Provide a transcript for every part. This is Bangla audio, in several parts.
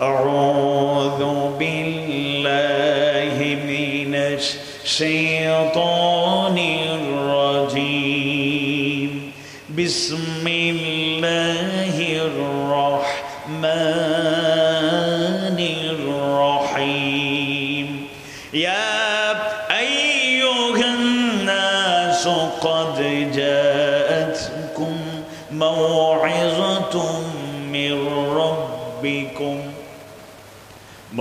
আউযু বিল্লাহি মিনাশ শাইতানির রাজীম বিসমিল্লাহির রাহমানির রহিম ইয়া আইয়ুহান নাসু ক্বাদ জাআতকুম মাউইযাতুম মির রাব্বিকুম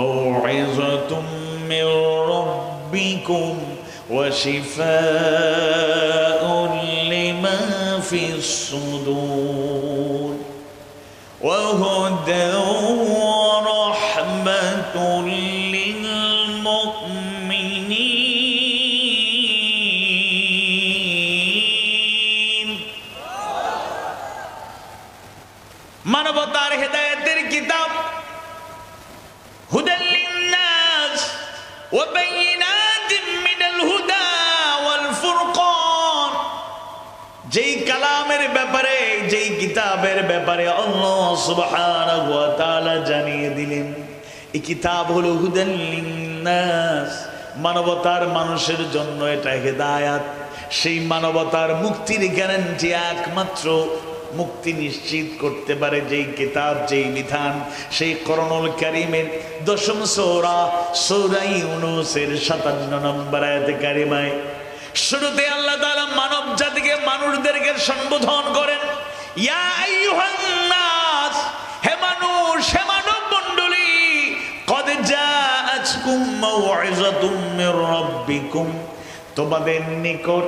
موعظة من ربكم وشفاء لما في الصدور وهدى ورحمة للمؤمنين মানবতার হেদায়েতের কিতাব হুদাল লিন্নাস ওয়া বাইয়িনাতিন মিনাল হুদা ওয়াল ফুরকান। যেই কালামের ব্যাপারে, যেই কিতাবের ব্যাপারে আল্লাহ সুবহানাহু ওয়া তাআলা জানিয়ে দিলেন এই কিতাব হলো হুদাল লিন্নাস, মানবতার মানুষের জন্য এটা হেদায়াত। সেই মানবতার মুক্তির গ্যারান্টি একমাত্র মুক্তি নিশ্চিত করতে পারে যেই কিতাব, যেই বিধান, সেই কোরআনুল কারীমের 10ম সূরা সূরা ইউনূসের 57 নম্বর আয়াতে কারিমায় শুরুতে আল্লাহ তাআলা মানব জাতিকে, মানুষদেরকে সম্বোধন করেন, ইয়া আইয়ুহান নাস, হে মানুষ, হে মানব মণ্ডলী, ক্বাদ জাআতকুম মাউইযাতুম মির রাব্বিকুম, তোমাদের নিকট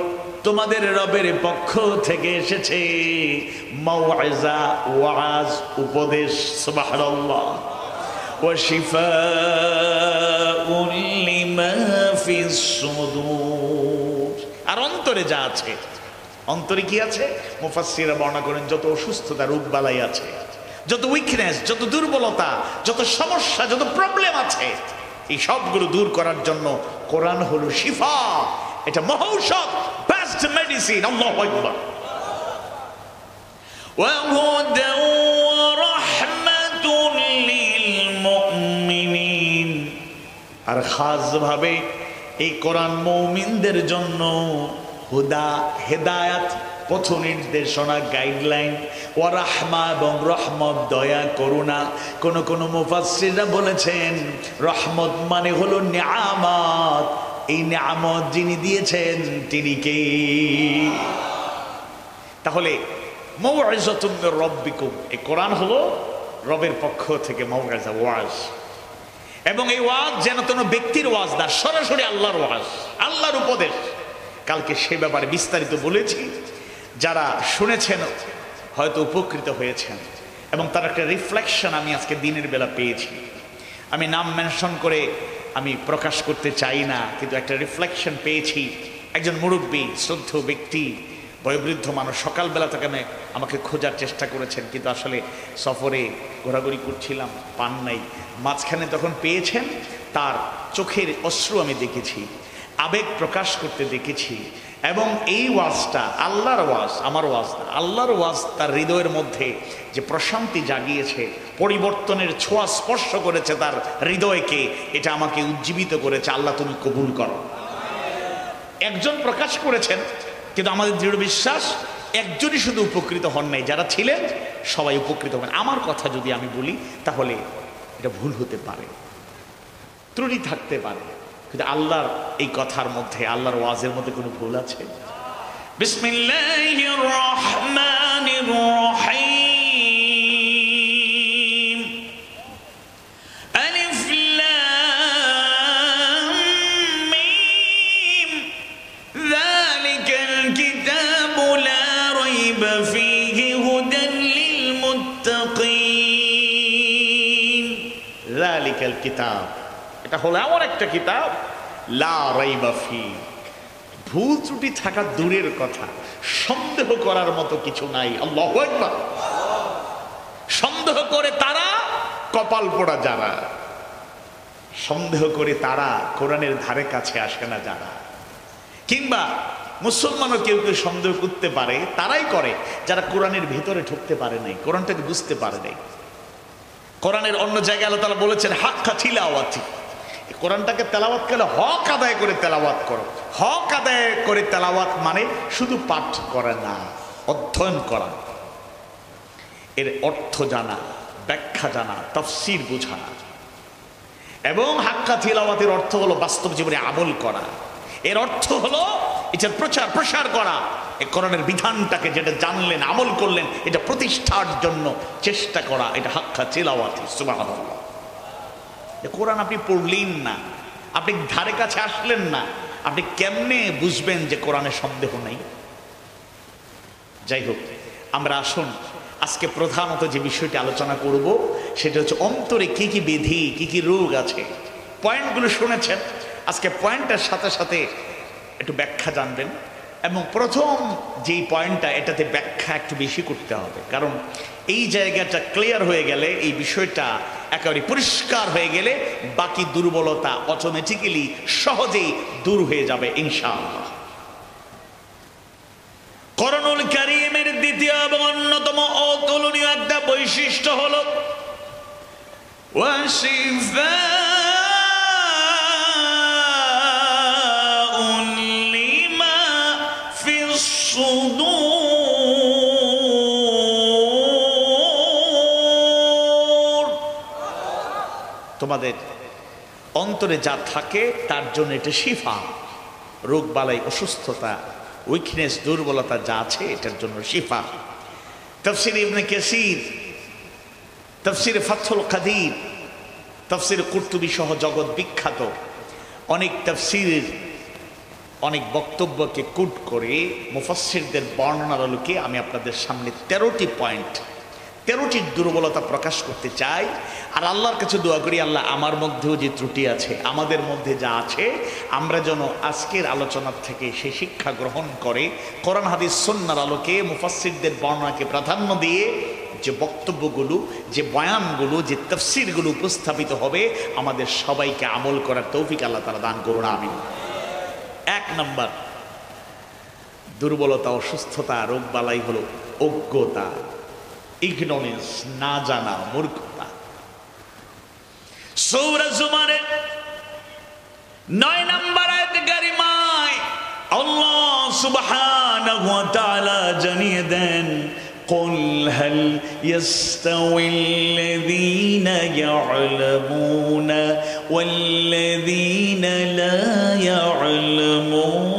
তোমাদের রবের পক্ষ থেকে এসেছে মাউইজা, ওয়াজ, উপদেশ, সুবহানাল্লাহ, ওয়া শিফাউন লিমা ফিস সুদূর, আর অন্তরে যা আছে, অন্তরে কি আছে মুফাসসিররা বর্ণনা করেন যত অসুস্থতা, রোগ বালাই আছে, যত উইকনেস, যত দুর্বলতা, যত সমস্যা, যত প্রবলেম আছে, এই সবগুলো দূর করার জন্য কোরআন হলো শিফা, এটা মহৌষধ, বেস্ট মেডিসিন। আল্লাহু আকবার। ওয়া হুদা ওয়া রাহমাতুন লিল মুমিনিন, আর খাস ভাবে এই কোরআন মুমিনদের জন্য হুদা, হেদায়েত, পথ নির্দেশনা, গাইডলাইন, ওয়া রাহমা, এবং রহমত, দয়া, করুণা। কোন কোন মুফাসসিররা বলেছেন রহমত মানে হলো নিয়ামত, এই নিয়ামত যিনি দিয়েছেন তিনি কে? তাহলে মাউইযাতুম মির রাব্বিকুম, এই কোরআন হলো রবের পক্ষ থেকে মাউইজা, ওয়াজ। এবং এই ওয়াজ যেন কোনো ব্যক্তির ওয়াজ না, সরাসরি আল্লাহর ওয়াজ, আল্লাহর উপদেশ। কালকে সে ব্যাপারে বিস্তারিত বলেছি, যারা শুনেছেন হয়তো উপকৃত হয়েছেন, এবং তার একটা রিফ্লেকশন আমি আজকে দিনের বেলা পেয়েছি। আমি নাম মেনশন করে আমি প্রকাশ করতে চাই না, কিন্তু একটা রিফ্লেকশন পেয়েছি। একজন মুরব্বী, শ্রদ্ধেয় ব্যক্তি, বয়োবৃদ্ধ মানুষ, সকালবেলা থেকে আমাকে খোঁজার চেষ্টা করেছেন, কিন্তু আসলে সফরে ঘোরাঘুরি করছিলাম, পান নাই। মাঝখানে তখন পেয়েছেন, তার চোখের অশ্রু আমি দেখেছি, আবেগ প্রকাশ করতে দেখেছি। এবং এই ওয়াজটা আল্লাহর ওয়াজ, আমার ওয়াজ না, আল্লাহর ওয়াজ তার হৃদয়ের মধ্যে যে প্রশান্তি জাগিয়েছে, পরিবর্তনের ছোঁয়া স্পর্শ করেছে তার হৃদয়কে, এটা আমাকে উজ্জীবিত করেছে। আল্লাহ তুমি কবুল করো। একজন প্রকাশ করেছেন, কিন্তু আমাদের দৃঢ় বিশ্বাস একজনই শুধু উপকৃত হন নাই, যারা ছিলেন সবাই উপকৃত হবেন। আমার কথা যদি আমি বলি তাহলে এটা ভুল হতে পারে, ত্রুটি থাকতে পারে, কিন্তু আল্লাহর এই কথার মধ্যে, আল্লাহর ওয়াজের মধ্যে কোনো ভুল আছে? বিসমিল্লাহির রহমানির রহিম, আলিফ লাম মিম, যালিকাল কিতাবু লা রাইবা ফীহি হুদাল লিল মুত্তাকিন। যালিকাল কিতাব, এটা হলো এমন একটা কিতাব, লা রাইবা ফী, ভুল ত্রুটি থাকা দূরের কথা, সন্দেহ করার মতো কিছু নাই। আল্লাহু আকবার। সন্দেহ করে তারা কপাল পোড়া, যারা সন্দেহ করে তারা কোরআনের ধারে কাছে আসে না, যারা, কিংবা মুসলমানও কেউ কেউ সন্দেহ করতে পারে, তারাই করে যারা কোরআনের ভিতরে ঢুকতে পারে নাই, কোরআনটাকে বুঝতে পারে নাই। কোরআনের অন্য জায়গায় আল্লাহ তাআলা বলেছেন হাক্কা তিলাওয়াতি, কোরআনটাকে তেলাওয়াত করলে হক আদায় করে তেলাওয়াত করো। হক আদায় করে তেলাওয়াত মানে শুধু পাঠ করা না, অধ্যয়ন করা, এর অর্থ জানা, ব্যাখ্যা জানা, তাফসীর বোঝা। এবং হাক্কা তিলাওয়াতের অর্থ হলো বাস্তব জীবনে আমল করা। এর অর্থ হলো এটার প্রচার প্রসার করা, এই কোরআনের বিধানটাকে যেটা জানলেন আমল করলেন এটা প্রতিষ্ঠার জন্য চেষ্টা করা, এটা হাক্কা তিলাওয়াত। সুবহানাল্লাহ। কোরআন আপনি পড়লেন না, আপনি ধারে কাছে আসলেন না, আপনি কেমনে বুঝবেন যে কোরআনে সন্দেহ নেই? যাই হোক, আমরা আসুন আজকে প্রধানত যে বিষয়টি আলোচনা করব সেটা হচ্ছে অন্তরে কি কি ব্যাধি, কি কি রোগ আছে। পয়েন্টগুলো শুনেছেন, আজকে পয়েন্টের সাথে সাথে একটু ব্যাখ্যা জানবেন। এবং প্রথম যেই পয়েন্টটা, এটাতে ব্যাখ্যা একটু বেশি করতে হবে, কারণ এই জায়গাটা ক্লিয়ার হয়ে গেলে, এই বিষয়টা একেবারে পরিষ্কার হয়ে গেলে বাকি দুর্বলতা অটোমেটিক্যালি সহজেই দূর হয়ে যাবে ইনশাআল্লাহ। কোরআনুল কারীমের দ্বিতীয় এবং অন্যতম অতুলনীয় একটা বৈশিষ্ট্য হলো ওয়াশিফাউন লিমা ফিস সুদূর। তোমাদের অন্তরে যা থাকে তার জন্য এটা শিফা, রোগ বালাই, অসুস্থতা, উইকনেস, দুর্বলতা যা আছে এটার জন্য শিফা। তাফসীর ইবনে কাসীর, তাফসীর ফাথুল কাদির, তাফসীর কুরতুবী সহ জগৎ বিখ্যাত অনেক তাফসীরের অনেক বক্তব্যকে কোট করে মুফাসসিরদের বর্ণনার আলোকে আমি আপনাদের সামনে 13টি পয়েন্ট, 13টি দুর্বলতা প্রকাশ করতে চাই। আর আল্লাহর কাছে দোয়া করি, আল্লাহ আমার মধ্যেও যে ত্রুটি আছে, আমাদের মধ্যে যা আছে, আমরা যেন আজকের আলোচনার থেকে সেই শিক্ষা গ্রহণ করে কোরআন হাদিস সুন্নাহর আলোকে মুফাসসিরদের বর্ণনাকে প্রাধান্য দিয়ে যে বক্তব্যগুলো, যে বয়ানগুলো, যে তাফসীরগুলো উপস্থাপিত হবে, আমাদের সবাইকে আমল করার তৌফিক আল্লাহ তাআলা দান করুন, আমিন। 1 নম্বর দুর্বলতা, অসুস্থতা, রোগ বালাই হলো অজ্ঞতা, ইগনোরেন্স, না জানা, মূর্খতা। সূরা জুমারের 9 নম্বর আয়াতে কারিমায় আল্লাহ সুবহানাহু ওয়া তাআলা জানিয়ে দেন, قل هل يستوي الذين يعلمون والذين لا يعلمون।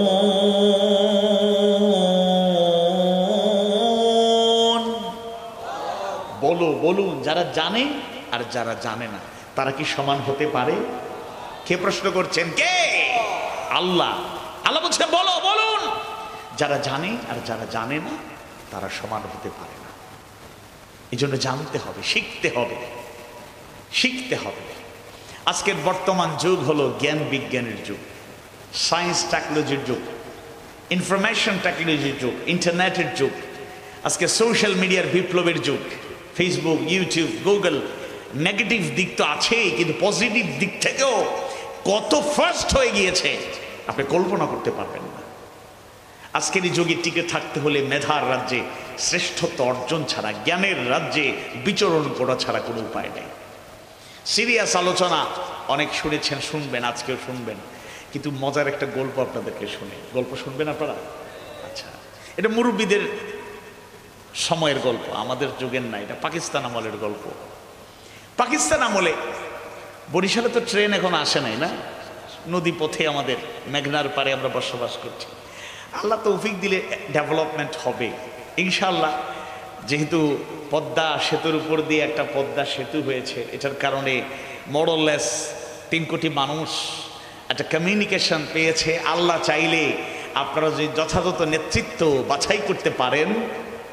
বলুন যারা জানে আর যারা জানে না তারা কি সমান হতে পারে? কে প্রশ্ন করছেন? কে? আল্লাহ। আল্লাহ বলছেন বলুন যারা জানে আর যারা জানে না তারা সমান হতে পারে না। এই জন্য জানতে হবে, শিখতে হবে। আজকের বর্তমান যুগ হলো জ্ঞান বিজ্ঞানের যুগ, সায়েন্স টেকনোলজির যুগ, ইনফরমেশন টেকনোলজির যুগ, ইন্টারনেটের যুগ। আজকে সোশ্যাল মিডিয়ার বিপ্লবের যুগ, ফেসবুক, ইউটিউব, গুগল। নেগেটিভ দিক তো আছেই, কিন্তু পজিটিভ দিক থেকেও কত ফাস্ট হয়ে গিয়েছে আপনি কল্পনা করতে পারবেন না। আজকের এই যুগে টিকে থাকতে হলে মেধার রাজ্যে শ্রেষ্ঠত্ব অর্জন ছাড়া, জ্ঞানের রাজ্যে বিচরণ করা ছাড়া কোনো উপায় নেই। সিরিয়াস আলোচনা অনেক শুনেছেন, শুনবেন, আজকেও শুনবেন, কিন্তু মজার একটা গল্প আপনাদেরকে শুনে। গল্প শুনবেন আপনারা? আচ্ছা, এটা মুরব্বীদের সময়ের গল্প, আমাদের যুগের না, এটা পাকিস্তান আমলের গল্প। পাকিস্তান আমলে বরিশালে তো ট্রেন এখন আসে নাই না, নদী পথে আমাদের মেঘনার পারে আমরা বসবাস করছি। আল্লাহ তৌফিক দিলে ডেভেলপমেন্ট হবে ইনশাআল্লাহ। যেহেতু পদ্মা সেতুর উপর দিয়ে একটা পদ্মা সেতু হয়েছে, এটার কারণে মোরলেস 3 কোটি মানুষ একটা কমিউনিকেশন পেয়েছে। আল্লাহ চাইলে আপনারা যদি যথাযথ নেতৃত্ব বাছাই করতে পারেন,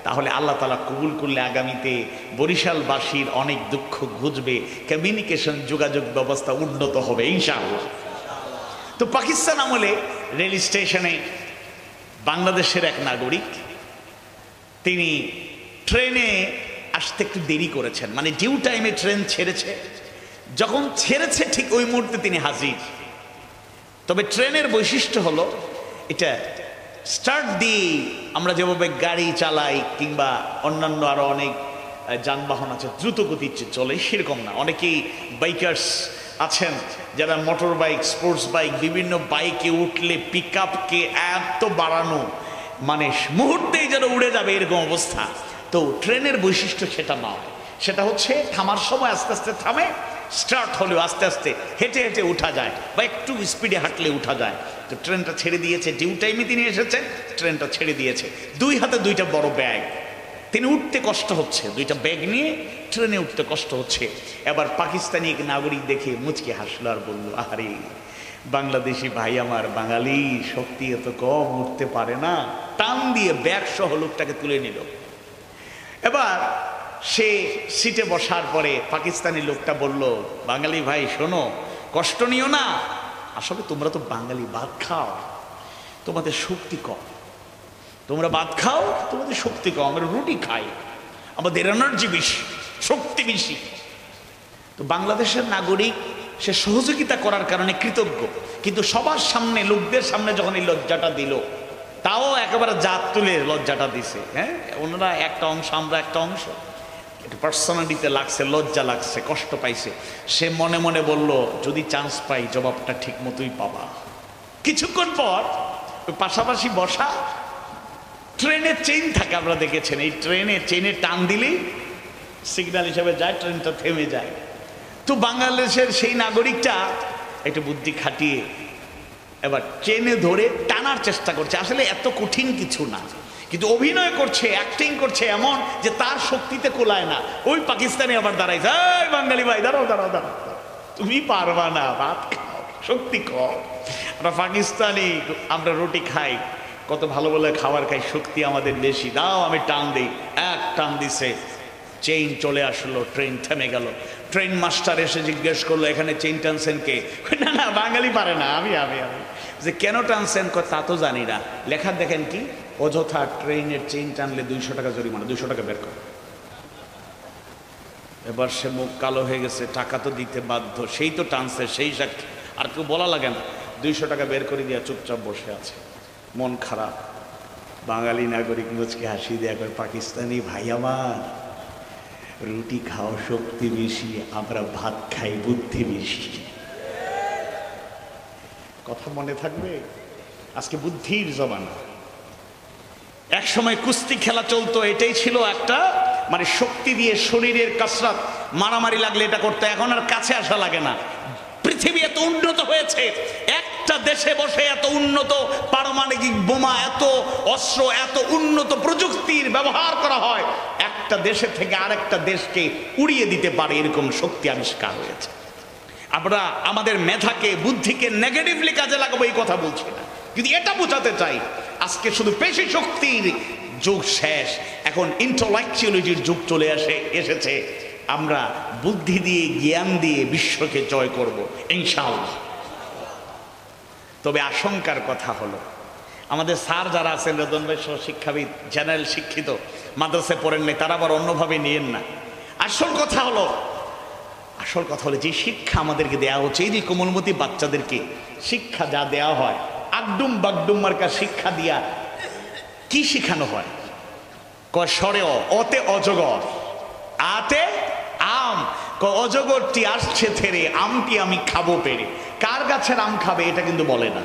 তাহলে আল্লাহ তাআলা কবুল করলে আগামীতে বরিশালবাসীর অনেক দুঃখ ঘুচবে, কমিউনিকেশন যোগাযোগ ব্যবস্থা উন্নত হবে ইনশাআল্লাহ। তো পাকিস্তান আমলে রেল স্টেশনে বাংলাদেশের এক নাগরিক, তিনি ট্রেনে আসতে একটু দেরি করেছেন, মানে ডিউ টাইমে ট্রেন ছেড়েছে। যখন ছেড়েছে ঠিক ওই মুহূর্তে তিনি হাজির। তবে ট্রেনের বৈশিষ্ট্য হলো এটা স্টার্ট দিয়ে আমরা যেভাবে গাড়ি চালাই কিংবা অন্যান্য আরো অনেক যানবাহন আছে দ্রুত গতিতে চলে, সেরকম না। অনেকেই বাইকার্স আছেন যারা মোটর বাইক, স্পোর্টস বাইক, বিভিন্ন বাইকে উঠলে পিক আপকে এত বাড়ানো, মানে মুহূর্তেই যেন উড়ে যাবে এরকম অবস্থা। তো ট্রেনের বৈশিষ্ট্য সেটা নয়, সেটা হচ্ছে থামার সময় আস্তে আস্তে থামে, স্টার্ট হলেও আস্তে আস্তে হেঁটে হেঁটে উঠা যায় বা একটু স্পিডে হাঁটলে উঠা যায়। তো ট্রেনটা ছেড়ে দিয়েছে, ডিউ টাইমে তিনি এসেছেন, ট্রেনটা ছেড়ে দিয়েছে। দুই হাতে দুইটা বড় ব্যাগ, তিনি উঠতে কষ্ট হচ্ছে, দুইটা ব্যাগ নিয়ে ট্রেনে উঠতে কষ্ট হচ্ছে। এবার পাকিস্তানি এক নাগরিক দেখে মুচকে হাসলো আর বলল, আরে বাংলাদেশি ভাই আমার, বাঙালি শক্তি এত কম, উঠতে পারে না। টান দিয়ে ব্যাগ সহ লোকটাকে তুলে নিল। এবার সে সিটে বসার পরে পাকিস্তানি লোকটা বলল, বাঙালি ভাই শোনো, কষ্ট নিও না, আসলে তোমরা তো বাঙালি, ভাত খাও, তোমাদের শক্তি কম। তোমরা ভাত খাও, তোমাদের শক্তি কম, আমরা রুটি খাই, আমাদের এনার্জি বেশি, শক্তি বেশি। তো বাংলাদেশের নাগরিক, সে সহযোগিতা করার কারণে কৃতজ্ঞ, কিন্তু সবার সামনে, লোকদের সামনে যখন এই লজ্জাটা দিল, তাও একেবারে জাত তুলে লজ্জাটা দিছে। হ্যাঁ, ওনারা একটা অংশ, আমরা একটা অংশ, একটু পার্সোনালিটিতে লাগছে, লজ্জা লাগছে, কষ্ট পাইছে। সে মনে মনে বলল, যদি চান্স পাই জবাবটা ঠিক মতোই পাবা। কিছুক্ষণ পর ওই পাশাপাশি বসা ট্রেনের চেইন থাকে, আপনারা দেখেছেন, এই ট্রেনের চেইনে টান দিলেই সিগন্যাল হিসেবে যায়, ট্রেনটা থেমে যায়। তো বাংলাদেশের সেই নাগরিকটা একটু বুদ্ধি খাটিয়ে এবার চেনে ধরে টানার চেষ্টা করছে। আসলে এত কঠিন কিছু না, কিন্তু অভিনয় করছে, অ্যাক্টিং করছে এমন যে তার শক্তিতে কোলায় না। ওই পাকিস্তানি আবার দাঁড়াইছে, এই বাঙালি ভাই দাঁড়াও দাঁড়াও দাঁড়াও, তুমি পারবা না, ভাত খাও, শক্তি কম। আমরা পাকিস্তানি, আমরা রুটি খাই, কত ভালো ভালো খাবার খাই, শক্তি আমাদের বেশি, দাও আমি টান দিই। এক টান দিছে, চেইন চলে আসলো, ট্রেন থেমে গেল। ট্রেন মাস্টার এসে জিজ্ঞেস করলো, এখানে চেইন টানছেন কে? না না, বাঙালি পারে না, আমি আমি আমি যে কেন টানছেন? তা তো জানি না। লেখা দেখেন কি, অযথা ট্রেনের চেইন টানলে 200 টাকা জরিমানা, 200 টাকা বের কর। এবার সে মুখ কালো হয়ে গেছে, টাকা তো দিতে বাধ্য, সেই তো টানছে, সেই সাক্ষী, আর কেউ বলা লাগে না। 200 টাকা বের করে দিয়ে চুপচাপ বসে আছে, মন খারাপ। বাঙালি নাগরিক মুচকে হাসি দেয়া করে, পাকিস্তানি ভাই আমার, রুটি খাও, শক্তি বেশি, আমরা ভাত খাই, বুদ্ধি বেশি। কথা মনে থাকবে? আজকে বুদ্ধির জমানা। এক সময় কুস্তি খেলা চলতো, এটাই ছিল একটা মানে শক্তি দিয়ে শরীরের কসরত, মারামারি লাগলে এটা করতে। এখন আর কাছে আসা লাগে না। পৃথিবী এত উন্নত হয়েছে, একটা দেশে বসে এত উন্নত পারমাণবিক বোমা, এত অস্ত্র, এত উন্নত প্রযুক্তির ব্যবহার করা হয়, একটা দেশে থেকে আরেকটা দেশকে উড়িয়ে দিতে পারে, এরকম শক্তি আবিষ্কার হয়েছে। আমরা আমাদের মেধাকে, বুদ্ধিকে নেগেটিভলি কাজে লাগাবো এই কথা বলছি না, কিন্তু এটা বোঝাতে চাই আজকে শুধু পেশি শক্তির যুগ শেষ, এখন ইন্টেলেকচুয়ালিটির যুগ চলে এসেছে। আমরা বুদ্ধি দিয়ে, জ্ঞান দিয়ে বিশ্বকে জয় করব ইনশাআল্লাহ। তবে আশঙ্কার কথা হলো, আমাদের স্যার যারা আছেন, রেদন ভাই সহ শিক্ষাবিদ, জেনারেল শিক্ষিত, মাদ্রাসায় পড়েন নাই, তারা আবার অন্যভাবে নিয়েন না। আসল কথা হলো যে শিক্ষা আমাদেরকে দেওয়া হচ্ছে, এই যে কোমলমতি বাচ্চাদেরকে শিক্ষা যা দেওয়া হয়, আগডুম বাগডুম মার্কা শিক্ষা দিয়া কি শিখানো হয়? সরে অতে অজগর, আতে আম, অজগরটি আসছে থেরে, আমটি আমি খাবো পেরে। কার গাছের আম খাবে এটা কিন্তু বলে না,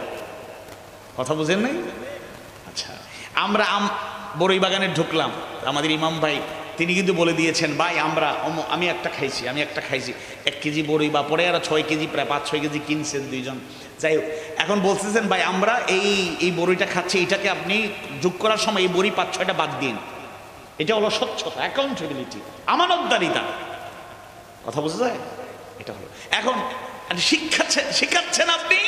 কথা বুঝেন নাই? আচ্ছা, আমরা বড়ই বাগানে ঢুকলাম, আমাদের ইমাম ভাই তিনি কিন্তু বলে দিয়েছেন, ভাই আমি একটা খাইছি, 1 কেজি বড়ই, বা পরে আর 6 কেজি, প্রায় 5-6 কেজি কিনছেন দুইজন। যাই হোক, এখন বলতেছেন ভাই আমরা এই বড়ইটা খাচ্ছি, এটাকে আপনি যোগ করার সময় এই বড়ি 5-6টা বাদ দিন। এটা হলো স্বচ্ছতা, অ্যাকাউন্টেবিলিটি, আমানতদারিতা। কথা বোঝা যায়? এটা হলো এখন শিখাচ্ছেন আপনি,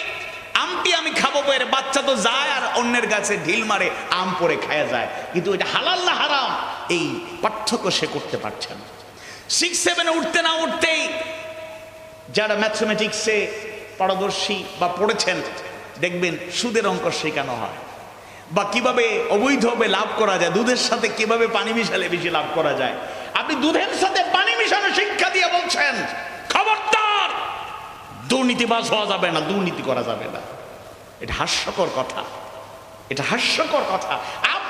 আমটি আমি খাবো পেরে। বাচ্চা তো যায় আর অন্যের গাছে ঢিল মারে, আম পরে খায়া যায়, কিন্তু এটা হালাল না হারাম এই পার্থক্য সে করতে পারছে না। 6-7 উঠতে না উঠতেই যারা ম্যাথমেটিক্সে পারদর্শী বা পড়েছেন, দেখবেন সুদের অঙ্ক শেখানো হয়, বা কিভাবে অবৈধভাবে লাভ করা যায়, দুধের সাথে কিভাবে পানি মিশালে বেশি লাভ করা যায়। আপনি দুধের সাথে পানি মিশানো শিক্ষা দিয়ে বলছেন, খবরদার, দুর্নীতিবাজ হওয়া যাবে না, দুর্নীতি করা যাবে না। এটা হাস্যকর কথা, এটা হাস্যকর কথা।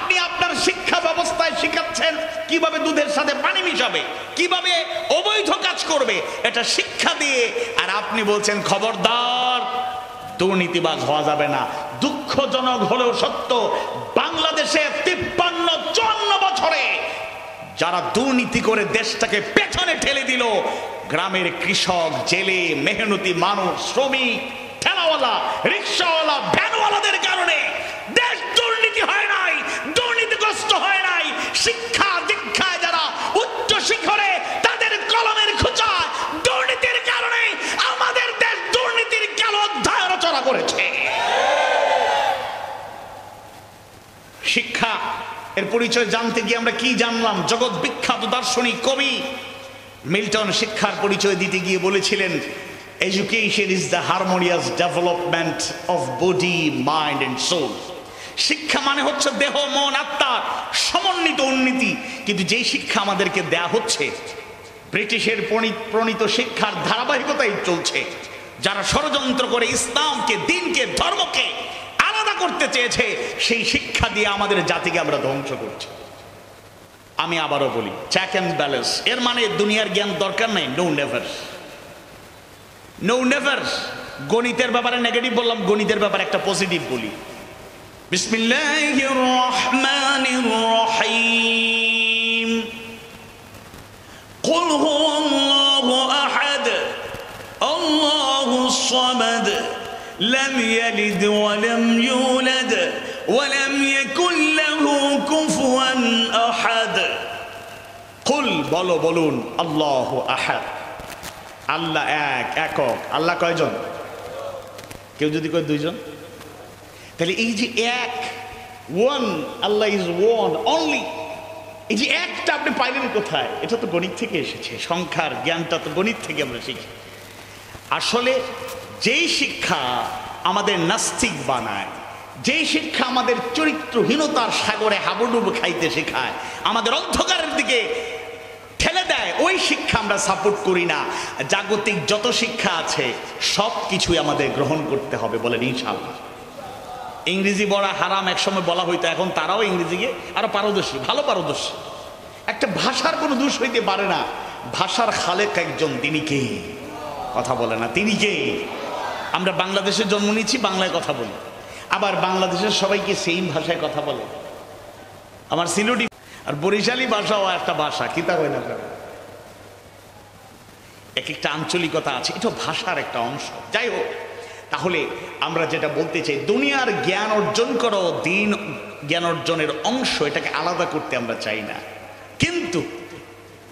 আপনি আপনার শিক্ষা ব্যবস্থায় শিখাচ্ছেন কিভাবে দুধের সাথে পানি মিশাবে, কিভাবে অবৈধ কাজ করবে, এটা শিক্ষা দিয়ে, আর আপনি বলছেন খবরদার দুর্নীতিবাজ হওয়া যাবে না। দুঃখজনক হলেও সত্য, বাংলাদেশে 53-54 বছরে যারা দুর্নীতি করে দেশটাকে পেছনে ঠেলে দিল, গ্রামের কৃষক, জেলে, মেহনতি মানুষ, শ্রমিক, ঠেলাওয়ালা, রিক্সাওয়ালা, ভ্যানওয়ালাদের কারণে দেশ দুর্নীতি হয় নাই, দুর্নীতিগ্রস্ত হয় নাই। শিক্ষা দীক্ষায় যারা উচ্চ শিখরে, তাদের কলমের খোঁচা দুর্নীতির কারণে আমাদের দেশ দুর্নীতির কালো অধ্যায় রচনা করেছে। শিক্ষা এর পরিচয় জানতে গিয়ে আমরা কি জানলাম? জগৎ বিখ্যাত দার্শনিক কবি মিল্টন শিক্ষার পরিচয় দিতে গিয়ে বলেছিলেন, education is the harmonious development of body, mind and soul. শিক্ষা মানে হচ্ছে দেহ, মন, আত্মার সমন্বিত উন্নতি। কিন্তু যেই শিক্ষা আমাদেরকে দেয়া হচ্ছে, ব্রিটিশের প্রণীত শিক্ষার ধারাবাহিকতাই চলছে। যারা ষড়যন্ত্র করে ইসলামকে, দিনকে, ধর্মকে আলাদা করতে চেয়েছে, সেই শিক্ষা দিয়ে আমাদের জাতিকে আমরা ধ্বংস করছি। আমি আবারও বলি, চেক অ্যান্ড ব্যালেন্স। এর মানে দুনিয়ার জ্ঞান দরকার নাই, নো নেভার, নো নেভার। গণিতের ব্যাপারে নেগেটিভ বললাম, গণিতের ব্যাপারে একটা পজিটিভ বলি। বিসমিল্লাহির রহমানির রহিম। কুল হুয়াল্লাহু আহাদ, আল্লাহুস সামাদ, লাম ইয়ালিদ ওয়া লাম ইউলাদ ওয়া লাম ইয়াকুল লাহু কুফুয়ান আহাদ। কুল, বলো, বলুন, আল্লাহু আহাদ, আল্লাহ এক, একক। আল্লাহ কয়জন? কেউ যদি কয় দুইজন, তাহলে এই যে এক, one, Allah is one only, এই যে একটা আপনি পাইলেন কোথায়? এটা তো গণিত থেকে এসেছে। সংখ্যার জ্ঞানটা তো গণিত থেকে আমরা শিখি। আসলে যেই শিক্ষা আমাদের নাস্তিক বানায়, যেই শিক্ষা আমাদের চরিত্রহীনতার সাগরে হাবুডুবু খাইতে শেখায়, আমাদের অন্ধকারের দিকে ঠেলে দেয়, ওই শিক্ষা আমরা সাপোর্ট করি না। জাগতিক যত শিক্ষা আছে সব কিছুই আমাদের গ্রহণ করতে হবে, বলেন ইনশাআল্লাহ। ইংরেজি পড়া হারাম একসময় বলা হইতো, এখন তারাও ইংরেজিকে আরো পারদর্শী, ভালো পারদর্শী। একটা ভাষার কোনো দোষ হইতে পারে না। ভাষার খালেক একজন, তিনি কে? কথা বলে না, তিনি কে? আমরা বাংলাদেশে জন্ম নিয়েছি, বাংলায় কথা বলি, আবার বাংলাদেশের সবাইকে সেম ভাষায় কথা বলে। আমার সিলেটি আর বরিশালী ভাষাও একটা ভাষা, কি তা হয় না? এক একটা আঞ্চলিকতা আছে, এটা ভাষার একটা অংশ। যাই হোক, তাহলে আমরা যেটা বলতে চাই, দুনিয়ার জ্ঞান অর্জন করো, দিন জ্ঞান অর্জনের অংশ, এটাকে আলাদা করতে আমরা চাই না। কিন্তু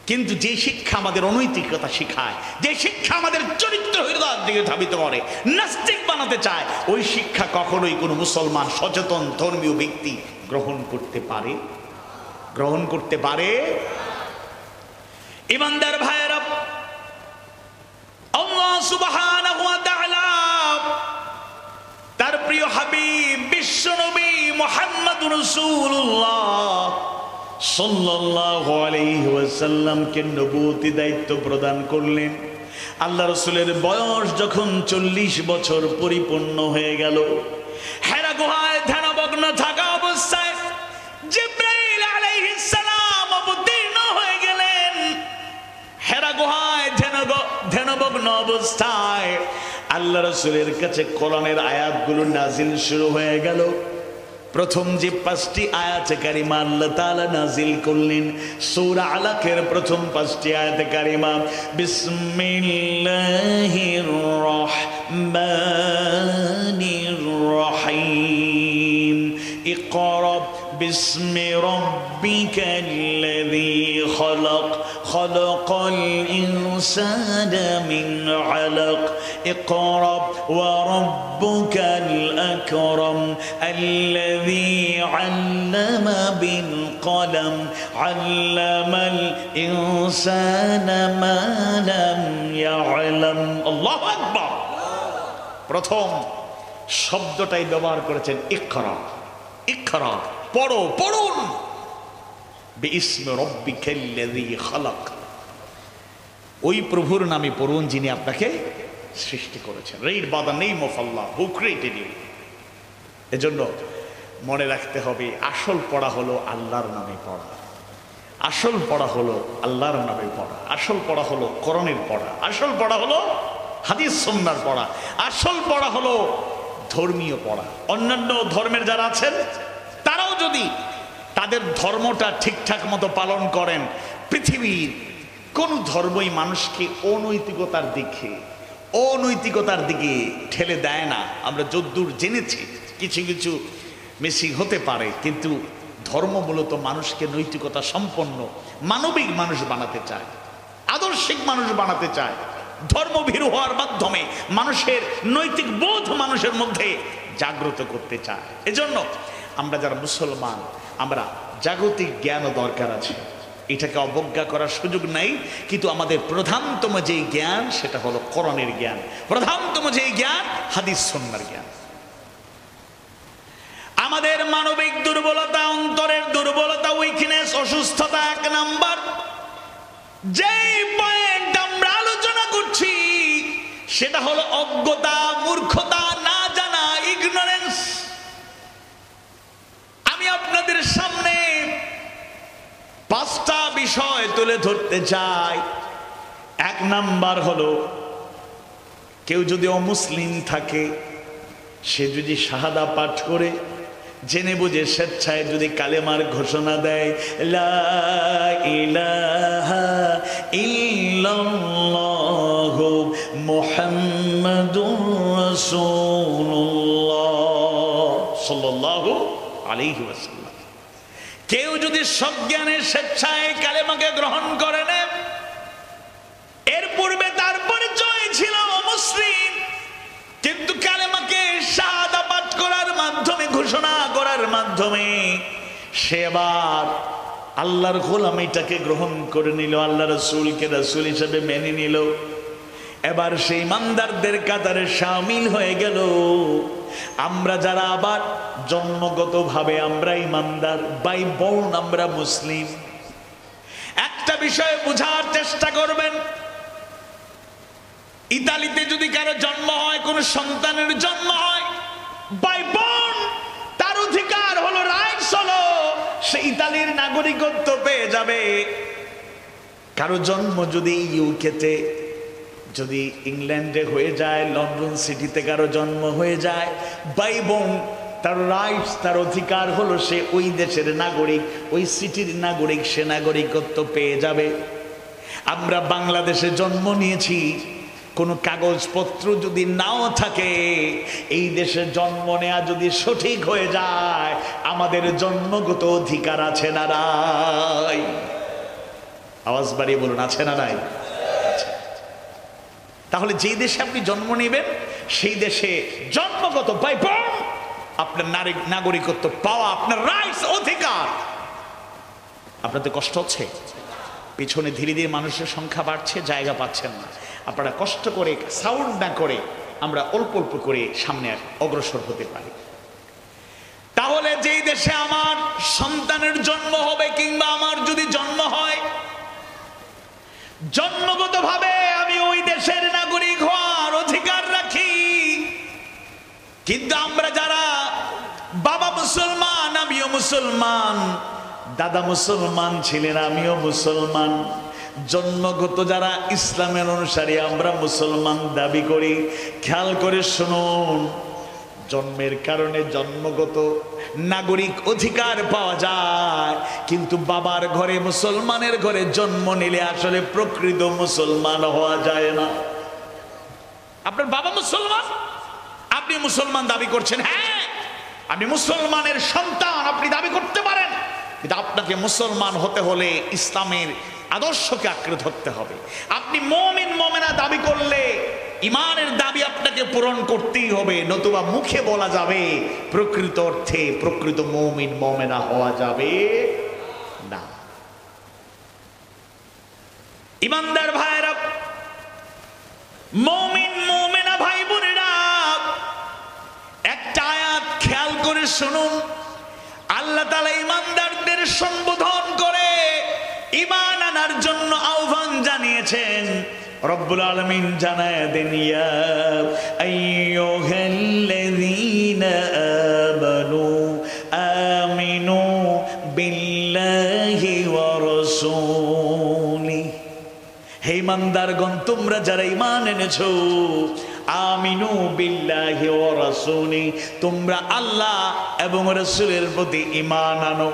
কিন্তু যে শিক্ষা আমাদের অনৈতিকতা শিখায়, যে শিক্ষা আমাদের চরিত্রহীনতার দিকে ধাবিত করে, নাস্তিক বানাতে চায়, ওই শিক্ষা কখনোই কোনো মুসলমান সচেতন ধর্মীয় ব্যক্তি গ্রহণ করতে পারে? গ্রহণ করতে পারে? ইমানদার ভাইয়েরা, আল্লাহ সুবহানাহু ওয়া তাআলা তার প্রিয় হাবিব বিশ্বনবী মুহাম্মদুর রাসূলুল্লাহ সাল্লাল্লাহু আলাইহি ওয়াসাল্লামকে নবুয়তি দায়িত্ব প্রদান করলেন। আল্লাহ রাসূলের বয়স যখন 40 বছর পরিপূর্ণ হয়ে গেল, হেরা গুহায় ধ্যানমগ্ন থাকা অবস্থায় জিবরাইল আলাইহিস সালাম অবতীর্ণ হয়ে গেলেন। হেরা গুহায় ধ্যানমগ্ন অবস্থায় আল্লাহ রাসূলের কাছে কোরআনের আয়াতগুলো নাজিল শুরু হয়ে গেল। প্রথম যে 5টি আয়াত কারিমা আল্লাহ তাআলা নাজিল করলেন, সূরা আলাকের প্রথম 5টি আয়াত কারিমা, বিসমিল্লাহির রহমানির রহিম, ইকরা বিসমি রাব্বিকাল্লাযী খলাক, খলাকাল ইনসানা মিন আলাক, ইকরা ওয়া রাব্বুকাল আকরাম আল্লাযী আল্লামা বিল কলম, আল্লামাল ইনসানা মা লাম ইয়ালাম। আল্লাহু আকবার। প্রথম শব্দটাই ব্যবহার করেছেন ইকরা। ইকরা, পড়ো, পড়ুন। বিইসমি রাব্বিকাল্লাযী খালাক, ওই প্রভুর নামে পড়ুন যিনি আপনাকে সৃষ্টি করেছেন। Read by the name of Allah who created you. এজন্য মনে রাখতে হবে আসল পড়া হলো আল্লাহর নামে পড়া, আসল পড়া হলো আল্লাহর নামে পড়া, আসল পড়া হলো কোরআনের পড়া, আসল পড়া হলো হাদিস সুন্নাহর পড়া, আসল পড়া হলো ধর্মীয় পড়া। অন্যান্য ধর্মের যারা আছেন তারাও যদি তাদের ধর্মটা ঠিকঠাক মতো পালন করেন, পৃথিবীর কোন ধর্মই মানুষকে অনৈতিকতার দিকে ঠেলে দেয় না। আমরা যদ্দূর জেনেছি কিছু কিছু মিসিং হতে পারে, কিন্তু ধর্ম মূলত মানুষকে নৈতিকতা সম্পন্ন মানবিক মানুষ বানাতে চায়, আদর্শিক মানুষ বানাতে চায়। ধর্মভীরু হওয়ার মাধ্যমে মানুষের নৈতিক বোধ মানুষের মধ্যে জাগ্রত করতে চায়। এজন্য আমরা যারা মুসলমান, আমরা জাগতিক জ্ঞানও দরকার আছে, এটাকে অবজ্ঞা করার সুযোগ নাই। কিন্তু আমাদের প্রধানতম যেই জ্ঞান সেটা হলো কোরআনের জ্ঞান, প্রধানতম যেই জ্ঞান হাদিস সুন্নাহর জ্ঞান। আমাদের মানবিক দুর্বলতা, অন্তরের দুর্বলতা, উইকনেস, অসুস্থতা এক নাম্বার। যেই পয়েন্ট আমরা আলোচনা করছি সেটা হলো অজ্ঞতা, মূর্খতা, না জানা, ইগনোরেন্স। আমি আপনাদের সামনে 5টা বিষয় তুলে ধরতে চাই। এক নাম্বার হলো, কেউ যদি অমুসলিম থাকে, সে যদি শাহাদা পাঠ করে জেনে বুঝে স্বেচ্ছায় যদি কালেমার ঘোষণা দেয়, লা ইলাহা ইল্লাল্লাহু মুহাম্মাদুর রাসূলুল্লাহ সাল্লাল্লাহু আলাইহি ওয়াসাল্লাম, কেউ যদি সজ্ঞানে স্বেচ্ছায় কালেমাকে গ্রহণ করে নেয়, এর পূর্বে তার পরিচয় ছিল মুসলিম, কিন্তু কালেমাকে শাহাদা পাঠ করার মাধ্যমে, ঘোষণা করার মাধ্যমে সে আবার আল্লাহর গোলামিটাকে গ্রহণ করে নিল, আল্লাহ রাসূলকে রাসূল হিসেবে মেনে নিল, এবার সেই ইমানদারদের কাতারে শামিল হয়ে গেল। আমরা যারা আবার জন্মগতভাবে আমরা ইমানদার, বাই বর্ন আমরা মুসলিম, একটা বিষয় বোঝার চেষ্টা করবেন। ইতালিতে যদি কারো জন্ম হয়, কোন সন্তানের জন্ম হয়, বাই বর্ন তার অধিকার হলো, রাইটস হলো, সে ইতালির নাগরিকত্ব পেয়ে যাবে। কারো জন্ম যদি ইউকেতে, যদি ইংল্যান্ডে হয়ে যায়, লন্ডন সিটিতে কারো জন্ম হয়ে যায়, বাই বর্ন তার রাইটস, তার অধিকার হলো সে ওই দেশের নাগরিক, ওই সিটির নাগরিক, সে নাগরিকত্ব পেয়ে যাবে। আমরা বাংলাদেশে জন্ম নিয়েছি, কোনো কাগজপত্র যদি নাও থাকে, এই দেশে জন্ম নেওয়া যদি সঠিক হয়ে যায়, আমাদের জন্মগত অধিকার আছে না নাই? আওয়াজ বাড়িয়ে বলুন, আছে না নাই? তাহলে যেই দেশে আপনি জন্ম নেবেন, সেই দেশে জন্মগত বাই বার্থ আপনার নাগরিকত্ব পাওয়া আপনার রাইটস, অধিকার। আপনাদের কষ্ট হচ্ছে, পিছনে ধীরে ধীরে মানুষের সংখ্যা বাড়ছে, জায়গা পাচ্ছেন না। আপনারা কষ্ট করে, সাউন্ড না করে, আমরা অল্প অল্প করে সামনে অগ্রসর হতে পারি। তাহলে যেই দেশে আমার সন্তানের জন্ম হবে, কিংবা আমার যদি জন্ম হয়, জন্মগতভাবে আমি ওই দেশের নাগরিক হওয়ার অধিকার রাখি। কিন্তু আমরা যারা বাবা মুসলমান, আমিও মুসলমান, দাদা মুসলমান ছিলেন, আমিও মুসলমান, জন্মগত যারা ইসলামের অনুসারী, আমরা মুসলমান দাবি করি। খেয়াল করে শুনুন, জন্মের কারণে জন্মগত নাগরিক অধিকার পাওয়া যায়, কিন্তু বাবার ঘরে, মুসলমানের ঘরে জন্ম নিলে আসলে প্রকৃত মুসলমান হওয়া যায় না। আপনার বাবা মুসলমান, আপনি মুসলমান দাবি করছেন, হ্যাঁ আপনি মুসলমানের সন্তান, আপনি দাবি করতে পারেন, কিন্তু আপনাকে মুসলমান হতে হলে ইসলামের আদর্শকে আঁকড়ে ধরতে হবে। আপনি মুমিন মুমিনা দাবি করলে ইমানের দাবি আপনাকে পূরণ করতেই হবে, নতুবা মুখে বলা যাবে, প্রকৃত অর্থে প্রকৃত মুমিন মুমিনা হওয়া যাবে না। ইমানদার ভাইরা, মুমিন মুমিনা ভাই বোনেরা, একটা আয়াত খেয়াল করে শুনুন। আল্লাহ তাআলা ইমানদারদের সম্বোধন করে ঈমান আনার জন্য আহ্বান জানিয়েছেন। রব্বুল আলামিন জানায় দেন, ইয়া আইয়ুহাল্লাযীনা আমানু ইমানদারগণ তোমরা যারা ঈমান এনেছো আমিনু বিল্লাহি ওয়া রাসূলি তোমরা আল্লাহ এবং রাসূলের প্রতি ঈমান আনো।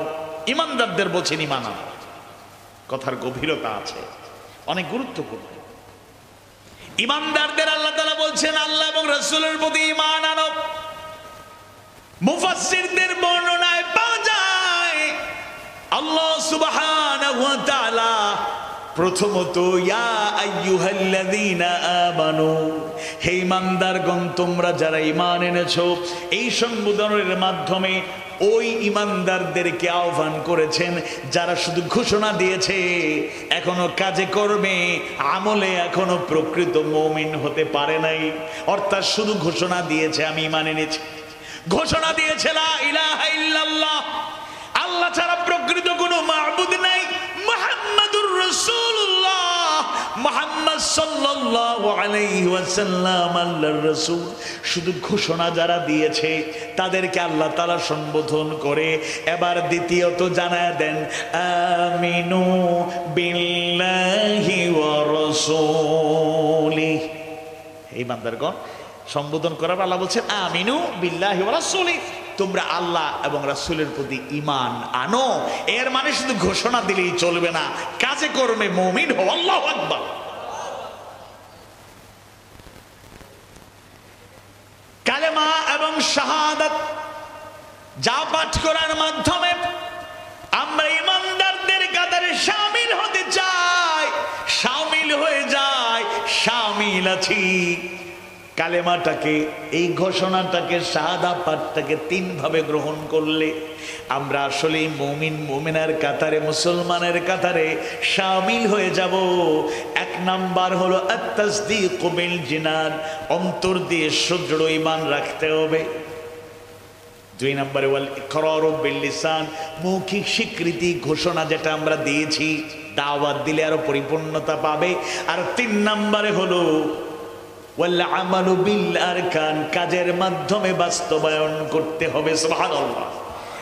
ঈমানদারদের বলছেন ঈমান আনো, কথার গভীরতা আছে, অনেক গুরুত্বপূর্ণ। ঈমানদারদের আল্লাহ তাআলা বলছেন আল্লাহ এবং রাসূলের প্রতি ঈমান আনো। মুফাসসিরদের বর্ণনায় পাওয়া যায় আল্লাহ সুবহানাহু ওয়া তাআলা প্রথমত ইয়া আইয়ুহাল্লাযীনা আমানু, হে ঈমানদারগণ তোমরা যারা ঈমান এনেছো, এই সম্বোধনের মাধ্যমে ওই ঈমানদারদেরকে আহ্বান করেছেন যারা শুধু ঘোষণা দিয়েছে, এখনো কাজে কর্মে আমলে এখনো প্রকৃত মুমিন হতে পারে নাই। অর্থাৎ শুধু ঘোষণা দিয়েছে আমি ঈমান এনেছি, ঘোষণা দিয়েছে লা ইলাহা ইল্লাল্লাহ, আল্লাহ ছাড়া প্রকৃত কোনো মাবুদ নাই, মুহাম্মাদুর রাসূলুল্লাহ, মুহাম্মদ সাল্লাল্লাহু আলাইহি ওয়াসাল্লাম আল্লাহর রাসূল। শুধু ঘোষণা যারা দিয়েছে তাদেরকে আল্লাহ তাআলা সম্বোধন করে এবার দ্বিতীয়ত জানায় দেন আমিনু বিল্লাহি ওয়া রাসূলি। এই বান্দারগণ সম্বোধন করার আল্লাহ বলছেন আমিনু বিল্লাহি ওয়া রাসূলি, তোমরা আল্লাহ এবং রাসূলের প্রতি ঈমান আনো। এর মানে শুধু ঘোষণা দিলেই চলবে না, কাজে কর্মে মুমিন হও। আল্লাহু আকবার। কালেমা এবং শাহাদাত যা পাঠ করার মাধ্যমে আমরা ঈমানদারদের কাতারে শামিল হতে চাই, শামিল হয়ে যায়, শামিল আছি। কালেমাটাকে, এই ঘোষণাটাকে, শাহাদা পাঠটাকে তিন ভাবে গ্রহণ করলে আমরা আসলে মুমিন মুমিনার কাতারে, মুসলমানের কাতারে শামিল হয়ে যাব। এক নাম্বার হলো আত-তাসদীকু বিল জিনান, অন্তর দিয়ে সুদৃঢ় ঈমান রাখতে হবে। দুই নম্বরে ওয়াল ইকরারু বিল লিসান, মৌখিক স্বীকৃতি ঘোষণা যেটা আমরা দিয়েছি, দাওয়াত দিলে আরো পরিপূর্ণতা পাবে। আর তিন নম্বরে হলো ওয়াল আমালু বিল আরকান, কাজের মাধ্যমে বাস্তবায়ন করতে হবে। সুবহানাল্লাহ,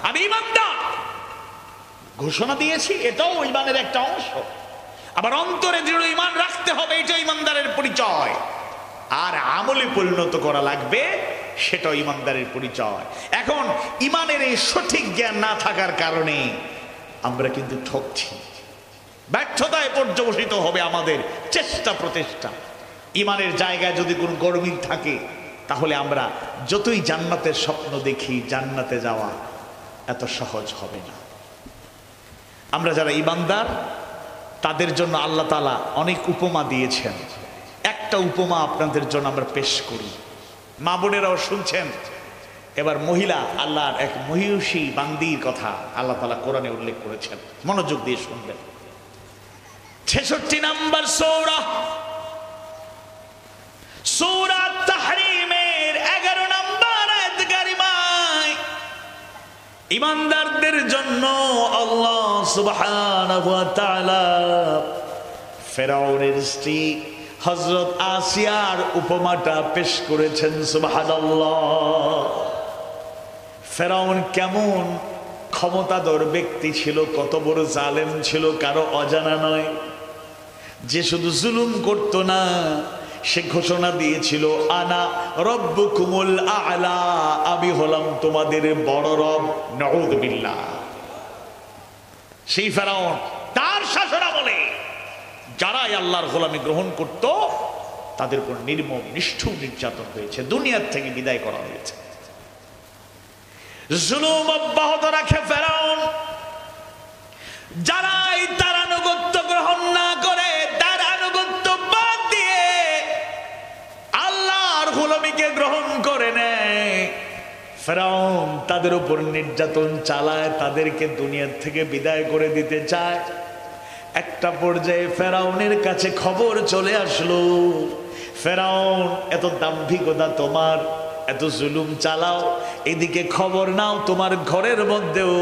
আমি ঈমানদার, ঘোষণা দিয়েছি, এটাও ঈমানের একটা অংশ। আবার অন্তরে দৃঢ় ঈমান রাখতে হবে, এটা ঈমানদারের পরিচয়। আর আমলে পরিণত করা লাগবে, সেটাও ঈমানদারের পরিচয়। এখন ঈমানের এই সঠিক জ্ঞান না থাকার কারণে আমরা কিন্তু ঠকছি, ব্যর্থতায় পর্যবসিত হবে আমাদের চেষ্টা প্রচেষ্টা। ঈমানের জায়গায় যদি কোনো গরমিল থাকে তাহলে আমরা যতই জান্নাতের স্বপ্ন দেখি, জান্নাতে যাওয়া এত সহজ হবে না। আমরা যারা ঈমানদার তাদের জন্য আল্লাহ তাআলা অনেক উপমা দিয়েছেন। একটা উপমা আপনাদের জন্য আমরা পেশ করি, মা বোনেরাও শুনছেন। এবার মহিলা, আল্লাহর এক মহিষী বান্দির কথা আল্লাহ তাআলা কোরআনে উল্লেখ করেছেন, মনোযোগ দিয়ে শুনবেন। 66 নম্বর সূরা, সূরা তাহরীমের 11 নম্বর আয়াত কারিমায় ঈমানদারদের জন্য আল্লাহ সুবহানাহু ওয়া তাআলা ফেরাউনের স্ত্রী হযরত আসিয়ার উপমাটা পেশ করেছেন। সুবহানাল্লাহ, ফেরাউন কেমন ক্ষমতাধর ব্যক্তি ছিল, কত বড় জালেম ছিল কারো অজানা নয়। যে শুধু জুলুম করত না, সে ঘোষণা দিয়েছিল আনা রব্বুকুমুল আ'লা, আমি হলাম তোমাদের বড় রব। নাউযু বিল্লাহ। সেই ফেরাউন তার শাসনামলে যারাই আল্লাহর গোলামি গ্রহণ করত তাদের উপর নির্মম নিষ্ঠুর নির্যাতন হয়েছে, দুনিয়ার থেকে বিদায় করা হয়েছে। জুলুম অব্যাহত রাখে ফেরাউন। যারাই তার আনুগত্য গ্রহণ না করে, তার আনুগত্য বাদ দিয়ে আল্লাহর গোলামিকে গ্রহণ করে নেয়, ফেরাউন তাদের উপর নির্যাতন চালায়, তাদেরকে দুনিয়ার থেকে বিদায় করে দিতে চায়। একটা পর্যায়ে ফেরাউনের কাছে খবর চলে আসলো, ফেরাউন এত দাম্ভিকতা তোমার, এত জুলুম চালাও, এদিকে খবর নাও তোমার ঘরের মধ্যেও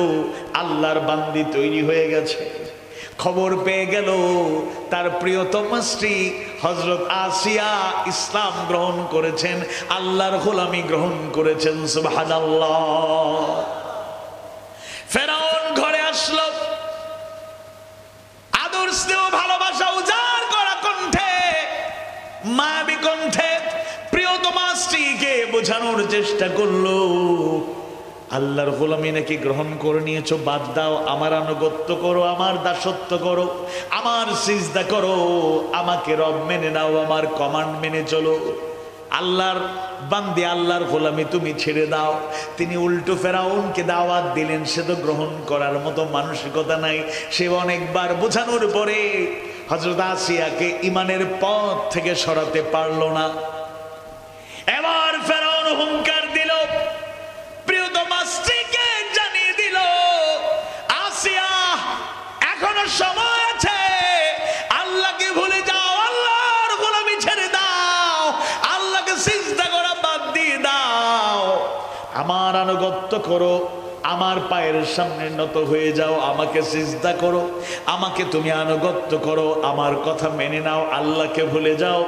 আল্লাহর বান্দি তৈরি হয়ে গেছে। খবর পেয়ে গেল তার প্রিয়তম স্ত্রী হযরত আসিয়া ইসলাম গ্রহণ করেছেন, আল্লাহর গোলামি গ্রহণ করেছেন। সুবহানাল্লাহ। ফেরাউন ঘরে আসলো, আদর স্নেহ ভালোবাসা উজাড় করা কণ্ঠে বোঝানোর চেষ্টা করলো আল্লাহর গোলামি নাকি গ্রহণ করে নিয়েছো, বাদ দাও, আমার আনুগত্য করো, আমার দাসত্ব করো, আমার সিজদা করো, আমাকে রব মেনে নাও, আমার কমান্ড মেনে চলো। আল্লাহর বান্দী, আল্লাহর গোলামি তুমি ছেড়ে দাও। তিনি উল্টো ফেরাউনকে দাওয়াত দিলেন, সে তো গ্রহণ করার মতো মানসিকতা নাই। সে অনেকবার বোঝানোর পরে হযরত আসিয়াকে ইমানের পথ থেকে সরাতে পারল না। এবার ফেরাউন হুঙ্কার দিল, প্রিয়তমা স্ত্রীকে জানিয়ে দিল, আসিয়া এখনো সময় আছে, আল্লাহকে ভুলে যাও, আল্লাহর গোলামি ছেড়ে দাও, আল্লাহকে সিজদা করা বাদ দিয়ে দাও, আমার আনুগত্য করো, আমার পায়ের সামনে নত হয়ে যাও, আমাকে সিজদা করো, আমাকে তুমি আনুগত্য করো, আমার কথা মেনে নাও, আল্লাহকে ভুলে যাও।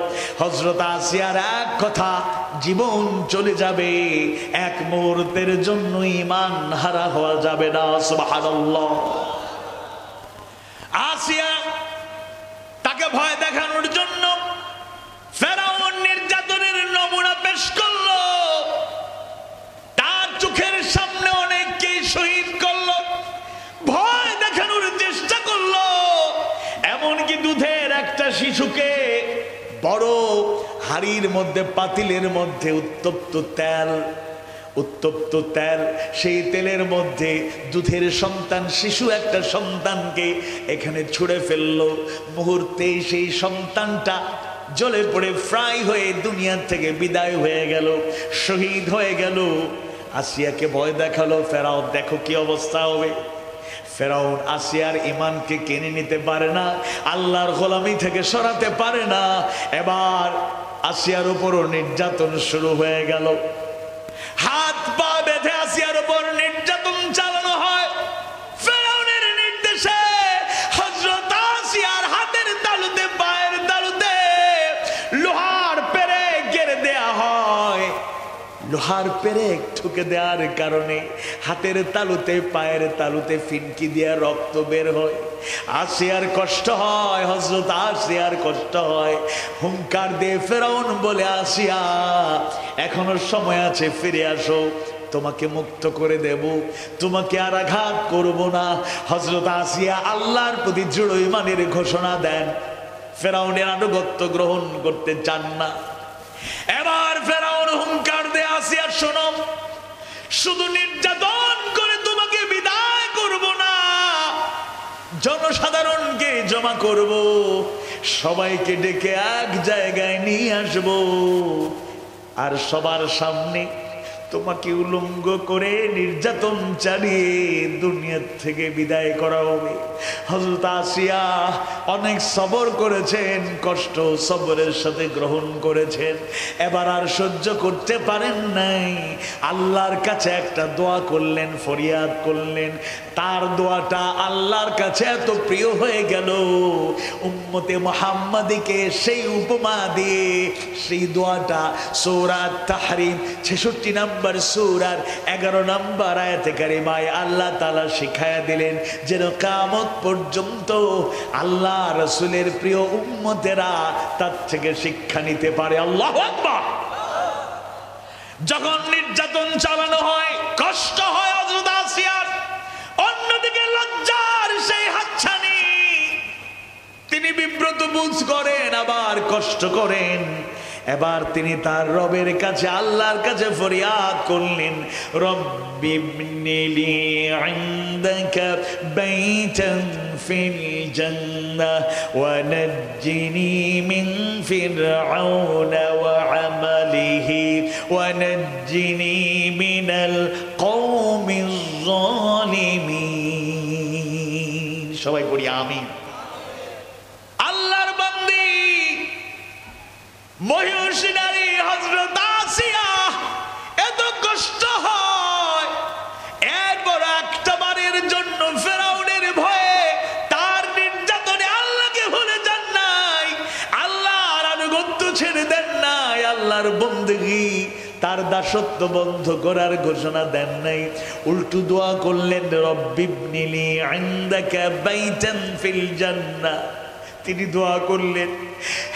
হযরত আসিয়ার এক কথা, জীবন চলে যাবে, এক মুহূর্তের জন্য ঈমান হারা হওয়া যাবে না। সুবহানাল্লাহ। আসিয়া তাকে ভয় দেখানোর জন্য ফেরাউন নির্যাতনের নমুনা পেশ করলো, তার চোখের সামনে অনেককে শহীদ করলো, ভয় দেখানোর চেষ্টা করলো, এমনকি দুধের একটা শিশুকে বড় হাড়ির মধ্যে, পাতিলের মধ্যে উত্তপ্ত তেল, সেই তেলের মধ্যে দুধের সন্তান, শিশু একটা সন্তানকে এখানে ছুঁড়ে ফেললো। মুহূর্তেই সেই সন্তানটা জ্বলে পড়ে ফ্রাই হয়ে দুনিয়া থেকে বিদায় হয়ে গেল, শহীদ হয়ে গেল। আসিয়াকে ভয় দেখালো ফেরাউন, দেখো কি অবস্থা হবে। ফেরাউন আসিয়ার ঈমানকে কিনে নিতে পারে না, আল্লাহর গোলামি থেকে সরাতে পারে না। এবার আসিয়ার উপরও নির্যাতন শুরু হয়ে গেল, হাত পা বেঁধে আসিয়ার উপর নির্যাতন চালানো হয়। ফেরাউনের নির্দেশে হযরত আসিয়ার হাতের তালুতে, পায়ের তালুতে লোহার পেরেক গেড়ে দেয়া হয়। লোহার পেরেক ঠুকে দেওয়ার কারণে হাতের তালুতে, পায়ের তালুতে ফিনকি দিয়ে রক্ত বের হয়। আসিয়ার কষ্ট হয়, হযরত আসিয়ার কষ্ট হয়। হুঙ্কার দিয়ে ফেরাউন বলে, আসিয়া এখনো সময় আছে, ফিরে আসো, তোমাকে মুক্ত করে দেব, তোমাকে আর আঘাত করব না। হযরত আসিয়া আল্লাহর প্রতি দৃঢ় ঈমানের ঘোষণা দেন, ফেরাউনের আনুগত্য গ্রহণ করতে চান না। এবার ফেরাউন হুঙ্কার দিয়ে, আসিয়া শোনো, শুধু নির্যাতন করে তোমাকে বিদায় করব না, জনসাধারণকে জমা করব, সবাইকে ডেকে এক জায়গায় নিয়ে আসব, আর সবার সামনে তোমাকে উলঙ্গ করে নির্যাতন চালিয়ে দুনিয়া থেকে বিদায় করা হবে। হযরত আসিয়া অনেক সবর করেছেন, কষ্ট সবরের সাথে গ্রহণ করেছেন, এবার আর সহ্য করতে পারেন নাই। আল্লাহর কাছে একটা দোয়া করলেন, ফরিয়াদ করলেন। তার দোয়াটা আল্লাহর কাছে এত প্রিয় হয়ে গেল, উম্মতে মুহাম্মাদীকে সেই উপমা দিয়ে সেই দোয়াটা সূরা তাহরিম 66 নম্বর সূরার 11 নম্বর আয়াতে কারিমায় আল্লাহ তাআলা শিখায়া দিলেন, যেন কিয়ামত পর্যন্ত আল্লাহ রাসূলের প্রিয় উম্মতেরা তার থেকে শিক্ষা নিতে পারে। আল্লাহু আকবার। যখন নির্যাতন চালানো হয়, কষ্ট হয় হযরত আসিয়ার, অন্যদিকে লজ্জার সেই হাতছানি, তিনি বিব্রত বোধ করেন, আবার কষ্ট করেন। এবার তিনি তার রবের কাছে, আল্লাহর কাছে ফরিয়াদ করলেন, রব্বি ইবনিলি ইনদাকা বাইতান ফিল জান্নাহ ওয়া নাজ্জিনি মিন ফিরআউনা ওয়া আমালিহি ওয়া নাজ্জিনি মিনাল কওমিজ যালিমিন। সবাই পড়ি আমিন। আল্লাহর বান্দি মহিষী নারী হযরত আসিয়া, এত কষ্ট হয়, এরপর একটা বারের জন্য ফেরাউনের ভয়ে, তার নির্যাতনে আল্লাহকে ভুলে যান নাই, আল্লাহর আনুগত্য ছেড়ে দেন নাই, আল্লাহর বন্দেগী, তার দাসত্ব বন্ধ করার ঘোষণা দেন নাই, উল্টো দোয়া করলেন, রব্বি ইবনিলি ইনদাকা বাইতান ফিল জান্নাহ। তিনি দোয়া করলেন,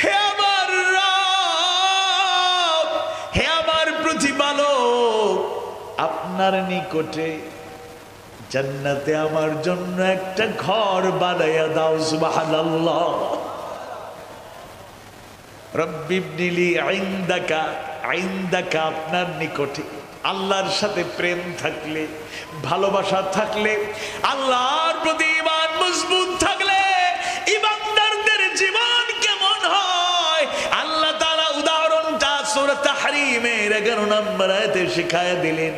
হে আমার রব, হে আমার প্রতিপালক, আপনার নিকটে জান্নাতে আমার জন্য একটা ঘর বানাইয়া দাও। সুবহানাল্লাহ। রব্বি ইবনিলি ইনদাকা, ইনদাকা আপনার নিকটে। আল্লাহর সাথে প্রেম থাকলে, ভালোবাসা থাকলে, আল্লাহর প্রতি ঈমান মজবুত থাকলে ঈমানদারদের জীবন কেমন হয় আল্লাহ তাআলা উদাহরণটা সূরা তাহরীমের 11 নম্বর আয়াতে শিখায়া দিলেন।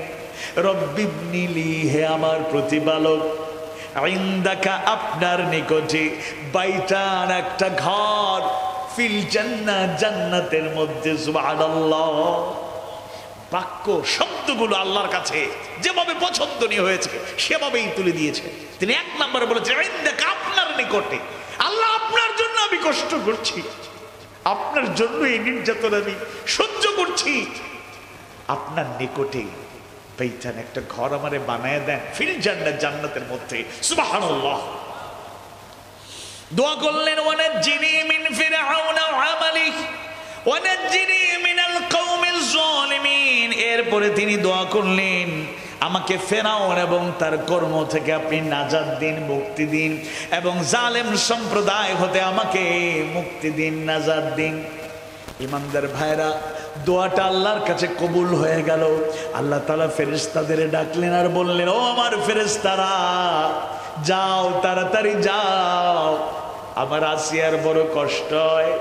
রব্বি ইবনিলি, হে আমার প্রতিপালক, ইনদাকা আপনার নিকটে, বাইতান একটা ঘর, ফিল জান্নাত জান্নাতের মধ্যে। সুবহানাল্লাহ। বাক্য শব্দগুলো আল্লাহর কাছে যেভাবে পছন্দনীয় হয়েছে সেভাবেই তুলে দিয়েছে। তিনি 1 নম্বরে বলেছেন ইনদাকা আপনার নিকটে। আল্লাহ আপনার জন্য আমি কষ্ট করছি, আপনার জন্য এই নির্যাতন আমি সহ্য করছি, আপনার নিকটে বাইতান একটা ঘর আমারে বানায় দেন, ফিল জান্নাত জান্নাতের মধ্যে। সুবহানাল্লাহ। দোয়া করলেন ওয়ানাজ্জিনি মিন ফিরআউনা ওয়া আমালিহি ওয়ানাজ্জিনি মিনাল কওমিজ যালিমিন। এরপরে তিনি দোয়া করলেন আমাকে ফেরাউন এবং তার কর্ম থেকে আপনি নাজাত দিন, মুক্তি দিন, এবং জালেম সম্প্রদায় হতে আমাকে মুক্তি দিন, নাজাত দিন। ইমানদার ভাইরা, দোয়াটা আল্লাহর কাছে কবুল হয়ে গেল। আল্লাহ তাআলা ফেরেশতাদের ডাকলেন আর বললেন, ও আমার ফেরেশতারা, যাও তাড়াতাড়ি যাও, আমার আসিয়ার বড় কষ্ট হয়।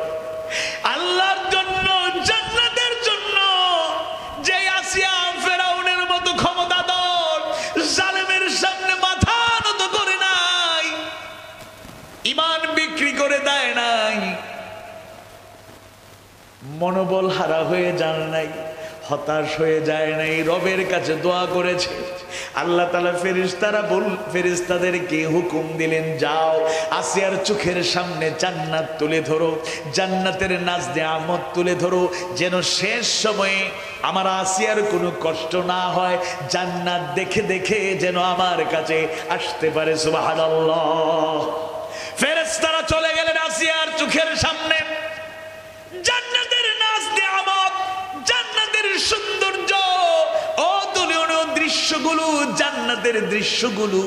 আল্লাহর জন্য, জান্নাতের জন্য যে আসিয়া ফেরাউনের মতো ক্ষমতাধর জালেমের সামনে মাথা নত করে নাই, ঈমান বিক্রি করে দেয় নাই, মনোবল হারা হয়ে যান নাই, হতাশ হয়ে যায় নাই, রবের কাছে দোয়া করেছে। আল্লাহ তাআলা ফেরেশতাদেরকে হুকুম দিলেন, যাও আসিয়ার চোখের সামনে জান্নাত তুলে ধরো, জান্নাতের নাজদে আমত তুলে ধরো, যেন শেষ সময়ে আমার আসিয়ার কোনো কষ্ট না হয়, জান্নাত দেখে দেখে যেন আমার কাছে আসতে পারে। সুবহানাল্লাহ। ফেরেশতারা চলে গেলেন আসিয়ার চোখের সামনে, জান্নাতের নাজদে আমত, জান্নাতের সৌন্দর্য, অতুলনীয় দৃশ্যগুলো, জান্নাতের দৃশ্যগুলো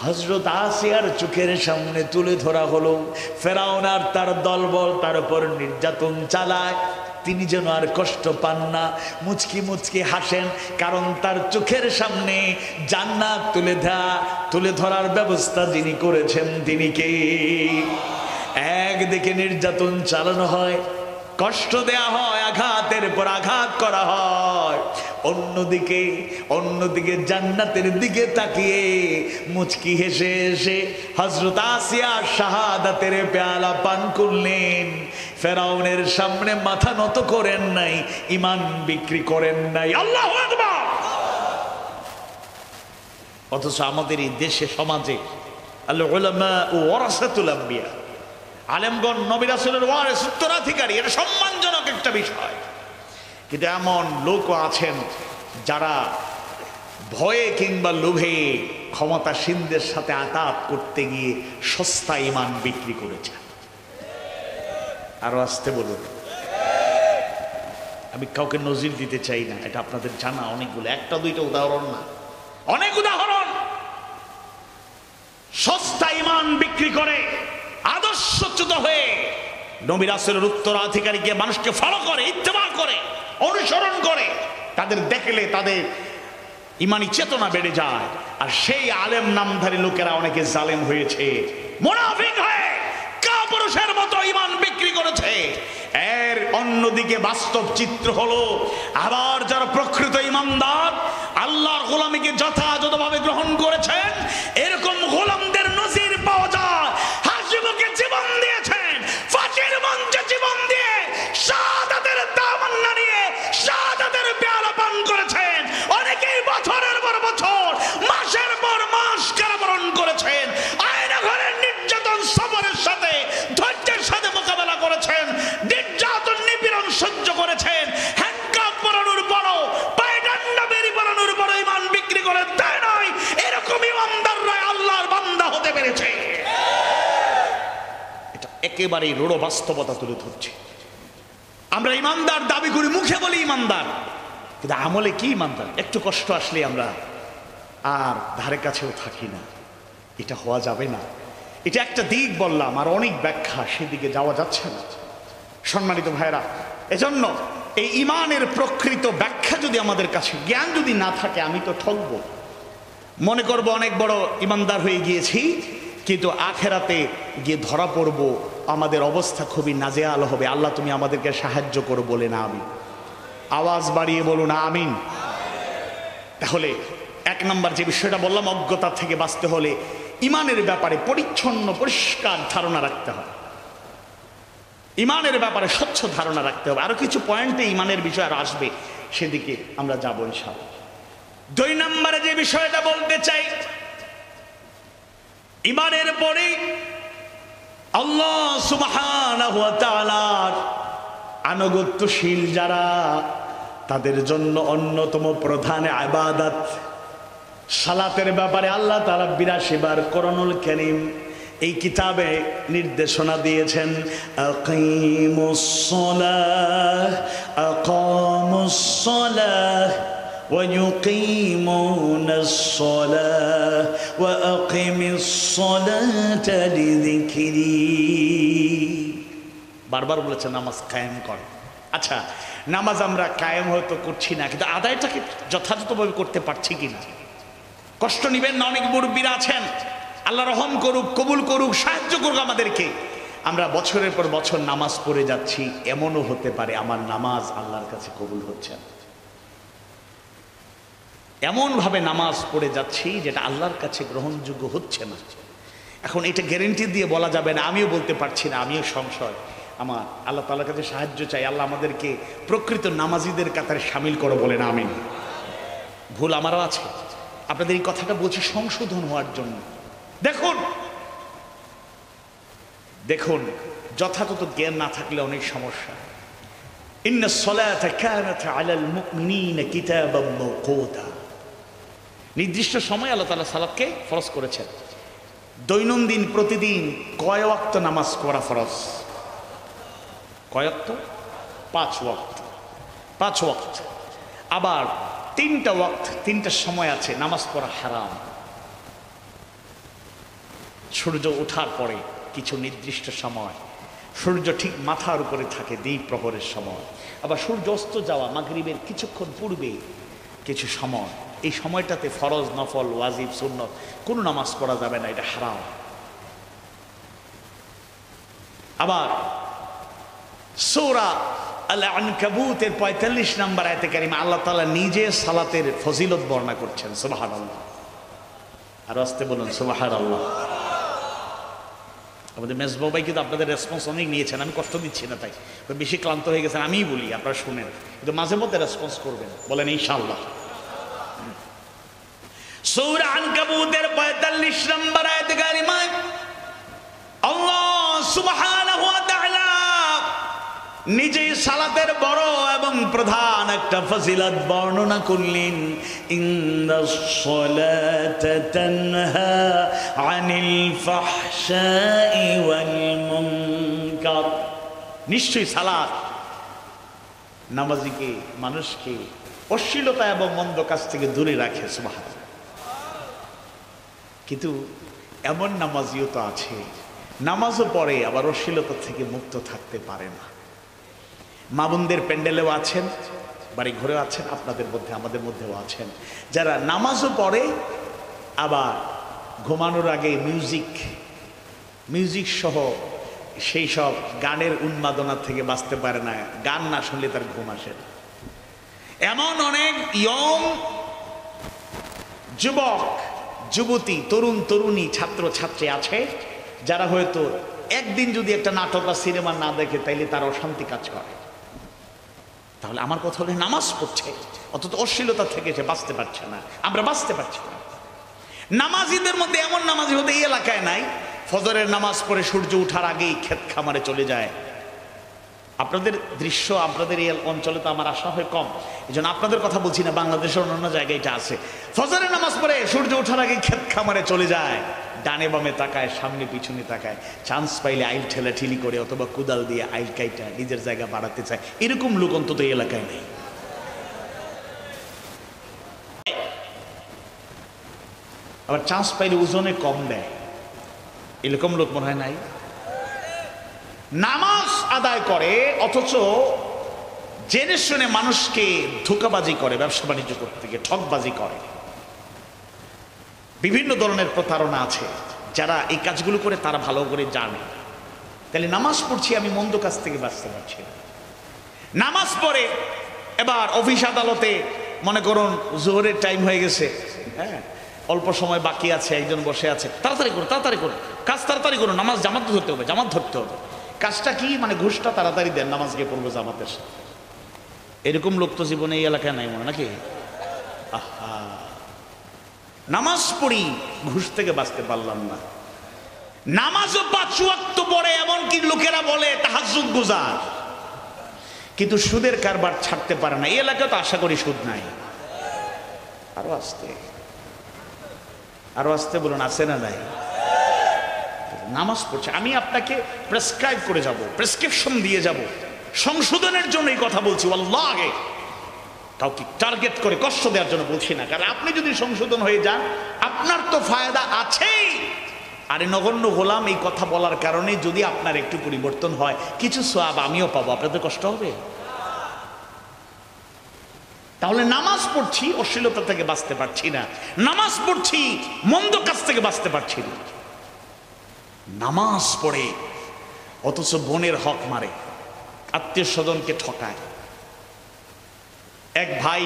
হযরত আসিয়ার চোখের সামনে তুলে ধরা হলো। ফেরাউন আর তার দলবল তার উপর নির্যাতন চালায়, তিনি যেন আর কষ্ট পান না, মুচকি মুচকি হাসেন, কারণ তার চোখের সামনে জান্নাত তুলে ধরার ব্যবস্থা যিনি করেছেন তিনি কে? একদিকে নির্যাতন চালানো হয়, কষ্ট দেয়া হয়, আঘাতের পর আঘাত করা হয়, অন্যদিকে জান্নাতের দিকে তাকিয়ে মুচকি হেসে হেসে হযরত আসিয়া শাহাদাতের পেয়ালা পান করলেন। ফেরাউনের সামনে মাথা নত করেন নাই, ঈমান বিক্রি করেন নাই। আল্লাহু আকবার। অথচ আমাদের এই দেশে সমাজে আল উলামা ওয়ারাসাতুল আম্বিয়া, আলেমগণ নবী রাসূলের ওয়ারিস, উত্তরাধিকারী, এটা সম্মানজনক একটা বিষয়। কিন্তু এমন লোকও আছেন যারা ভয়ে কিংবা লোভে ক্ষমতাসীনদের সাথে আতাত করতে গিয়ে সস্তা ঈমান বিক্রি করেছেন। আরো আসতে বলুন। আমি কাউকে নজির দিতে চাই না, এটা আপনাদের জানা অনেকগুলো, একটা দুইটা উদাহরণ না, অনেক উদাহরণ। সস্তা ঈমান বিক্রি করে আদর্শচ্যুত হয়ে নবী রাসূলের উত্তরাধিকারীকে মানুষকে ফলো করে, ইত্তেবা করে, অনুসরণ করে, তাদের দেখলে তাদের ঈমানি চেতনা বেড়ে যায়। আর সেই আলেম নামধারী লোকেরা অনেকে জালেম হয়েছে, মুনাফিক হয়ে কাপুরুষের মতো ঈমান বিক্রি করেছে। এর অন্যদিকে বাস্তব চিত্র হলো, আবার যারা প্রকৃত ঈমানদার, আল্লাহর গোলামীকে যথাযথভাবে গ্রহণ করেছেন, এরকম গোলামদের নজির পাওয়া যায়। হাসিমুখে জীবন দিয়েছেন, ফাঁসির মঞ্চে জীবন দিয়ে শাহাদাতের তামান্না নিয়ে শাহাদাতের পেয়ালা পান করেছেন। অনেকেই বছরের পর বছর, মাসের পর মাস কারাবরণ করেছেন, আয়না ঘরের নির্যাতন সবরের সাথে, ধৈর্যের সাথে মোকাবেলা করেছেন, নির্যাতন নিপীড়ন সহ্য করেছেন, হ্যান্ডকাপ পরানোর পরও, পায়ে ডান্ডা বেরি পরানোর পরও ঈমান বিক্রি করে দেয় নাই। এরকম ঈমানদাররা আল্লাহর বান্দা হতে পেরেছে। এটা একেবারেই রূঢ় বাস্তবতা তুলে ধরছে। আমরা ঈমানদার দাবি করি, মুখে বলি ঈমানদার, কিন্তু আমলে কি ইমানদার? একটু কষ্ট আসলে আমরা আর ধারে কাছেও থাকি না। এটা হওয়া যাবে না। এটা একটা দিক বললাম, আর অনেক ব্যাখ্যা, সেদিকে যাওয়া যাচ্ছে না। সম্মানিত ভাইরা, এজন্য এই ইমানের প্রকৃত ব্যাখ্যা যদি আমাদের কাছে জ্ঞান যদি না থাকে, আমি তো ঠকবো, মনে করব অনেক বড় ইমানদার হয়ে গিয়েছি, কিন্তু আখেরাতে গিয়ে ধরা পড়ব আমাদের অবস্থা খুবই নাজেহাল হবে। আল্লাহ তুমি আমাদেরকে সাহায্য করো বলে না আমিন। আওয়াজ বাড়িয়ে বলুন আমিন। তাহলে এক নম্বর যে বিষয়টা বললাম, অজ্ঞতা থেকে বাঁচতে হলে ইমানের ব্যাপারে পরিচ্ছন্ন পরিষ্কার ধারণা রাখতে হবে। ইমানের ব্যাপারে স্বচ্ছ ধারণা রাখতে হবে। আরো কিছু পয়েন্টে ইমানের বিষয় আর আসবে, সেদিকে আমরা যাবো ইনশাআল্লাহ। 2 নম্বরে যে বিষয়টা বলতে চাই, ইমানের পরে আল্লাহ সুবহানাহু ওয়া তাআলার আনুগত্যশীল যারা, তাদের জন্য অন্যতম প্রধান ইবাদত সালাতের ব্যাপারে আল্লাহ তাআলা 82 বার কোরআনুল কারীম এই কিতাবে নির্দেশনা দিয়েছেন। আকিমুস সালাহ আকামুস সালাহ ওয়া ইউকিমুনাস সালাহ ওয়া আকিমিস সালাতা লিযিকরি। বারবার বলেছেন নামাজ কায়েম কর। আচ্ছা, নামাজ আমরা কায়েম হয়তো করছি না, কিন্তু আদায়টাকে যথাযথভাবে করতে পারছি কিনা? কষ্ট নিবেন না, অনেক মুরব্বীরা আছেন, আল্লাহ রহম করুক, কবুল করুক, সাহায্য করুক আমাদেরকে। আমরা বছরের পর বছর নামাজ পড়ে যাচ্ছি, এমনও হতে পারে আমার নামাজ আল্লাহর কাছে কবুল হচ্ছে না। এমন ভাবে নামাজ পড়ে যাচ্ছি যেটা আল্লাহর কাছে গ্রহণযোগ্য হচ্ছে না। এখন এটা গ্যারেন্টি দিয়ে বলা যাবে না, আমিও বলতে পারছি না, আমিও সংশয়। আমার আল্লাহ তাআলার কাছে সাহায্য চাই, আল্লাহ আমাদেরকে প্রকৃত নামাজিদের কাতারে শামিল করো বলে না আমিন। ভুল আমারও আছে, আপনাদের এই কথাটা বলছি সংশোধন হওয়ার জন্য। দেখুন দেখুন যথাযথ জ্ঞান না থাকলে অনেক সমস্যা। ইন্নাস সালাতা কানাত আলাল মুমিনিনা কিতাবাম মাওকুতা। নির্দিষ্ট সময় আল্লাহ তাআলা সালাতকে ফরজ করেছেন। দৈনন্দিন প্রতিদিন কয় ওয়াক্ত নামাজ পড়া ফরজ? কয় ওয়াক্ত? 5 ওয়াক্ত। 5 ওয়াক্ত। আবার 3টা ওয়াক্ত, 3টা সময় আছে নামাজ পড়া হারাম। সূর্য ওঠার পরে কিছু নির্দিষ্ট সময়, সূর্য ঠিক মাথার উপরে থাকে দ্বীপ প্রহরের সময়, আবার সূর্য অস্ত যাওয়া মাগরিবের কিছুক্ষণ পূর্বে কিছু সময়। এই সময়টাতে ফরজ, নফল, ওয়াজিব, সুন্নত কোনো নামাজ পড়া যাবে না, এটা হারাম। আবার সূরা আল-আনকাবুতের 45 নম্বর আয়াতে কারিমা আল্লাহ তাআলা নিজে সালাতের ফজিলত বর্ণনা করছেন। সুবহানাল্লাহ। আর আস্তে বলুন সুবহানাল্লাহ। আমাদের মেজবাহ ভাই কিন্তু আপনাদের রেসপন্স অনেক নিয়েছেন, আমি কষ্ট দিচ্ছি না, তাই বেশি ক্লান্ত হয়ে গেছেন আমিই বলি, আপনারা শুনেন, কিন্তু মাঝে মধ্যে রেসপন্স করবেন, বলেন ইনশাআল্লাহ। সূরা আনকাবুতের 45 নম্বর আয়াতে কারিমায় আল্লাহ সুবহানাহু ওয়া তাআলা নিজেই সালাতের বড় এবং প্রধান একটা ফজিলত বর্ণনা করলেন। ইন্নাস সালাতা তানহা আনিল ফাহশাই ওয়াল মুনকার। নিশ্চয়ই সালাত নামাজিকে, মানুষকে অশ্লীলতা এবং মন্দ কাজ থেকে দূরে রাখে। সুবহানাল্লাহ। কিন্তু এমন নামাজিও তো আছে, নামাজও পড়ে আবার অশ্লীলতা থেকে মুক্ত থাকতে পারে না। মা বোনদের প্যান্ডেলেও আছেন, বাড়ি ঘরেও আছেন, আপনাদের মধ্যে আমাদের মধ্যেও আছেন যারা নামাজও পড়ে আবার ঘুমানোর আগে মিউজিক সহ সেই সব গানের উন্মাদনা থেকে বাঁচতে পারে না। গান না শুনলে তার ঘুম আসে না। এমন অনেক ইয়ং যুবক যুবতী, তরুণ তরুণী, ছাত্র ছাত্রী আছে যারা হয়তো একদিন যদি একটা নাটক বা সিনেমা না দেখে তাইলে তার অশান্তি কাজ করে। তাহলে আমার কথা হলো নামাজ পড়ছে অথচ অশ্লীলতা থেকে সে বাঁচতে পারছে না, আমরা বাঁচতে পারছি না। নামাজিদের মধ্যে এমন নামাজি হতে এই এলাকায় নাই, ফজরের নামাজ পড়ে সূর্য ওঠার আগেই ক্ষেত খামারে চলে যায়। আপনাদের দৃশ্য, আপনাদের এই অঞ্চলে তো আমার আশা হয় কম, এই জন্য আপনাদের কথা বলছি না, বাংলাদেশের অন্যান্য জায়গায় এটা আছে। ফজরের নামাজ পড়ে সূর্য ওঠার আগে ক্ষেত খামারে চলে যায়, ডানে বামে তাকায়, সামনে পিছনে তাকায়, চান্স পাইলে আইল ঠেলাঠেলি করে অথবা কুদাল দিয়ে আইল কাইটা নিজের জায়গা বাড়াতে চায়। এরকম লোক অন্তত এই এলাকায় নেই। আবার চান্স পাইলে ওজনে কম দেয়, এরকম লোক মনে হয় নাই? নামাজ আদায় করে অথচ জেনে শুনে মানুষকে ধোঁকাবাজি করে, ব্যবসা বাণিজ্য করতে গিয়ে ঠকবাজি করে। বিভিন্ন ধরনের প্রতারণা আছে, যারা এই কাজগুলো করে তারা ভালো করে জানে। তাহলে নামাজ পড়ছি, আমি মন্দ কাজ থেকে বাঁচতে পারছি না। নামাজ পড়ে এবার অফিস আদালতে মনে করুন জোহরের টাইম হয়ে গেছে, হ্যাঁ অল্প সময় বাকি আছে, একজন বসে আছে, তাড়াতাড়ি করো তাড়াতাড়ি করো, কাজ তাড়াতাড়ি করো, নামাজ জামাত ধরতে হবে, জামাত ধরতে হবে। কাজটা কি? মানে ঘুষটা তাড়াতাড়ি দেন, নামাজ গিয়ে পড়বো জামাতের সাথে। এরকম লোক তো জীবনে এই এলাকায় নাই মনে নাকি? আহা, নামাজ পড়ি, ঘুষ থেকে বাঁচতে পারলাম না। নামাজও 5 ওয়াক্ত পড়ে, এমনকি লোকেরা বলে তাহাজ্জুদ গুজার, কিন্তু সুদের কারবার ছাড়তে পারে না। এই এলাকায় তো আশা করি সুদ নাই। আরো আসতে, আরো আসতে বলুন, আছে না নাই? নামাজ পড়ছে, আমি আপনাকে প্রেসক্রাইব করে যাব, প্রেসক্রিপশন দিয়ে যাব, সংশোধনের জন্য এই কথা বলছি। আল্লাহকে কাউকে টার্গেট করে কষ্ট দেওয়ার জন্য বলছি না, কারণ আপনি যদি সংশোধন হয়ে যান আপনার তো ফায়দা আছেই। আরে নগণ্য গোলাম, এই কথা বলার কারণে যদি আপনার একটু পরিবর্তন হয়, কিছু সওয়াব আমিও পাবো, আপনাদের কষ্ট হবে। তাহলে নামাজ পড়ছি, অশ্লীলতা থেকে বাঁচতে পারছি না। নামাজ পড়ছি, মন্দ কাজ থেকে বাঁচতে পারছি না। নামাজ পড়ে অথচ বোনের হক মারে, আত্মীয় স্বজনকে ঠকায়। এক ভাই,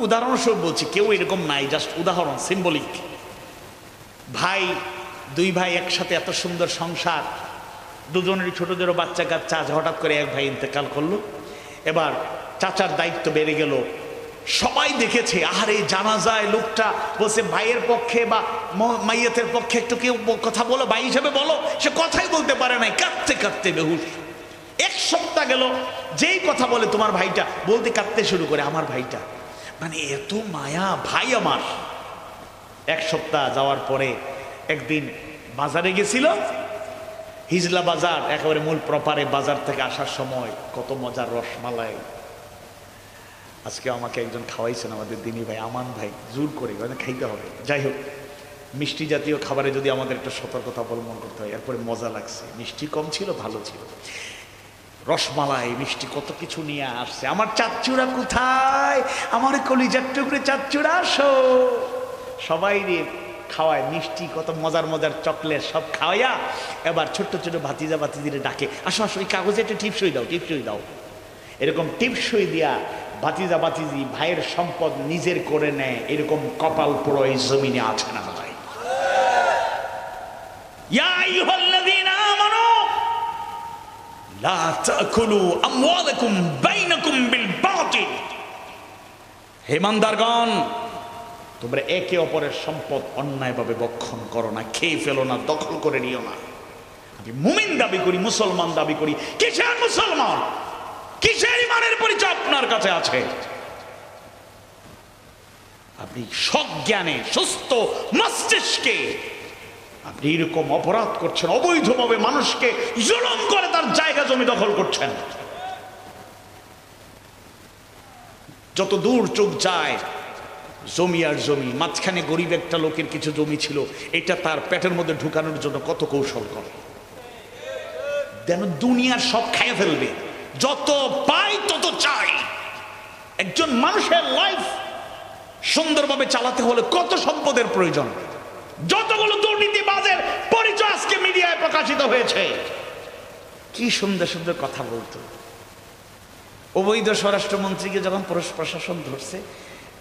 উদাহরণস্বরূপ বলছি, কেউ এরকম নাই, জাস্ট উদাহরণ, সিম্বলিক। ভাই, 2 ভাই একসাথে, এত সুন্দর সংসার, দুজনেরই ছোট ছোট বাচ্চা কাচ্চা। হঠাৎ করে এক ভাই ইন্তেকাল করলো। এবার চাচার দায়িত্ব বেড়ে গেল। সবাই দেখেছে, আরে জানাজায় লোকটা বলছে ভাইয়ের পক্ষে বা মাইয়াতের পক্ষে একটু কেউ কথা বলো, ভাই হিসেবে বলো। সে কথাই বলতে পারে নাই, কাঁদতে কাঁদতে বেহুশ। 1 সপ্তাহ গেল, যেই কথা বলে তোমার ভাইটা, বলতে কাঁদতে শুরু করে আমার ভাইটা, মানে এত মায়া ভাই আমার। 1 সপ্তাহ যাওয়ার পরে একদিন বাজারে গেছিল, হিজলা বাজার, একেবারে মূল প্রপারে। বাজার থেকে আসার সময় কত মজার রসমালাই, আজকে আমাকে একজন খাওয়াইছেন, আমাদের দিনী ভাই, আমান ভাই, জোর করে খাইতে হবে। যাই হোক, মিষ্টি জাতীয় খাবারে যদি আমাদের একটা সতর্কতা অবলম্বন করতে হয়। এরপরে মজা লাগছে, মিষ্টি কম ছিল, ভালো ছিল, রসমালাই, মিষ্টি, কত কিছু নিয়ে আসছে। আমার চাচ্চুরা কোথায়? আমার কলিজার টুকরে চাচ্চুরা, আসো। সবাই রে খাওয়ায় মিষ্টি, কত মজার মজার চকলেট সব খাওয়াইয়া এবার ছোট্ট ছোট ভাতিজা ভাতিজিরে ডাকে, আসো আসো, এই কাগজে একটা টিপসই দাও, টিপসই দাও। এরকম টিপসই দিয়া ভাতিজা ভাতিজি ভাইয়ের সম্পদ নিজের করে নেয়, এরকম কপাল পুরো এই জমিনে আছে না ভাই? ইয়া আইয়ুহাল্লাযীনা আমানু লা তাকুলু আমওয়ালাকুম বাইনাকুম বিল বাতিল। হে ইমানদারগণ, তোমরা একে অপরের সম্পদ অন্যায়ভাবে ভক্ষণ করো না, খেয়ে ফেলো না, দখল করে নিও না। আমি মুমিন দাবি করি, মুসলমান দাবি করি, কিসের মুসলমান, কিসের ইমানের পরিচয় আপনার কাছে আছে? আপনি সজ্ঞানে, সুস্থ মস্তিষ্কে আপনি এরকম অপরাধ করছেন, অবৈধভাবে মানুষকে জুলুম করে তার জায়গা জমি দখল করছেন। যত দূর চোখ যায় জমি আর জমি, মাঝখানে গরিব একটা লোকের কিছু জমি ছিল, এটা তার পেটের মধ্যে ঢুকানোর জন্য কত কৌশল করে, যেন দুনিয়ার সব খাইয়ে ফেলবে, যত পাই তত চাই। একজন মানুষের লাইফ সুন্দরভাবে চালাতে হলে কত সম্পদের প্রয়োজন। যতগুলো দুর্নীতিবাজের পরিচয় আজকে মিডিয়ায় প্রকাশিত হয়েছে, কি সুন্দর সুন্দর কথা বলতো। অবৈধ স্বরাষ্ট্রমন্ত্রীকে যখন প্রশাসন ধরছে,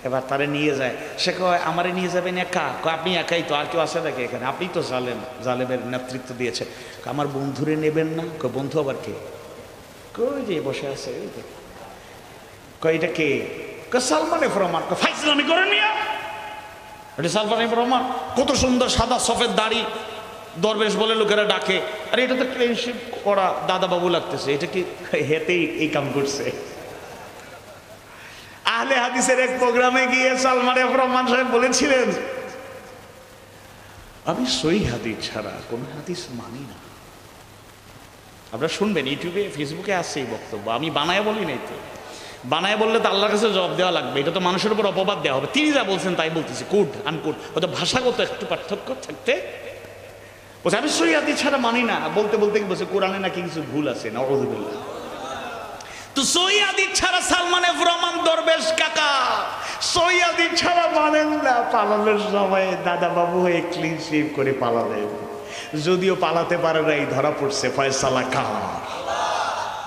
এবার তারে নিয়ে যায়, সে কয় আমারে নিয়ে যাবেন একা? আপনি একাই তো, আর কেউ আছে নাকি এখানে? আপনি তো জালেম, জালেমের নেতৃত্ব দিয়েছে। আমার বন্ধুরে নেবেন না? বন্ধু আবার কে? কই যে বসে আছে, কয় এটা কে? সালমান এফ রহমান। ফাইজলামি করেন মিয়া, এটা সালমান এফ রহমান, কত সুন্দর সাদা সফেদ দাড়ি, দরবেশ বলে লোকেরা ডাকে। আরে এটা তো ট্রেনশিপ করা দাদা বাবু লাগতেছে, এটা কি হেতেই এই কাম করছে? আহলে হাদিসের এক প্রোগ্রামে গিয়ে সালমান এফ রহমান সাহেব বলেছিলেন, আমি সহিহ হাদিস ছাড়া কোন হাদিস মানি না। আপনারা শুনবেন, ইউটিউবে ফেসবুকে আসছে এই বক্তব্য, আমি বানায় বলি নাই তো। বানায় বললে তো আল্লাহর কাছে জবাব দেওয়া লাগবে, এটা তো মানুষের উপর অপবাদ দেওয়া হবে। তিনি যা বলছেন তাই বলতেছি, কুড আনকুড, হয়তো ভাষাগত একটু পার্থক্য থাকতে বলছে আমি সহি হাদিস ছাড়া মানি না, বলতে বলতে বলছে কোরআনে নাকি কিছু ভুল আছে, নাউযুবিল্লাহ। তো সহি হাদিস ছাড়া সালমান এফ রহমান দরবেশ কাকা সহি হাদিস ছাড়া মানেন না, পালানোর সময় দাদা বাবু হয়ে ক্লিন শেভ করে পালালেন, যদিও পালাতে পারে নাই, ধরা পড়ছে ফয়সালা কার,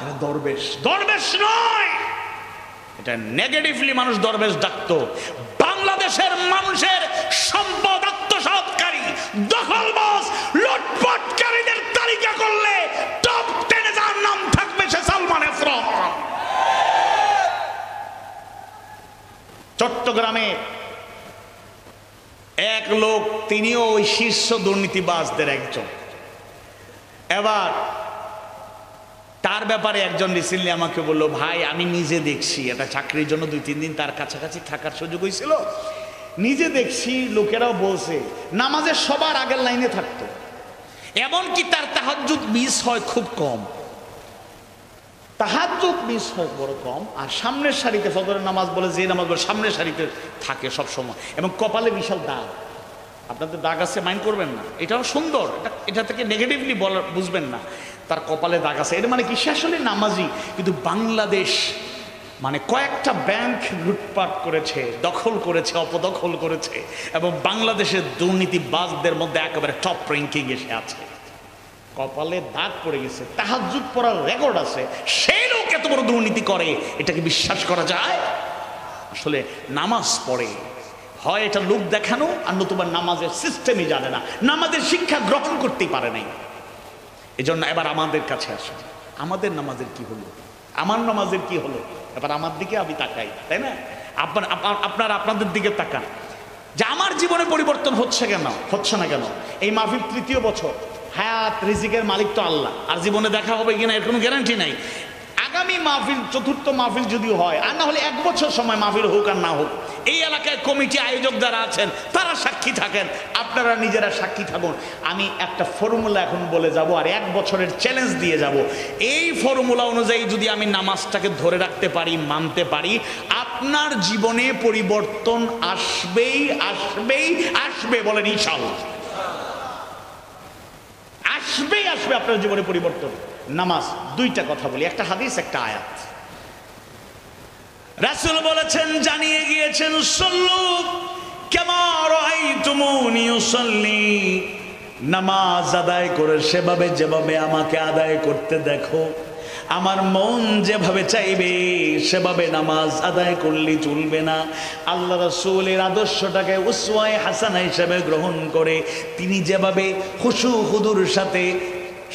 এটা দরবেশ, দরবেশ নয়। এটা নেগেটিভলি মানুষ দরবেশ ডাকতো। বাংলাদেশের মানুষের সম্পদ আত্মসাৎকারী, দখলবাজ, লুটপাটকারীদের তালিকা করলে টপ 10 এ যার নাম থাকবে সে সালমান এফ রহমান। চট্টগ্রামে এক লোক, তিনিও ওই শীর্ষ দুর্নীতিবাজদের একজন। এবার তার ব্যাপারে একজন রিসেন্টলি আমাকে বললো, ভাই আমি নিজে দেখছি, একটা চাকরির জন্য 2-3 দিন তার কাছাকাছি থাকার সুযোগ হয়েছিল, নিজে দেখছি লোকেরাও বলছে নামাজের সবার আগের লাইনে থাকতো, এমনকি তার তাহাজ্জুদ মিস হয় খুব কম, তাহাজ্জুদ মিস হয় বড় কম, আর সামনের সারিতে ফজরের নামাজ বলে যে নামাজ বলে সামনের সারিতে থাকে সব সময়, এবং কপালে বিশাল দাগ। আপনাদের দাগ আছে, মাইন্ড করবেন না, এটাও সুন্দর, এটা থেকে নেগেটিভলি বুঝবেন না, তার কপালে দাগ আছে, এর মানে কি সে আসলে নামাজি। কিন্তু বাংলাদেশ মানে কয়েকটা ব্যাংক লুটপাট করেছে, দখল করেছে, অপদখল করেছে, এবং বাংলাদেশের দুর্নীতিবাজদের মধ্যে একেবারে টপ র্যাঙ্কিং এসে আছে, কপালে দাগ পড়ে গেছে, তাহাজ্জুদ পড়ার রেকর্ড আছে, সেই লোক এত বড় দুর্নীতি করে, এটাকে বিশ্বাস করা যায়? আসলে নামাজ পড়ে, হয় এটা লোক দেখানো, আর নতুবা নামাজের সিস্টেমই জানে না, নামাজের শিক্ষা গ্রহণ করতেই পারে নাই। এজন্য এবার আমাদের কাছে আসে, আমাদের নামাজের কি হলো, আমার নামাজের কি হলো, এবার আমার দিকে আমি তাকাই, তাই না? আপনারা আপনাদের দিকে তাকান যে আমার জীবনে পরিবর্তন হচ্ছে কেন, হচ্ছে না কেন? এই মাহফিল 3য় বছর, হায়াত রিজিকের মালিক তো আল্লাহ, আর জীবনে দেখা হবে কিনা এর কোনো গ্যারান্টি নাই। আগামী মাহফিল 4র্থ মাহফিল যদিও হয়, আর না হলে 1 বছর সময় মাহফিল হোক আর না হোক, এই এলাকায় কমিটি আয়োজক যারা আছেন তারা সাক্ষী থাকেন, আপনারা নিজেরা সাক্ষী থাকুন। আমি একটা ফর্মুলা এখন বলে যাব, আর 1 বছরের চ্যালেঞ্জ দিয়ে যাব। এই ফর্মুলা অনুযায়ী যদি আমি নামাজটাকে ধরে রাখতে পারি, মানতে পারি, আপনার জীবনে পরিবর্তন আসবেই, আসবেই, আসবে, বলেন ইনশাআল্লাহ। আসবেই আসবে আপনার জীবনে পরিবর্তন। নামাজ, 2টা কথা বলি, একটা হাদিস একটা আয়াত। রাসূল বলেছেন, জানিয়ে গিয়েছেন, সল্লু কামা রাআইতুমুনি উসাল্লি, নামাজ আদায় করে সেভাবে যেভাবে আমাকে আদায় করতে দেখো, আমার মন যেভাবে চাইবে সেভাবে নামাজ আদায় করলে চলবে না। আল্লাহ রাসূলের আদর্শটাকে উসওয়ায়ে হাসানা হিসেবে গ্রহণ করে তিনি যেভাবে খুশু হুদুর সাথে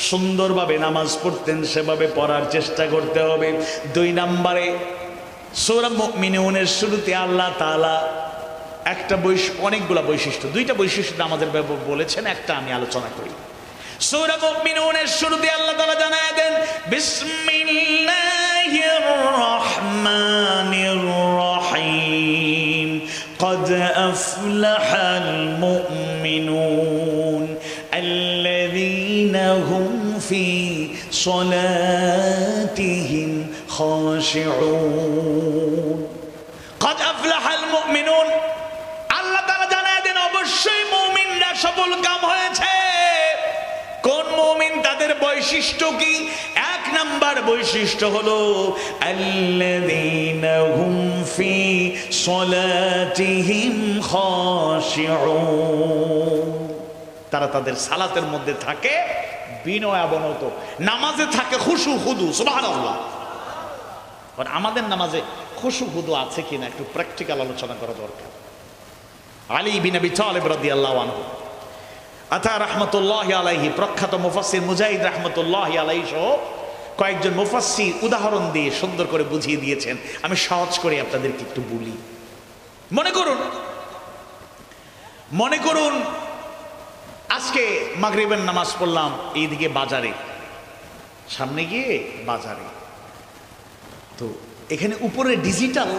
সুন্দরভাবে নামাজ পড়তেন সেভাবে পড়ার চেষ্টা করতে হবে। 2 নম্বরে সূরা মুমিনুনের শুরুতে আল্লাহ তাআলা একটা অনেকগুলা বৈশিষ্ট্য, 2টা বৈশিষ্ট্য নামাজের ব্যাপারে বলেছেন, একটা আমি আলোচনা করি। সূরা মুমিনুনের শুরুতে আল্লাহ তাআলা জানায় দেন, বিসমিল্লাহির রহমানির রহিম, قد أفلح المؤمنون الذين هم في صلاتهم خاشعون। قد أفلح المؤمنون, আল্লাহ তাআলা জানায় দেন অবশ্যই মুমিনরা সফল কাম হয়েছে। কোন মুমিন, তাদের বৈশিষ্ট্য কি? 1 নাম্বার বৈশিষ্ট্য হলো আল্লাযীনা হুম ফি সলাতিহিম খাশিউন, তারা তাদের সালাতের মধ্যে থাকে বিনয় অবনত, নামাজে থাকে খুশু খুদু। সুবহানাল্লাহ। আর আমাদের নামাজে খুশু খুদু আছে কিনা একটু প্র্যাকটিক্যাল আলোচনা করা দরকার। আলী বিন আবি তালিব রাদিয়াল্লাহু আনহু আতা রাহমাতুল্লাহি আলাইহি, প্রখ্যাত মুফাসসির মুজাহিদ রাহমাতুল্লাহি আলাইহি সহ কয়েকজন মুফাসসির উদাহরণ দিয়ে সুন্দর করে বুঝিয়ে দিয়েছেন। আমি সহজ করে আপনাদেরকে একটু বলি। মনে করুন আজকে মাগরিবের নামাজ পড়লাম এইদিকে বাজারে, সামনে গিয়ে বাজারে, তো এখানে উপরে ডিজিটাল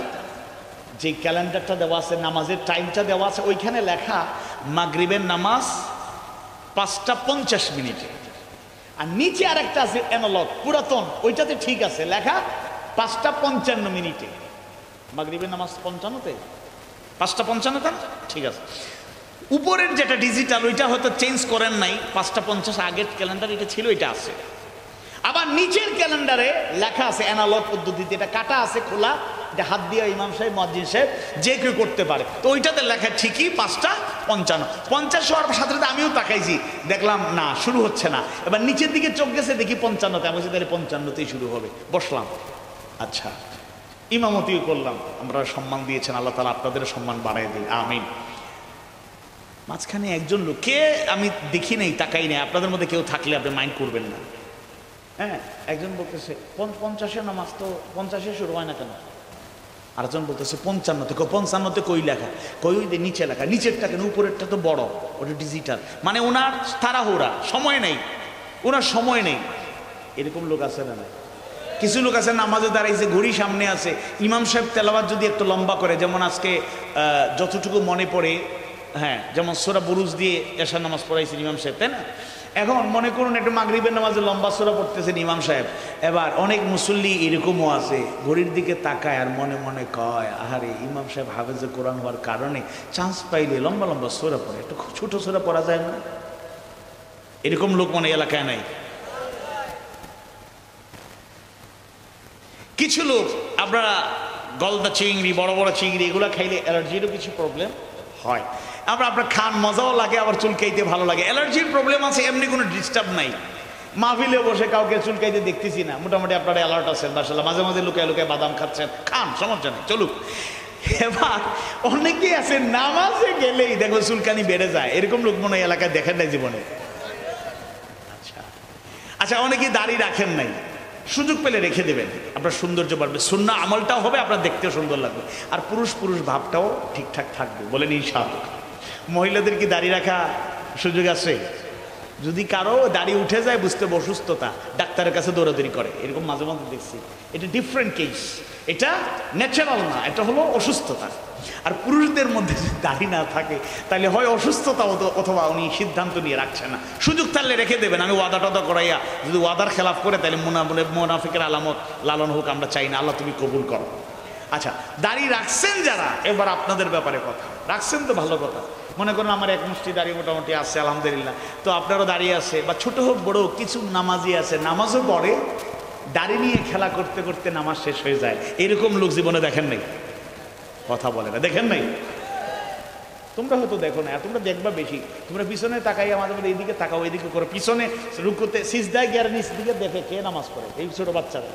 যে ক্যালেন্ডারটা দেওয়া আছে, নামাজের টাইমটা দেওয়া আছে, ওইখানে লেখা মাগরিবের নামাজ 5টা 50 মিনিটে, আর নিচে আরেকটা আছে অ্যানালগ পুরাতন, ওইটাতে ঠিক আছে লেখা 5:55 মাগরিবের নামাজ 55-তে, 5:55 ঠিক আছে। উপরের যেটা ডিজিটাল ওইটা হয়তো চেঞ্জ করেন নাই, 5:50 আগের ক্যালেন্ডার এটা ছিল, এটা আছে। আবার নিচের ক্যালেন্ডারে লেখা আছে অ্যানালগ পদ্ধতিতে, এটা কাটা আছে খোলা, এটা হাত দিয়ে ইমাম সাহেব মুয়াজ্জিন সাহেব যে কেউ করতে পারে। তো ওইটাতে লেখা ঠিকই 5:55, 50 হওয়ার সাথে সাথে আমিও তাকাইছি, দেখলাম না শুরু হচ্ছে না। এবার নিচের দিকে চোখ গেছে, দেখি 55-তে, আমি বলছি তাহলে 55-তেই শুরু হবে। বসলাম, আচ্ছা ইমামতিও করলাম। আমরা সম্মান দিয়েছেন, আল্লাহ তাআলা আপনাদের সম্মান বাড়ায় দিন, আমিন। মাঝখানে একজন লোক, কে আমি দেখি নাই, তাকাই নাই, আপনাদের মধ্যে কেউ থাকলে আপনি মাইন্ড করবেন না। হ্যাঁ, একজন বলতেছে 50-এর নামাজ তো 50-এ শুরু হয় না কেন? আরেকজন বলতেছে 55-তে। 55-তে কই লেখা? কই ওই নিচে লেখা। নিচেরটা কেন? উপরেরটা তো বড়, ওটা ডিজিটাল। মানে ওনার তাড়াহুড়া, সময় নেই, ওনার সময় নেই। এরকম লোক আছে না? কিছু লোক আছে নামাজে দাঁড়াইছে, ঘড়ি সামনে আছে, ইমাম সাহেব তেলাওয়াত যদি একটু লম্বা করে, যেমন আজকে যতটুকু মনে পড়ে, হ্যাঁ, যেমন সূরা বুরুজ দিয়ে এশার নামাজ পড়াইছেন ইমাম সাহেব, তাই না? এখন মনে করুন একটু মাগরিবের নামাজে লম্বা সূরা পড়তেছেন ইমাম সাহেব। এবার অনেক মুসল্লি এরকমও আছে, ঘড়ির দিকে তাকায় আর মনে মনে কয়, আহারে ইমাম সাহেব হাফেজে কোরআন হওয়ার কারণে চান্স পাইলে লম্বা লম্বা সূরা পড়ে, একটু ছোট সূরা পড়া যায় না? এরকম লোক মনে এলাকায় নাই? কিছু লোক, আপনারা গলদা চিংড়ি, বড় বড় চিংড়ি, এগুলো খাইলে অ্যালার্জিরও কিছু প্রবলেম হয়। আপনার খান মজাও লাগে, আবার চুলকাইতে ভালো লাগে। অ্যালার্জির প্রবলেম আছে, এমনি কোনো ডিস্টার্ব নাই। মাহফিলে বসে কাউকে চুলকাইতে দেখতেছি না, মোটামুটি আপনারা অ্যালার্ট আছেন মাশাআল্লাহ। মাঝে মাঝে লুকায় লুকায় বাদাম খাচ্ছেন, খান, সমস্যা নেই, চলুক। এবার অনেকেই আছে নামাজে গেলেই দেখো চুলকানি বেড়ে যায়, এরকম লোক মনে হয় এলাকায় দেখেন নাই জীবনে। আচ্ছা আচ্ছা, অনেকেই দাড়ি রাখেন নাই, সুযোগ পেলে রেখে দেবেন, আপনার সৌন্দর্য বাড়বে, সুন্নাহ আমলটাও হবে, আপনার দেখতেও সুন্দর লাগবে, আর পুরুষ পুরুষ ভাবটাও ঠিকঠাক থাকবে, বলেন ইনশাআল্লাহ। মহিলাদের কি দাড়ি রাখা সুযোগ আছে? যদি কারো দাড়ি উঠে যায় বুঝতে হবে অসুস্থতা, ডাক্তারের কাছে দৌড়াদৌড়ি করে, এরকম মাঝে মাঝে দেখছি। এটা ডিফারেন্ট কেস, এটা ন্যাচারাল না, এটা হলো অসুস্থতা। আর পুরুষদের মধ্যে যদি দাড়ি না থাকে তাহলে হয় অসুস্থতা, অথবা উনি সিদ্ধান্ত নিয়ে রাখছে না। সুযোগ থাকলে রেখে দেবেন, আমি ওয়াদা টদা করাইয়া যদি ওয়াদার খেলাফ করে তাহলে মুনাফিকের আলামত লালন হোক, আমরা চাই না, আল্লাহ তুমি কবুল করো। আচ্ছা, দাড়ি রাখছেন যারা, এবার আপনাদের ব্যাপারে কথা। রাখছেন তো ভালো কথা, মনে করেন আমার এক মুষ্টি দাড়ি মোটামুটি আছে আলহামদুলিল্লাহ, তো আপনারও দাঁড়িয়ে আছে, বা ছোট হোক বড় হোক, কিছু নামাজি আছে নামাজও পড়ে, দাড়ি নিয়ে খেলা করতে করতে নামাজ শেষ হয়ে যায়। এরকম লোক জীবনে দেখেন নাই? কথা বলে না, দেখেন নাই? তোমরা হয়তো দেখো না, তোমরা দেখবা বেশি, তোমরা পিছনে তাকাই, আমাদের মধ্যে এইদিকে তাকাও, এইদিকে করো, পিছনে রুকুতে সিজদায় গিয়ে নিচ দিকে দেখে কে নামাজ পড়ে, এই ছোট বাচ্চারা,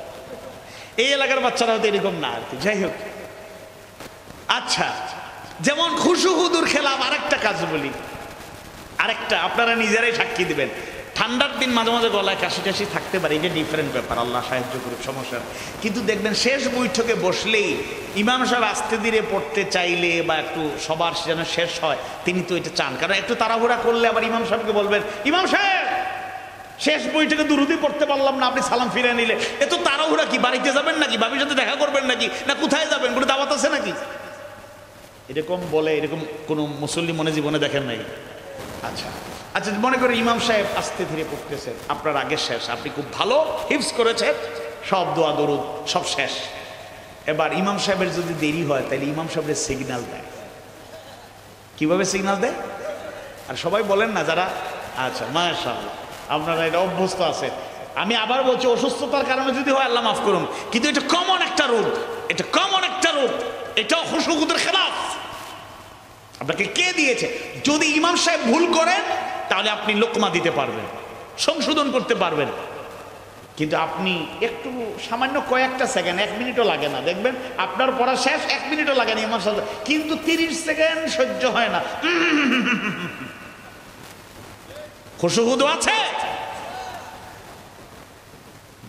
এই এলাকার বাচ্চারা হয়তো এরকম না আর কি। যাই হোক, আচ্ছা, যেমন খুশু হুদুর খেলাম, আরেকটা কাজ বলি, আরেকটা আপনারা নিজেরাই সাক্ষী দিবেন। ঠান্ডার দিন মাঝে মাঝে গলায় কাশি টাশি থাকতে পারে, এটা ডিফারেন্ট ব্যাপার, আল্লাহ সাহায্য করুক, সমস্যা। কিন্তু দেখবেন শেষ বৈঠকে বসলেই ইমাম সাহেব আস্তে ধীরে পড়তে চাইলে বা একটু সবার যেন শেষ হয়, তিনি তো এটা চান, কারণ একটু তাড়াহুড়া করলে আবার ইমাম সাহেবকে বলবেন, ইমাম সাহেব শেষ বৈঠকে দুরুদি পড়তে পারলাম না, আপনি সালাম ফিরে নিলে, এত তাড়াহুড়া কি? বাড়িতে যাবেন নাকি? ভাবির সাথে দেখা করবেন নাকি? না কোথায় যাবেন? কোনো দাওয়াত আছে নাকি? এরকম বলে, এরকম কোনো মুসল্লি মনে জীবনে দেখেন নাই? আচ্ছা আচ্ছা, মনে করে ইমাম সাহেব আস্তে ধীরে পড়তেছেন, আপনার আগে শেষ, আপনি খুব ভালো হিফজ করেছেন, সব দোয়া দরুদ সব শেষ। এবার ইমাম সাহেবের যদি দেরি হয় তাহলে ইমাম সাহেবের সিগন্যাল দেয়। কিভাবে সিগন্যাল দেয়? আর সবাই বলেন না যারা, আচ্ছা মাশাআল্লাহ আপনারা এটা অভ্যস্ত আছেন। আমি আবার বলছি, অসুস্থতার কারণে যদি হয় আল্লাহ মাফ করুন, কিন্তু এটা কমন একটা রোগ, এটা কমন একটা রোগ, এটাও খুশুগুদের খেলাফ। আপনাকে কে দিয়েছে? যদি ইমাম সাহেব ভুল করেন তাহলে আপনি লোকমা দিতে পারবেন, সংশোধন করতে পারবেন, কিন্তু আপনি একটু সামান্য কয়েকটা সেকেন্ড, 1 মিনিটও লাগে না, দেখবেন আপনার পড়া শেষ 1 মিনিটও লাগে না ইমাম সাহেব, কিন্তু 30 সেকেন্ড সহ্য হয় না। খুশুহুদু আছে।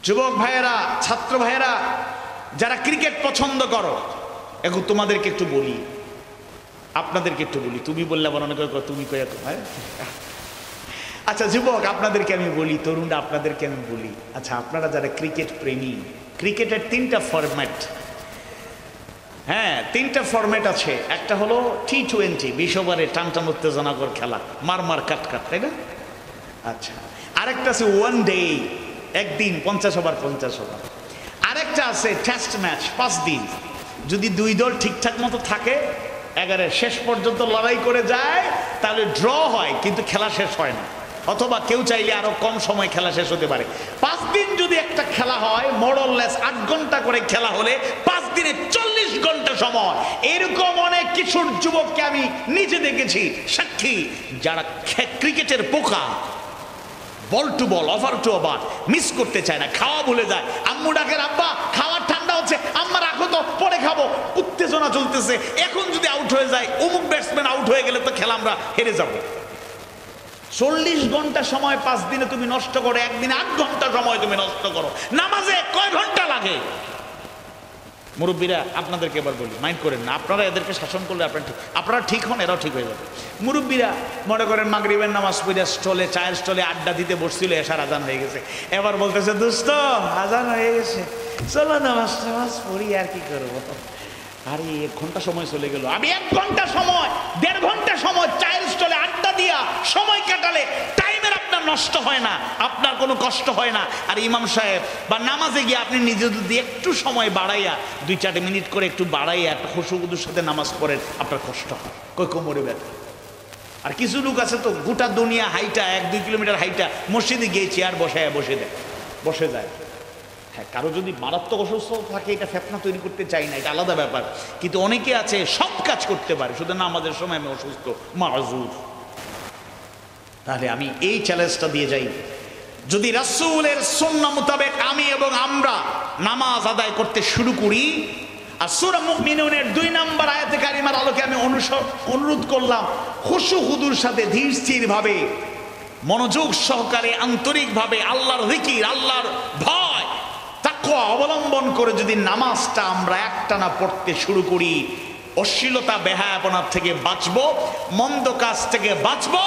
যুবক ভাইয়েরা, ছাত্র ভাইয়েরা, যারা ক্রিকেট পছন্দ করো, এখন তোমাদেরকে একটু বলি, আপনাদেরকে একটু বলি, তুমি বললে আবার অনেক তুমি কয়ে, আচ্ছা যুবক আপনাদেরকে আমি বলি, তরুণরা আপনাদেরকে আমি বলি, আচ্ছা আপনারা যারা ক্রিকেট প্রেমী, ক্রিকেটের 3টা ফরম্যাট, হ্যাঁ 3টা ফরম্যাট আছে। একটা হলো T20, 20 ওভারে টানটান উত্তেজনাকর খেলা, মার মার কাট কাট, তাই না? আচ্ছা, আরেকটা আছে ওয়ান ডে, একদিন 50 ওভার 50 ওভার। আরেকটা আছে টেস্ট ম্যাচ 5 দিন, যদি 2 দল ঠিকঠাক মতো থাকে, 11 শেষ পর্যন্ত লড়াই করে যায়, তাহলে ড্র হয় কিন্তু খেলা শেষ হয় না, অথবা কেউ চাইলে আরো কম সময় খেলা শেষ হতে পারে। 5 দিন যদি একটা খেলা হয়, মোরলেস 8 ঘন্টা করে খেলা হলে 5 দিনে 40 ঘন্টা সময়। এরকম অনেক কিশোর যুবককে আমি নিজে দেখেছি, সাক্ষী, যারা ক্রিকেটের পোকা, বল টু বল, ওভার টু ওভার মিস করতে চায় না, খাওয়া ভুলে যায়। আম্মু ডাকের, আব্বা খাওয়ার ঠান্ডা হচ্ছে, আম্মা রাখো তো পরে খাবো, উত্তেজনা চলতেছে, এখন যদি আউট হয়ে যায়, অমুক ব্যাটসম্যান আউট হয়ে গেলে তো খেলা আমরা হেরে যাব। 40 ঘন্টা সময় 5 দিনে তুমি নষ্ট করো, একদিনে 8 ঘন্টা সময় তুমি নষ্ট করো। নামাজে কয় ঘন্টা লাগে? মুরব্বীরা আপনাদেরকে এবার বলি, মাইন্ড করেন না, আপনারা এদেরকে শাসন করলে আপনারা ঠিক হন, এরাও ঠিক হয়ে যাবে। মুরব্বীরা মনে করেন মাগরিবের নামাজ পড়ে স্টলে, চায়ের স্টলে আড্ডা দিতে বসছিল, এশার আজান হয়ে গেছে, এবার বলতেছে দোস্ত আজান হয়ে গেছে, চলো নামাজ পড়ি, আর কি করবো। আরে 1 ঘন্টা সময় চলে গেল। আমি 1 ঘন্টা সময়, 1.5 ঘন্টা সময় চায়ের স্টলে আড্ডা দিয়া সময় কাটালে টাইমের আপনার নষ্ট হয় না, আপনার কোনো কষ্ট হয় না। আর ইমাম সাহেব বা নামাজে গিয়ে আপনি নিজে যদি একটু সময় বাড়াইয়া 2-4 মিনিট করে একটু বাড়াইয়া একটা খুশুখুদুর সাথে নামাজ পড়েন, আপনার কষ্ট হয়, কই কোমরে ব্যথা। আর কিছু লোক আছে তো গোটা দুনিয়া হাইটা 1-2 কিলোমিটার হাইটা মসজিদে গিয়ে চেয়ার বসে যায়। হ্যাঁ, কারো যদি মারাত্মক অসুস্থ থাকে, এটা ফেতনা তৈরি করতে চাই না, এটা আলাদা ব্যাপার। কিন্তু অনেকে আছে সব কাজ করতে পারে, শুধু না আমাদের সময় আমি অসুস্থ, মাযুর। তাহলে আমি এই চ্যালেঞ্জটা দিয়ে যাই, যদি রাসূলের সুন্নাহ মোতাবেক আমি এবং আমরা নামাজ আদায় করতে শুরু করি। আর সূরা মুমিনুনের 2 নম্বর আয়াতে কারিমার আলোকে আমি অনুরোধ করলাম, খুশু হুদুর সাথে ধীর স্থির ভাবে, মনোযোগ সহকারে, আন্তরিকভাবে আল্লাহর জিকির, আল্লাহর ভয়, তাকওয়া অবলম্বন করে যদি নামাজটা আমরা একটানা পড়তে শুরু করি, অশ্লীলতা বেহায়াপনার থেকে বাঁচবো, মন্দ কাজ থেকে বাঁচবো,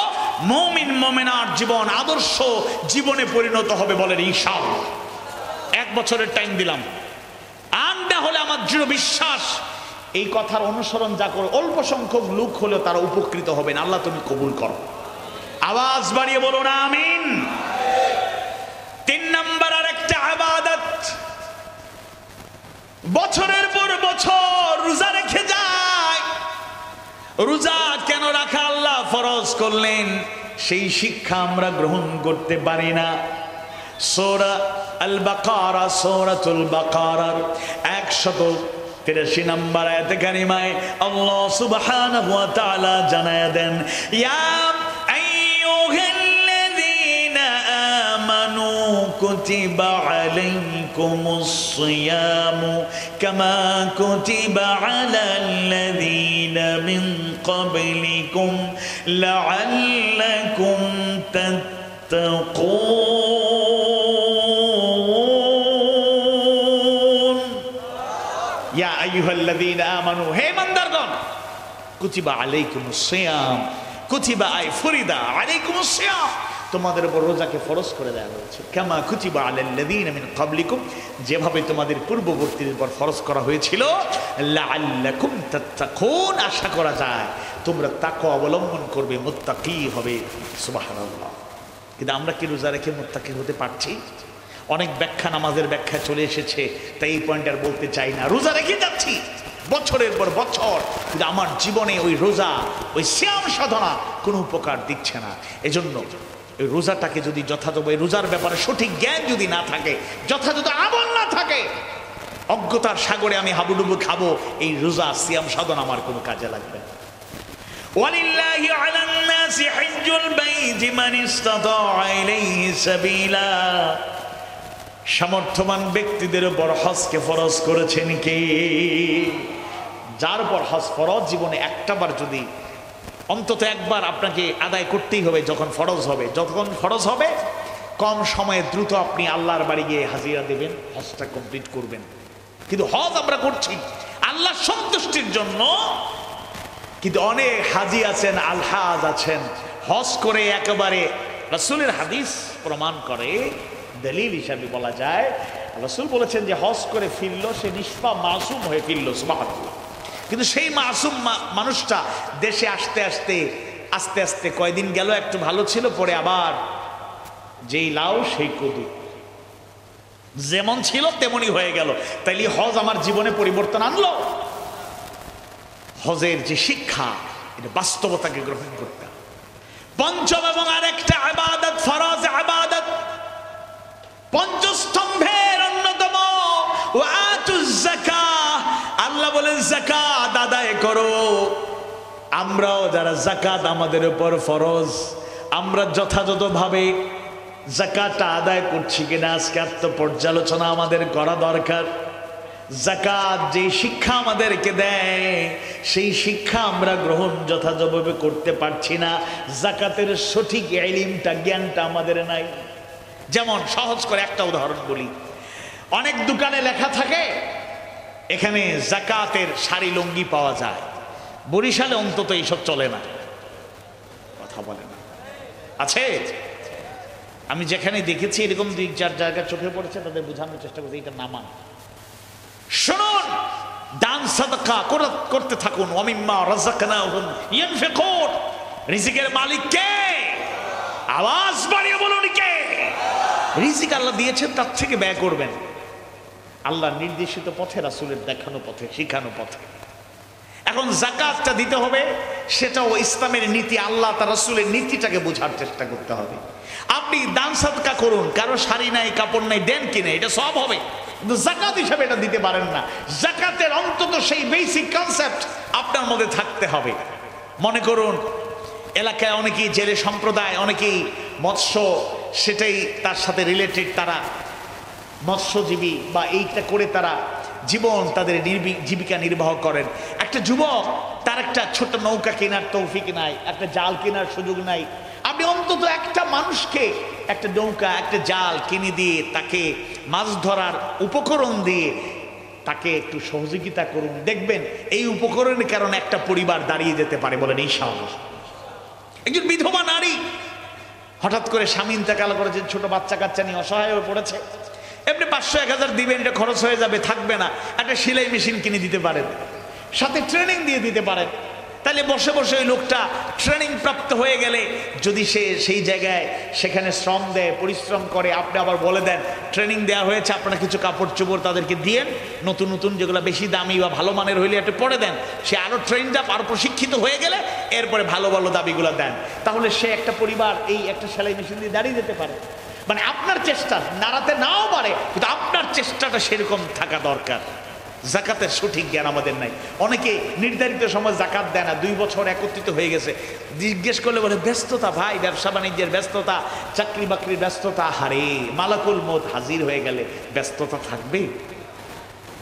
মুমিন মুমিনার জীবন আদর্শ জীবনে পরিণত হবে। বলেন ইনশাআল্লাহ। 1 বছরের টাইম দিলাম, আর না হলে আমার দৃঢ় বিশ্বাস এই কথার অনুসরণ যা করে অল্প সংখ্যক লোক হলেও তারা উপকৃত হবেন। আল্লাহ তুমি কবুল করো। আওয়াজ বাড়িয়ে বলো না আমিন। 3 নম্বর আর একটা ইবাদত, বছরের পর বছর রোজা রেখে যায়। রোজা কেন রাখা আল্লাহ ফরজ করলেন, সেই শিক্ষা আমরা গ্রহণ করতে পারি না। সূরা আল বাকারা, সূরাতুল বাকারার 183 নম্বর আয়াতে কারিমায় আল্লাহ সুবহানাহু ওয়া তাআলা জানায়া দেন, ইয়া আইয়ুহাল্লাযীনা আমানু কুতিবা আলাইকুমুস সিয়ামু কামা কুতিবা আলাল্লাযীনা মিন ক্বাবলিকুম লাআল্লাকুম তাত্তাকুন। ইয়া আইয়ুহাল্লাযীনা আমানু, হে ইমানদারগণ, কুতিবা আলাইকুমুস সিয়াম, কুতিবা আই ফরিদা আলাইকুমুস সিয়াম, তোমাদের উপর রোজাকে ফরজ করে দেওয়া হয়েছে। কামা কুতিবা আলাল্লাযীনা মিন ক্বাবলিকুম, যেভাবে তোমাদের পূর্ববর্তীদের উপর ফরজ করা হয়েছিল, লাআল্লাকুম তাত্তাকুন, আশা করা যায় তোমরা তাকওয়া অবলম্বন করবে, মুত্তাকি হবে। সুবহানাল্লাহ। কিন্তু আমরা কি রোজা রেখে মুত্তাকি হতে পারছি? অনেক ব্যাখ্যা নামাজের ব্যাখ্যা চলে এসেছে, তাই এই পয়েন্ট আর বলতে চাই না। রোজা রেখে যাচ্ছি বছরের পর বছর, কিন্তু আমার জীবনে ওই রোজা, ওই সিয়াম সাধনা কোনো উপকার দিচ্ছে না। এজন্য এই রোজাটাকে যদি যথাযথ, এই রোজার ব্যাপারে সঠিক জ্ঞান যদি না থাকে, যথাযথ আমল না থাকে, অজ্ঞতার সাগরে আমি হাবুডুবু খাবো, এই রোজা সিয়াম সাধনা আমার কোনো কাজে লাগবে না। ওয়ালিল্লাহি আলান নাসি হিজ্জুল বাইতি মান ইসতাতাআ ইলাইহি সাবিলা, সামর্থ্যবান ব্যক্তিদের উপর হজকে ফরজ করেছেন কে? যার উপর হজ ফরজ, জীবনে একটাবার যদি অন্তত একবার আপনাকে আদায় করতেই হবে। যখন ফরজ হবে কম সময়ে দ্রুত আপনি আল্লাহর বাড়ি গিয়ে হাজিরা দেবেন, হজটা কমপ্লিট করবেন। কিন্তু হজ আমরা করছি আল্লাহর সন্তুষ্টির জন্য, কিন্তু অনেক হাজি আছেন, আলহাজ আছেন, হজ করে একেবারে রাসূলের হাদিস প্রমাণ করে, দলিল হিসাবে বলা যায়, রাসূল বলেছেন যে হজ করে ফিরলো সে নিষ্পাপ মাসুম হয়ে ফিরলো, সুবহানাল্লাহ। কিন্তু সেই মাসুম মানুষটা দেশে আস্তে আস্তে কয়দিন গেল একটু ভালো ছিল, পরে আবার যেই লাউ সেই কদু, যেমন ছিল তেমনই হয়ে গেল। তাইলে হজ আমার জীবনে পরিবর্তন আনলো? হজের যে শিক্ষা, এটা বাস্তবতাকে গ্রহণ করতে হবে। পঞ্চম এবং আরেকটা ইবাদত, ফরজ ইবাদত, পঞ্চস্তম্ভের অন্যতম ওয়াতুজ যাকাত। আল্লাহ বলেন যাকাত আদায় করো। আমরাও যারা যাকাত আমাদের উপর ফরজ, আমরা যথাযথভাবে যাকাতটা আদায় করছি কিনা আজকে আত্মপর্যালোচনা আমাদের করা দরকার। যাকাত যে শিক্ষা আমাদেরকে দেয়, সেই শিক্ষা আমরা গ্রহণ যথাযথভাবে করতে পারছি না। যাকাতের সঠিক ইলমটা, জ্ঞানটা আমাদের নাই। যেমন সহজ করে একটা উদাহরণ বলি, অনেক দোকানে লেখা থাকে এখানে যাকাতের শাড়ি লুঙ্গি পাওয়া যায়। বরিশালে অন্তত এইসব চলে না, কথা বলে না। আছে, আমি যেখানে দেখেছি এরকম 2-4 জায়গায় চোখে পড়েছে, তাদের বোঝানোর চেষ্টা করছি এটা নামান। শুনুন, দান সাদকা করতে থাকুন। ওয়ামিম্মা রাযাকনাহুম ইউনফিকুন। রিজিকের মালিক কে? আওয়াজ বাড়িয়ে বলুন কে? রিজিক আল্লাহ দিয়েছেন, তার থেকে ব্যয় করবেন আল্লাহর নির্দেশিত পথে, রাসূলের দেখানো পথে, শিখানো পথে। এখন যাকাতটা দিতে হবে, সেটাও ইসলামের নীতি, আল্লাহ তার রাসূলের নীতিটাকে বোঝার চেষ্টা করতে হবে। আপনি দান সাদকা করুন, কারো শাড়ি নাই, কাপড় নাই, দেন কিনে, এটা সব হবে, কিন্তু যাকাত হিসাবে এটা দিতে পারেন না। যাকাতের অন্তত সেই বেসিক কনসেপ্ট আপনার মধ্যে থাকতে হবে। মনে করুন এলাকায় অনেকেই জেলে সম্প্রদায়, অনেকেই মৎস্য, সেটাই তার সাথে রিলেটেড, তারা মৎস্যজীবী বা এইটা করে তারা জীবন, তাদের জীবিকা নির্বাহ করেন। একটা যুবক, তার একটা ছোট নৌকা কেনার তৌফিক নাই, একটা জাল কেনার সুযোগ নাই। আপনি অন্তত একটা মানুষকে একটা নৌকা, একটা জাল কিনে দিয়ে, তাকে মাছ ধরার উপকরণ দিয়ে তাকে একটু সহযোগিতা করুন। দেখবেন এই উপকরণের কারণে একটা পরিবার দাঁড়িয়ে যেতে পারে। বলেন ইনশাআল্লাহ। একজন বিধবা নারী হঠাৎ করে স্বামী ইন্তেকাল করেছে, ছোট বাচ্চা কাচ্চা নিয়ে অসহায় হয়ে পড়েছে। এমনি 500-1000 দিবেন, এটা খরচ হয়ে যাবে, থাকবে না। একটা সেলাই মেশিন কিনে দিতে পারেন, সাথে ট্রেনিং দিয়ে দিতে পারেন। তাহলে বসে বসে ওই লোকটা ট্রেনিং প্রাপ্ত হয়ে গেলে, যদি সে সেই জায়গায় সেখানে শ্রম দেয়, পরিশ্রম করে, আপনি আবার বলে দেন ট্রেনিং দেওয়া হয়েছে, আপনারা কিছু কাপড় চোপড় তাদেরকে দিয়েন, নতুন নতুন যেগুলো বেশি দামি বা ভালো মানের হইলে একটু পরে দেন। সে আরো ট্রেন্ড আপ, আরো প্রশিক্ষিত হয়ে গেলে এরপরে ভালো ভালো দাবিগুলো দেন। তাহলে সে একটা পরিবার এই একটা সেলাই মেশিন দিয়ে দাঁড়িয়ে যেতে পারে। মানে আপনার চেষ্টা নাড়াতে নাও পারে, কিন্তু আপনার চেষ্টাটা সেরকম থাকা দরকার। যাকাতের সঠিক জ্ঞান আমাদের নাই। অনেকে নির্ধারিত সময় যাকাত দেয় না, 2 বছর একত্রিত হয়ে গেছে। জিজ্ঞেস করলে বলে ব্যস্ততা ভাই, ব্যবসা বাণিজ্যের ব্যস্ততা, চাকরি বাকরির ব্যস্ততা। হারে, মালাকুল মউত হাজির হয়ে গেলে ব্যস্ততা থাকবে?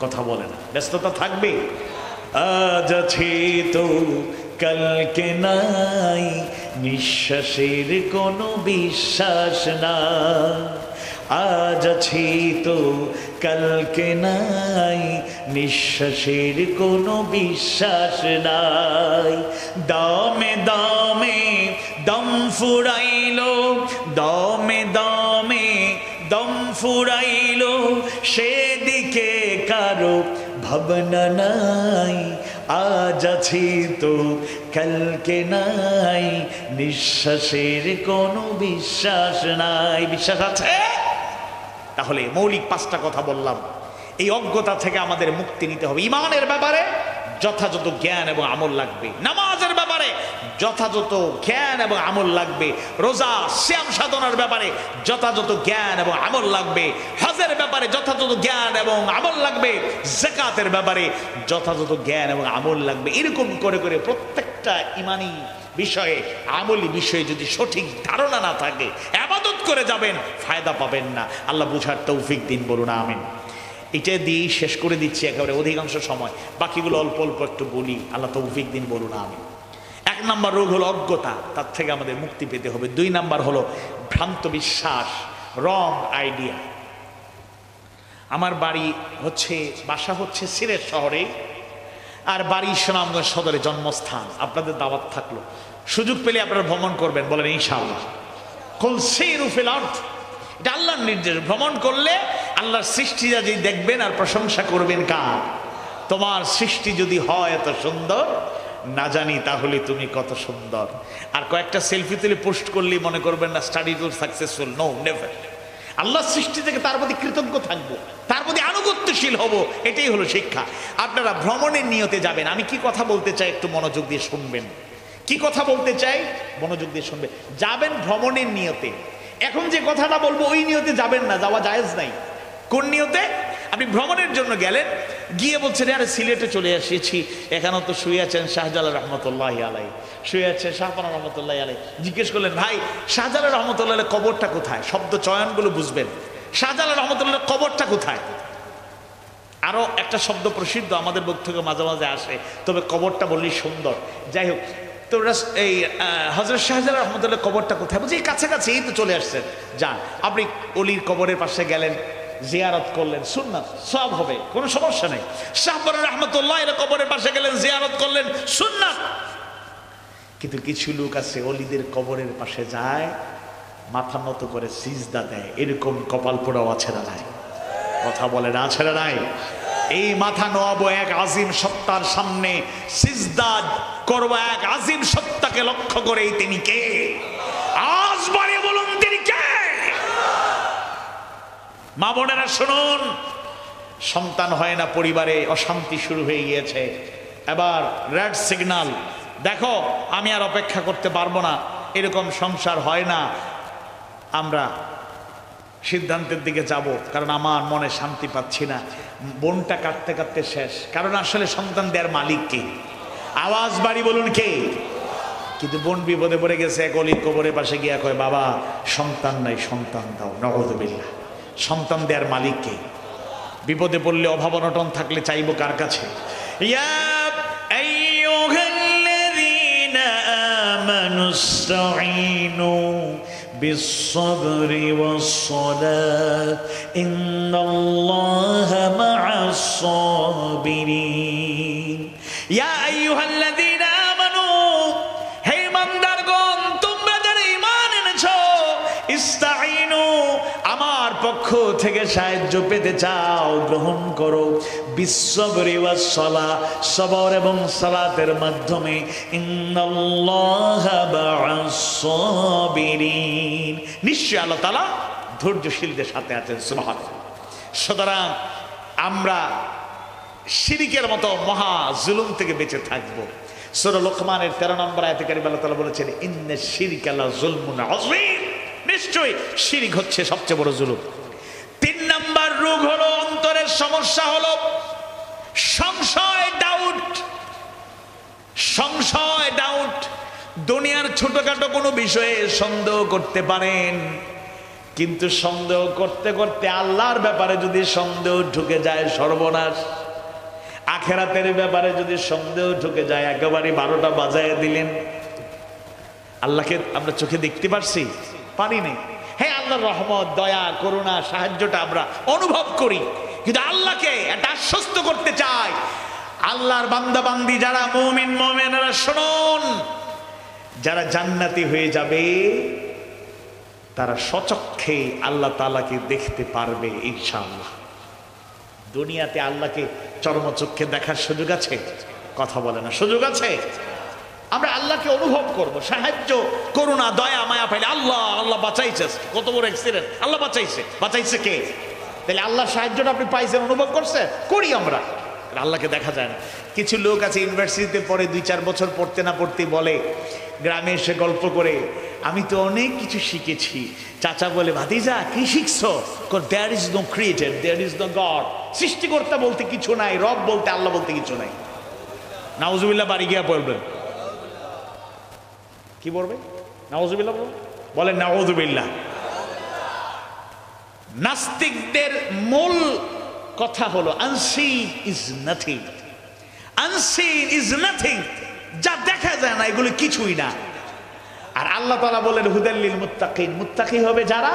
কথা বলে না, ব্যস্ততা থাকবে। আজ আছে তো কালকে নাই, নিঃশ্বাসের কোনো বিশ্বাস না। আজ আছি তো কালকে নাই, নিঃশ্বাসের কোনো বিশ্বাস নাই। দমে দমে দম ফুরাইলো, দমে দমে দম ফুরাইলো, সেদিকে কারো ভাবনা নাই। আজ আছি তো কালকে নাই, নিঃশ্বাসের কোনো বিশ্বাস নাই। বিশ্বাস আছে? তাহলে মৌলিক 5টা কথা বললাম। এই অজ্ঞতা থেকে আমাদের মুক্তি নিতে হবে। ঈমানের ব্যাপারে যথাযথ জ্ঞান এবং আমল লাগবে। নামাজের ব্যাপারে যথাযথ জ্ঞান এবং আমল লাগবে। রোজা সিয়াম সাধনার ব্যাপারে যথাযথ জ্ঞান এবং আমল লাগবে। হজের ব্যাপারে যথাযথ জ্ঞান এবং আমল লাগবে। যাকাতের ব্যাপারে যথাযথ জ্ঞান এবং আমল লাগবে। এরকম করে করে প্রত্যেকটা ঈমানি বিষয়ে, আমলি বিষয়ে যদি সঠিক ধারণা না থাকে, ইবাদত করে যাবেন, ফায়দা পাবেন না। আল্লাহ বুঝার তৌফিক দিন, বলুন আমিন। এটা দিয়েই শেষ করে দিচ্ছি একেবারে, অধিকাংশ সময়। বাকিগুলো অল্প অল্প একটু বলি, আল্লাহ তৌফিক দিন, বলুন আমিন। 1 নম্বর রোগ হলো অজ্ঞতা, তার থেকে আমাদের মুক্তি পেতে হবে। 2 নম্বর হলো ভ্রান্ত বিশ্বাস, রং আইডিয়া। আমার বাড়ি হচ্ছে, বাসা হচ্ছে সিলেট শহরে, আর বাড়ি সুনামগঞ্জ সদরে, জন্মস্থান। আপনাদের দাওয়াত থাকলো, সুযোগ পেলে আপনারা ভ্রমণ করবেন, বলেন ইনশাআল্লাহ। কুল সিরু ফিল আরদ, এটা আল্লাহর নির্দেশ। ভ্রমণ করলে আল্লাহর সৃষ্টি যদি দেখবেন আর প্রশংসা করবেন কার? তোমার সৃষ্টি যদি হয় এত সুন্দর, না জানি তাহলে তুমি কত সুন্দর। আর কয়েকটা সেলফি তুলে পোস্ট করলেই মনে করবেন না study tour successful. No, never. আল্লাহ সৃষ্টি থেকে তার প্রতি কৃতজ্ঞ থাকবো, তার প্রতি আনুগত্যশীল হব, এটাই হলো শিক্ষা। আপনারা ভ্রমণের নিয়তে যাবেন, আমি কি কথা বলতে চাই একটু মনোযোগ দিয়ে শুনবেন, কি কথা বলতে চাই মনোযোগ দিয়ে শুনবেন। যাবেন ভ্রমণের নিয়তে, এখন যে কথাটা বলবো ওই নিয়তে যাবেন না, যাওয়া জায়েজ নাই। কোন নিয়তে? আপনি ভ্রমণের জন্য গেলেন, গিয়ে বলছেন আরে সিলেটে চলে এসেছি, এখানেও তো শুয়ে আছেন শাহজালাল রহমতুল্লাহ আলাই, শুয়ে আছেন শাহপানা রহমতুল্লাহ আলাই। জিজ্ঞেস করলেন ভাই শাহজালাল রহমতুল্লাহ কবরটা কোথায়? শব্দ চয়নগুলো বুঝবেন, শাহজালাল রহমতুল্লাহ কবরটা কোথায়? আরো একটা শব্দ প্রসিদ্ধ আমাদের মুখ থেকে মাঝে মাঝে আসে, তবে কবরটা বললেই সুন্দর। যাই হোক, তো এই হযরত শাহজালাল রহমতুল্লাহ কবরটা কোথায়? বলছি এই কাছাকাছি, এই তো চলে আসছেন, যান। আপনি অলির কবরের পাশে গেলেন, জিয়ারত করলেন, সুন্নাত, সব হবে, কোনো সমস্যা নেই। শাহপানা রহমতুল্লাহ এর কবরের পাশে গেলেন, জিয়ারত করলেন, সুন্নাত। কিন্তু কিছু লোক আছে অলিদের কবরের পাশে যায়, মাথা নত করে সিজদা দেয়, এরকম কপাল পোড়াও আছে না নাই? কথা বলে না, আছে না নাই? এই মাথা নোয়াবো এক আজিম সত্তার সামনে, সিজদা করবো এক আজিম সত্তাকে লক্ষ্য করে, তিনি কে? আজ বাড়িয়ে বলুন তিনি কে? মা বোনেরা শুনুন, সন্তান হয় না, পরিবারে অশান্তি শুরু হয়ে গিয়েছে, এবার রেড সিগন্যাল, দেখো আমি আর অপেক্ষা করতে পারবো না, এরকম সংসার হয় না, আমরা সিদ্ধান্তের দিকে যাব, কারণ আমার মনে শান্তি পাচ্ছি না। বোনটা কাটতে কাটতে শেষ, কারণ আসলে সন্তান দেওয়ার মালিক কে? আওয়াজ বাড়ি বলুন কে? কিন্তু বোন বিপদে পড়ে গেছে, এক অলির কবরের পাশে গিয়া কয় বাবা সন্তান নাই, সন্তান দাও। নাউযুবিল্লাহ, সন্তান দেওয়ার মালিক কে? বিপদে পড়লে, অভাব অনটন থাকলে চাইবো কার কাছে? ইয়া আইয়ুহাল্লাযীনা আমানুস্তাঈনু বিস-সাবরি ওয়াস-সালাত ইন্নাল্লাহা মা'আস-সাবিরিন। ইয়া আইয়ুহাল্লাযীনা আমানু, হে ঈমানদারগণ, তোমরা যারা ঈমান এনেছো, ইস্তাঈনু, আমার পক্ষ থেকে সাহায্য পেতে চাও, গ্রহণ করো, বিস-সাবরি ওয়াস-সালাহ, সবর এবং সালাতের মাধ্যমে, ইন্নাল্লাহা মা'আস-সাবিরিন, নিশ্চয় আল্লাহ তাআলা ধৈর্যশীলদের সাথে আছেন। সুবহানাল্লাহ। সুতরাং আমরা শিরকের মতো মহা জুলুম থেকে বেঁচে থাকবো। সূরা লোকমানের 13 নম্বর আয়াতে কারিমা আল্লাহ তাআলা বলেছেন ইন্নাশ শিরকা লা যুলমুন আযীম, নিশ্চয়ই শিরক হচ্ছে সবচেয়ে বড় জুলুম। 3 নাম্বার রোগ হলো, অন্তরের সমস্যা হলো সংশয়, ডাউট। সংশয়, ডাউট। দুনিয়ার ছোটখাটো কোনো বিষয়ে সন্দেহ করতে পারেন, কিন্তু সন্দেহ করতে করতে আল্লাহর ব্যাপারে যদি সন্দেহ ঢুকে যায় সর্বনাশ। আখেরাতের ব্যাপারে যদি সন্দেহ ঢুকে যায় একেবারে 12টা বাজায় দিলেন। আল্লাহকে আমরা চোখে দেখতে পারছি? পারি নাই। হ্যাঁ, আল্লাহর রহমত, দয়া, করুণা, সাহায্যটা আমরা অনুভব করি, কিন্তু আল্লাহকে এটা আশ্বস্ত করতে চাই। আল্লাহর বান্দা বান্দি যারা মুমিন, মুমিনারা শুনুন, যারা জান্নাতি হয়ে যাবে তারা স্বচক্ষে আল্লাহ তাআলাকে দেখতে পারবে ইনশাআল্লাহ। দুনিয়াতে আল্লাহকে চর্মচক্ষে দেখার সুযোগ আছে? কথা বলে না, সুযোগ আছে? আমরা আল্লাহকে অনুভব করব, সাহায্য, করুণা, দয়া, মায়া পাইলে আল্লাহ আল্লাহ বাঁচাইছে। কত বড় অ্যাক্সিডেন্ট, আল্লাহ বাঁচাইছে। বাঁচাইছে কে? তাহলে আল্লাহর সাহায্যটা আপনি পাইছেন, অনুভব করছেন? করি আমরা। আল্লাহকে দেখা যায় না। কিছু লোক আছে ইউনিভার্সিটিতে পড়ে, 2-4 বছর পড়তে না পড়তে বলে, গ্রামে এসে গল্প করে, আমি তো অনেক কিছু শিখেছি। চাচা বলে ভাতিজা কি শিখছো? There is no created, there is no god. সৃষ্টিকর্তা বলতে কিছু নাই, রব বলতে, আল্লাহ বলতে কিছু নাই। নাউজুবিল্লাহ বাড়ি গিয়া বলবেন, কি বলবে? নাউজুবিল্লাহ বলেন, নাউজুবিল্লাহ। নাস্তিকদের মূল কথা হলো unseen is nothing, unseen is nothing, যা দেখা যায় না এগুলো কিছুই না। আর আল্লাহ তাআলা বলেন হুদাল লিল মুত্তাকিন, মুত্তাকি হবে যারা,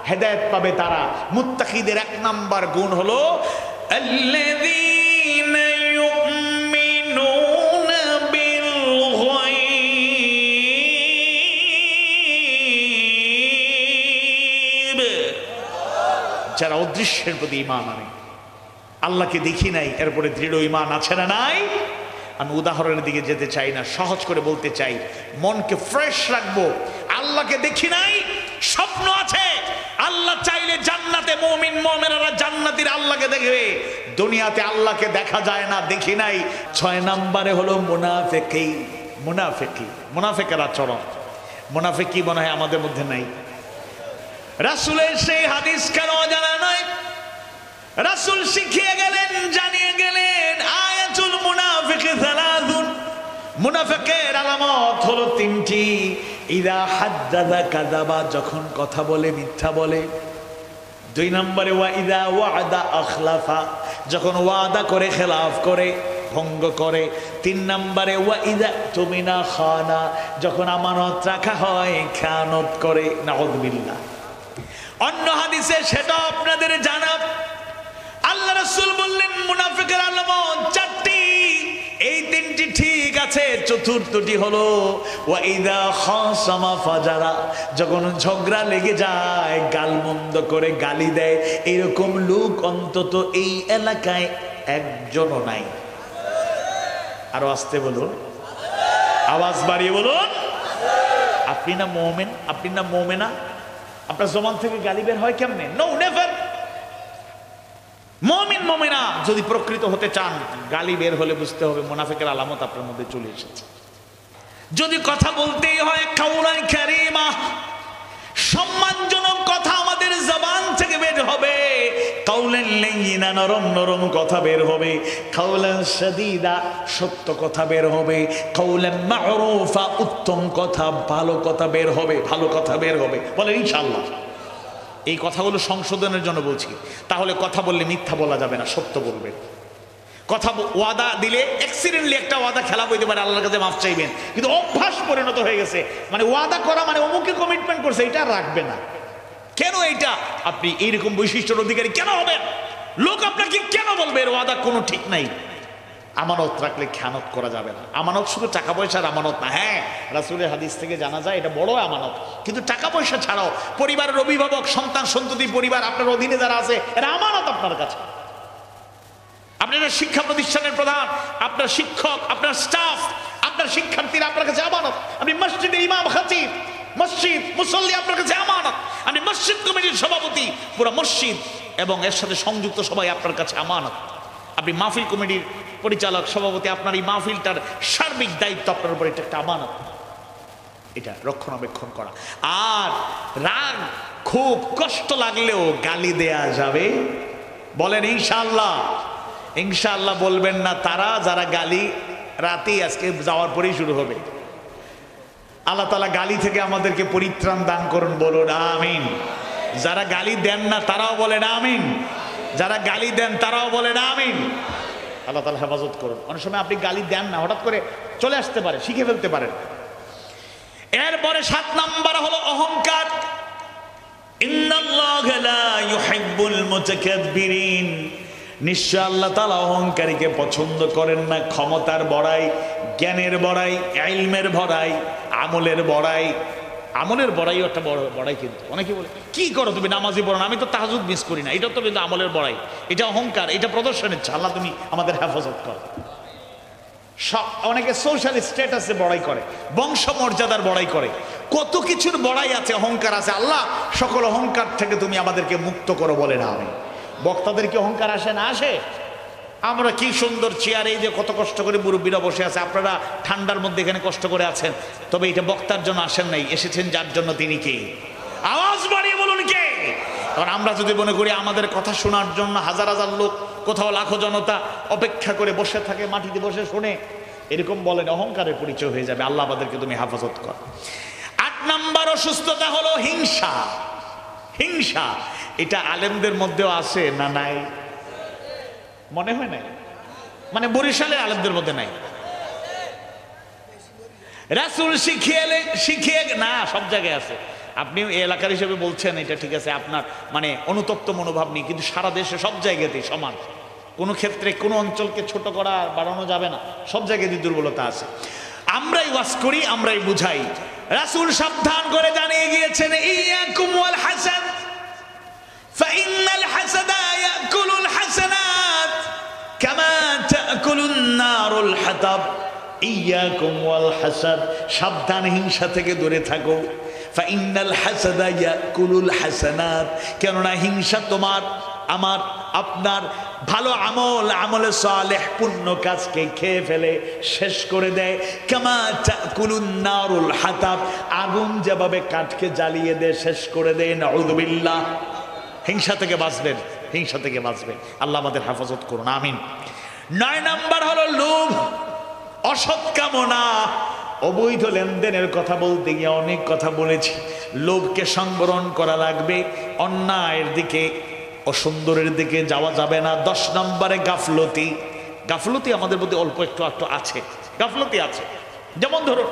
হেদায়েত পাবে তারা। মুত্তাকিদের 1 নাম্বার গুণ হলো আল্লাযীনা ইউমিনুনা বিল গায়ব, যারা অদৃশ্যের প্রতি ঈমান আনে। আল্লাহকে দেখি নাই, এরপরে দৃঢ় ঈমান আছে না নাই? আমি উদাহরণের দিকে যেতে চাই না, সহজ করে বলতে চাই, মনকে ফ্রেশ রাখবো। আল্লাহকে দেখি নাই, স্বপ্ন আছে, আল্লাহ চাইলে জান্নাতে মুমিন মুমিনারা জান্নাতীর আল্লাহকে দেখবে, দুনিয়াতে আল্লাহকে দেখা যায় না, দেখি নাই। 6 নম্বরে হলো মুনাফিকের আচরণ। মুনাফিকি মনে হয় আমাদের মধ্যে নাই। রাসূলের সেই হাদিস কেন জানা নাই? রাসূল শিখিয়ে গেলেন, জানিয়ে গেলেন, আয়াতুল মুনাফিকি সালাসুন, মুনাফিকের আলামত হলো 3টি। ইযা হাদ্দাযা কাযাবা, যখন কথা বলে মিথ্যা বলে। 2 নম্বরে ওয়া ইযা ওয়া'দা আখলাফা, যখন ওয়াদা করে খেলাফ করে, ভঙ্গ করে। 3 নম্বরে ওয়া ইযা তুমিনা খানা, যখন আমানত রাখা হয় খেয়ানত করে। নাউযুবিল্লাহ। অন্য হাদিসে সেটা আপনাদের জানা, আল্লাহ রাসূল বললেন মুনাফিকের আলামত 4টি, এই 3টি ঠিক আছে, 4র্থটি হলো ওয়া ইযা খাসামা ফাজারা, যখন ঝগড়া লেগে যায় গালমন্দ করে গালি দেয়। এরকম লোক অন্তত এই এলাকায় একজনও নাই। আরো আসতে বলুন, আওয়াজ বাড়িয়ে বলুন। আপনি না মুমিন, আপনি না মুমিনা, আপনার জবান থেকে গালি বের হয় কেমনে? No, never. মুমিন মুমিনা যদি প্রকৃত হতে চান, গালি বের হলে বুঝতে হবে মুনাফিকের আলামত আপনার মধ্যে চলে এসেছে। যদি কথা বলতেই হয় কাউলান কারীমা, সম্মানজনক কথা আমাদের জবান থেকে বের হবে। কাউলান লাইয়িনা, নরম নরম কথা বের হবে। কাউলান শাদীদা, শক্ত কথা বের হবে। কাউলান মা'রুফা, উত্তম কথা, ভালো কথা বের হবে, ভালো কথা বের হবে। বলেন ইনশাআল্লাহ। এই কথাগুলো সংশোধনের জন্য বলছি। তাহলে কথা বললে মিথ্যা বলা যাবে না, সত্য বলবেন। কথা ওয়াদা দিলে অ্যাক্সিডেন্টলি একটা ওয়াদা খেলা বইতে পারে, আল্লাহর কাছে মাফ চাইবেন, কিন্তু অভ্যাস পরিণত হয়ে গেছে। মানে ওয়াদা করা মানে অমুকে কমিটমেন্ট করছে, এটা রাখবে না। কেন এইটা? আপনি এইরকম বৈশিষ্ট্যের অধিকারী কেন হবেন? লোক আপনাকে কেন বলবে? এর ওয়াদা কোনো ঠিক নাই। আমানত রাখলে খেয়ানত করা যাবে না। আমানত শুধু টাকা পয়সার আমানত না। হ্যাঁ, রাসূলের হাদিস থেকে জানা যায় এটা বড় আমানত, কিন্তু টাকা পয়সা ছাড়াও পরিবারের অভিভাবক, সন্তান সন্ততি, পরিবার, আপনার অধীনে যারা আছে, এরা আমানত আপনার কাছে। আপনার শিক্ষা প্রতিষ্ঠানের প্রধান, আপনার শিক্ষক, আপনার স্টাফ, আপনার শিক্ষার্থীরা আপনার কাছে আমানত। আপনি মসজিদের ইমাম, খতিব, মসজিদ মুসল্লি আপনার কাছে আমানত। আপনি মসজিদ কমিটির সভাপতি, পুরো মসজিদ এবং এর সাথে সংযুক্ত সবাই আপনার কাছে আমানত। আপনি মাহফিল কমিটির পরিচালক, সভাপতি, আপনার এই মাহফিলটার সার্বিক দায়িত্ব আপনার উপর, এটা একটা আমানত। এটা রক্ষণাবেক্ষণ করা। আর রাগ, খুব কষ্ট লাগলেও গালি দেয়া যাবে। বলেন ইনশাআল্লাহ। ইনশাআল্লাহ বলবেন না তারা যারা গালি রাতেই আজকে যাওয়ার পরেই শুরু হবে। আল্লাহ তাআলা গালি থেকে আমাদেরকে পরিত্রাণ দান করুন, বলুন আমিন। যারা গালি দেন না তারাও বলেন আমিন, যারা গালি দেন তারাও বলেন আমিন। আল্লাহ তাআলা হেফাজত করুন। অনেক সময় আপনি গালি দেন না, হঠাৎ করে চলে আসতে পারে, শিখে ফেলতে পারেন। এরপরে 7 নাম্বার হলো অহংকার। ইন্নাল্লাহা লা ইউহিব্বুল মুতাকাব্বিরিন, নিশ্চয় আল্লাহ তাআলা অহংকারীকে পছন্দ করেন না। ক্ষমতার বড়াই, জ্ঞানের বড়াই, ইলমের বড়াই, আমলের বড়াই। আমলের বড়াইও একটা বড় বড়াই। কিন্তু অনেকে বলে কি করো তুমি, নামাজই পড়ো না, আমি তো তাহাজ্জুদ মিস করি না। এটা তো কিন্তু আমলের বড়াই, এটা অহংকার, এটা প্রদর্শনের ইচ্ছা। আল্লাহ তুমি আমাদের হেফাজত করো। অনেকে সোশ্যাল স্ট্যাটাসে বড়াই করে, বংশ মর্যাদার বড়াই করে, কত কিছুর বড়াই আছে, অহংকার আছে। আল্লাহ সকল অহংকার থেকে তুমি আমাদেরকে মুক্ত করো, বলে না আমি। বক্তাদের কি অহংকার আসে না? আসে। আমরা কি সুন্দর চেয়ারে, এই যে কত কষ্ট করে মুরব্বীরা বসে আছে, আপনারা ঠান্ডার মধ্যে এখানে কষ্ট করে আছেন, তবে এটা বক্তার জন্য আসেন নাই, এসেছেন যার জন্য, তিনি কে? আওয়াজ বাড়িয়ে বলুন কে? কারণ আমরা যদি মনে করি আমাদের কথা শোনার জন্য হাজার হাজার লোক, কোথাও লাখো জনতা অপেক্ষা করে বসে থাকে, মাটিতে বসে শুনে, এরকম বলেন, অহংকারের পরিচয় হয়ে যাবে। আল্লাহ আমাদেরকে তুমি হেফাজত কর। 8 নাম্বার অসুস্থতা হলো হিংসা। হিংসা এটা আলেমদের মধ্যেও আছে না নাই? মনে হয় নাই? মানে বরিশালের আলেমদের মধ্যে নাই? রাসূল শিখিয়ে না, সব জায়গায় আছে। আপনি এলাকার হিসেবে বলছেন, এটা ঠিক আছে, আপনার মানে অনুতপ্ত মনোভাব নেই, কিন্তু সারা দেশে সব জায়গাতেই সমান। কোনো ক্ষেত্রে কোনো অঞ্চলকে ছোট করা, বাড়ানো যাবে না, সব জায়গায় দুর্বলতা আছে। আমরাই ওয়াজ করি, আমরাই বুঝাই। রাসূল সাবধান করে জানিয়ে গিয়েছেন, ইয়াকুম ওয়াল হাসাদ ফাইন্নাল হাসাদা ইয়াকুলুল হাসানাত কামা তাকুলুন নারুল হাতাব। ইয়াকুম ওয়াল হাসাদ, সাবধান, হিংসা থেকে দূরে থাকো। ফাইন্নাল হাসাদা ইয়াকুলুল হাসানাত, কেননা হিংসা তোমার আমার আপনার ভালো আমলে সালেহ পুণ্য কাজকে খেয়ে ফেলে, শেষ করে দেয়। কামা তাকুলুন নারুল হাতাব, আগুন যেভাবে কাঠকে জ্বালিয়ে দেয়, শেষ করে দেয়। নাউযুবিল্লাহ। হিংসা থেকে বাঁচবেন, হিংসা থেকে বাঁচবেন। আল্লাহ আমাদের হেফাজত করুন, আমিন। 9 নাম্বার হলো লোভ, অসৎ কামনা। অবৈধ লেনদেনের কথা বলতে গিয়ে অনেক কথা বলেছি। লোভকে সংবরণ করা লাগবে, অন্যায়ের দিকে অসুন্দরের দিকে যাওয়া যাবে না। 10 নম্বরে গাফলতি। গাফলতি আমাদের মধ্যে অল্প একটু আছে, গাফলতি আছে। যেমন ধরুন,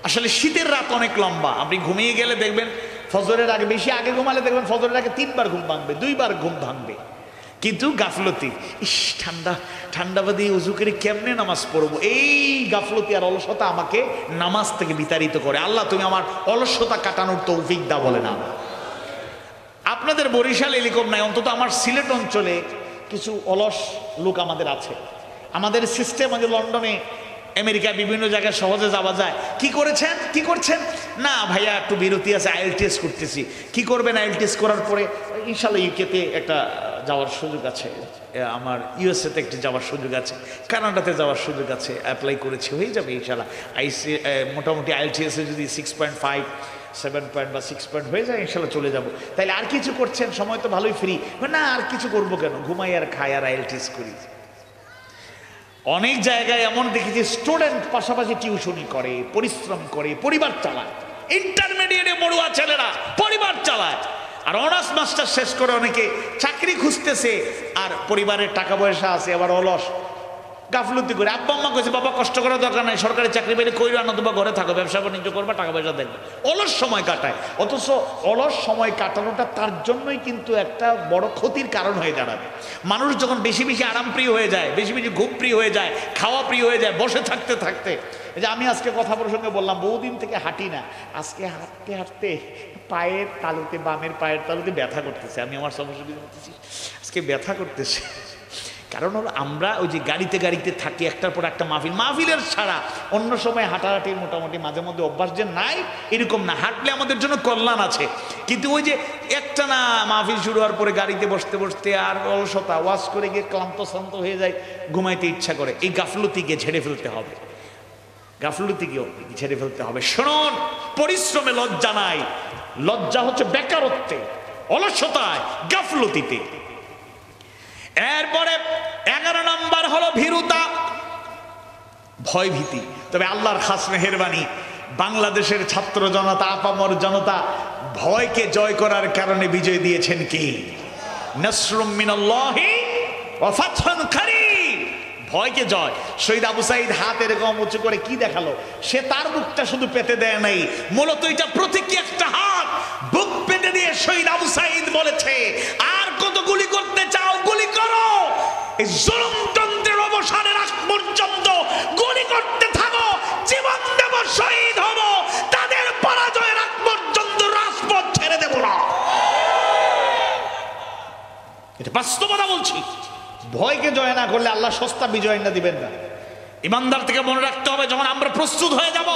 আসলে শীতের রাত অনেক লম্বা, আপনি ঘুমিয়ে গেলে দেখবেন ফজরের আগে, বেশি আগে ঘুমালে দেখবেন ফজরের আগে 3 বার ঘুম ভাঙবে, 2 বার ঘুম ভাঙবে। কিন্তু গাফলতি, ইস ঠান্ডা বাদে উজু করে কেমনে নামাজ পড়বো, এই গাফলতি আর অলসতা আমাকে নামাজ থেকে বিতাড়িত করে। আল্লাহ তুমি আমার অলসতা কাটানোর তৌফিক দাও, বলে না। আপনাদের বরিশাল এরকম নাই, অন্তত আমার সিলেট অঞ্চলে কিছু অলস লোক আমাদের আছে। আমাদের সিস্টেম আছে, লন্ডনে আমেরিকা বিভিন্ন জায়গায় সহজে যাওয়া যায়। কি করছেন? না ভাইয়া একটু বিরতি আছে, IELTS করতেছি। কি করবেন IELTS করার পরে? ইনশাল্লাহ ইউকেতে একটা যাওয়ার সুযোগ আছে, আমার USA-তে একটি যাওয়ার সুযোগ আছে, কানাডাতে যাওয়ার সুযোগ আছে, অ্যাপ্লাই করেছি, হয়ে যাবে ইনশাল্লাহ। মোটামুটি IELTS-এ যদি 6.5 7 পয়েন্ট বা 6 পয়েন্ট হয়ে যায়, ইনশাল্লাহ চলে যাব। তাইলে আর কিছু করছেন? সময় তো ভালোই ফ্রি। না, আর কিছু করবো কেন, ঘুমাই আর খাই আর IELTS করি। অনেক জায়গায় এমন দেখেছি স্টুডেন্ট পাশাপাশি টিউশনি করে, পরিশ্রম করে, পরিবার চালায়। ইন্টারমিডিয়েটে পড়ুয়া ছেলেরা পরিবার চালায়, আর অনার্স মাস্টার শেষ করে অনেকে চাকরি খুঁজতেছে, আর পরিবারের টাকা পয়সা আছে, আবার অলস গাফলতি করে। আব্বা আম্মা কইছে বাবা কষ্ট করার দরকার নাই, সরকারি চাকরি পেলে কইরা না, তোমার ঘরে থাকো, ব্যবসা বাণিজ্য করবা, টাকা পয়সা দেখবে। অলস সময় কাটায়, অথচ অলস সময় কাটানোটা তার জন্যই কিন্তু একটা বড় ক্ষতির কারণ হয়ে দাঁড়াবে। মানুষ যখন বেশি বেশি আরাম প্রিয় হয়ে যায়, বেশি বেশি ঘুম প্রিয় হয়ে যায়, খাওয়া প্রিয় হয়ে যায়, বসে থাকতে থাকতে, এই যে আমি আজকে কথা প্রসঙ্গে বললাম বহুদিন থেকে হাঁটি না, আজকে হাঁটতে হাঁটতে পায়ের তালুতে, বামের পায়ের তালুতে ব্যথা করতেছে। আমি আমার সমস্যা বলতেছি, আজকে ব্যথা করতেছে। কারণ হলো আমরা ওই যে গাড়িতে থাকি, একটার পর একটা মাহফিলের ছাড়া অন্য সময় হাঁটাহাঁটির মোটামুটি মাঝে মধ্যে অভ্যাস যে নাই এরকম না, হাঁটলে আমাদের জন্য কল্যাণ আছে। কিন্তু ওই যে একটা না মাহফিল শুরু হওয়ার পরে গাড়িতে বসতে বসতে আর অলসতা, ওয়াজ করে গিয়ে ক্লান্ত হয়ে যায়, ঘুমাইতে ইচ্ছা করে। এই গাফলতিকে ঝেড়ে ফেলতে হবে, গাফলতিকেও ঝেড়ে ফেলতে হবে। শুনুন, পরিশ্রমে লজ্জা নাই, লজ্জা হচ্ছে বেকারত্বে, অলসতায়, গাফলতিতে। এরপরে 11 নম্বর হলো ভীরুতা, ভয় ভীতি। তবে আল্লাহর খাস মেহেরবানি, বাংলাদেশের ছাত্র জনতা, আপামর জনতা ভয়কে জয় করার কারণে বিজয় দিয়েছেন কি? নাসরুম মিনাল্লাহি ওয়া ফাতহুন কারীব। ভয়কে জয়। শহীদ আবু সাঈদ হাত এরকম উঁচু করে কি দেখালো? সে তার বুকটা শুধু পেতে দেয় নাই, মূলত এটা প্রতীকী একটা হাত। বুক পেতে দিয়ে শহীদ আবু সাঈদ বলেছে, আর কত গুলি করতে চাও, গুলি করো, এই জুলুমতন্ত্রের অবসানের আগ পর্যন্ত গুলি করতে থাকো, জীবন দেব, শহীদ হব, তাদের পরাজয়ের আগ পর্যন্ত রাজপথ ছেড়ে দেব না। এটা বাস্তবতা বলছি। ভয়কে জয় না করলে আল্লাহ সস্তা বিজয় না দিবেন না। ইমানদার থেকে মনে রাখতে হবে, যখন আমরা প্রস্তুত হয়ে যাব,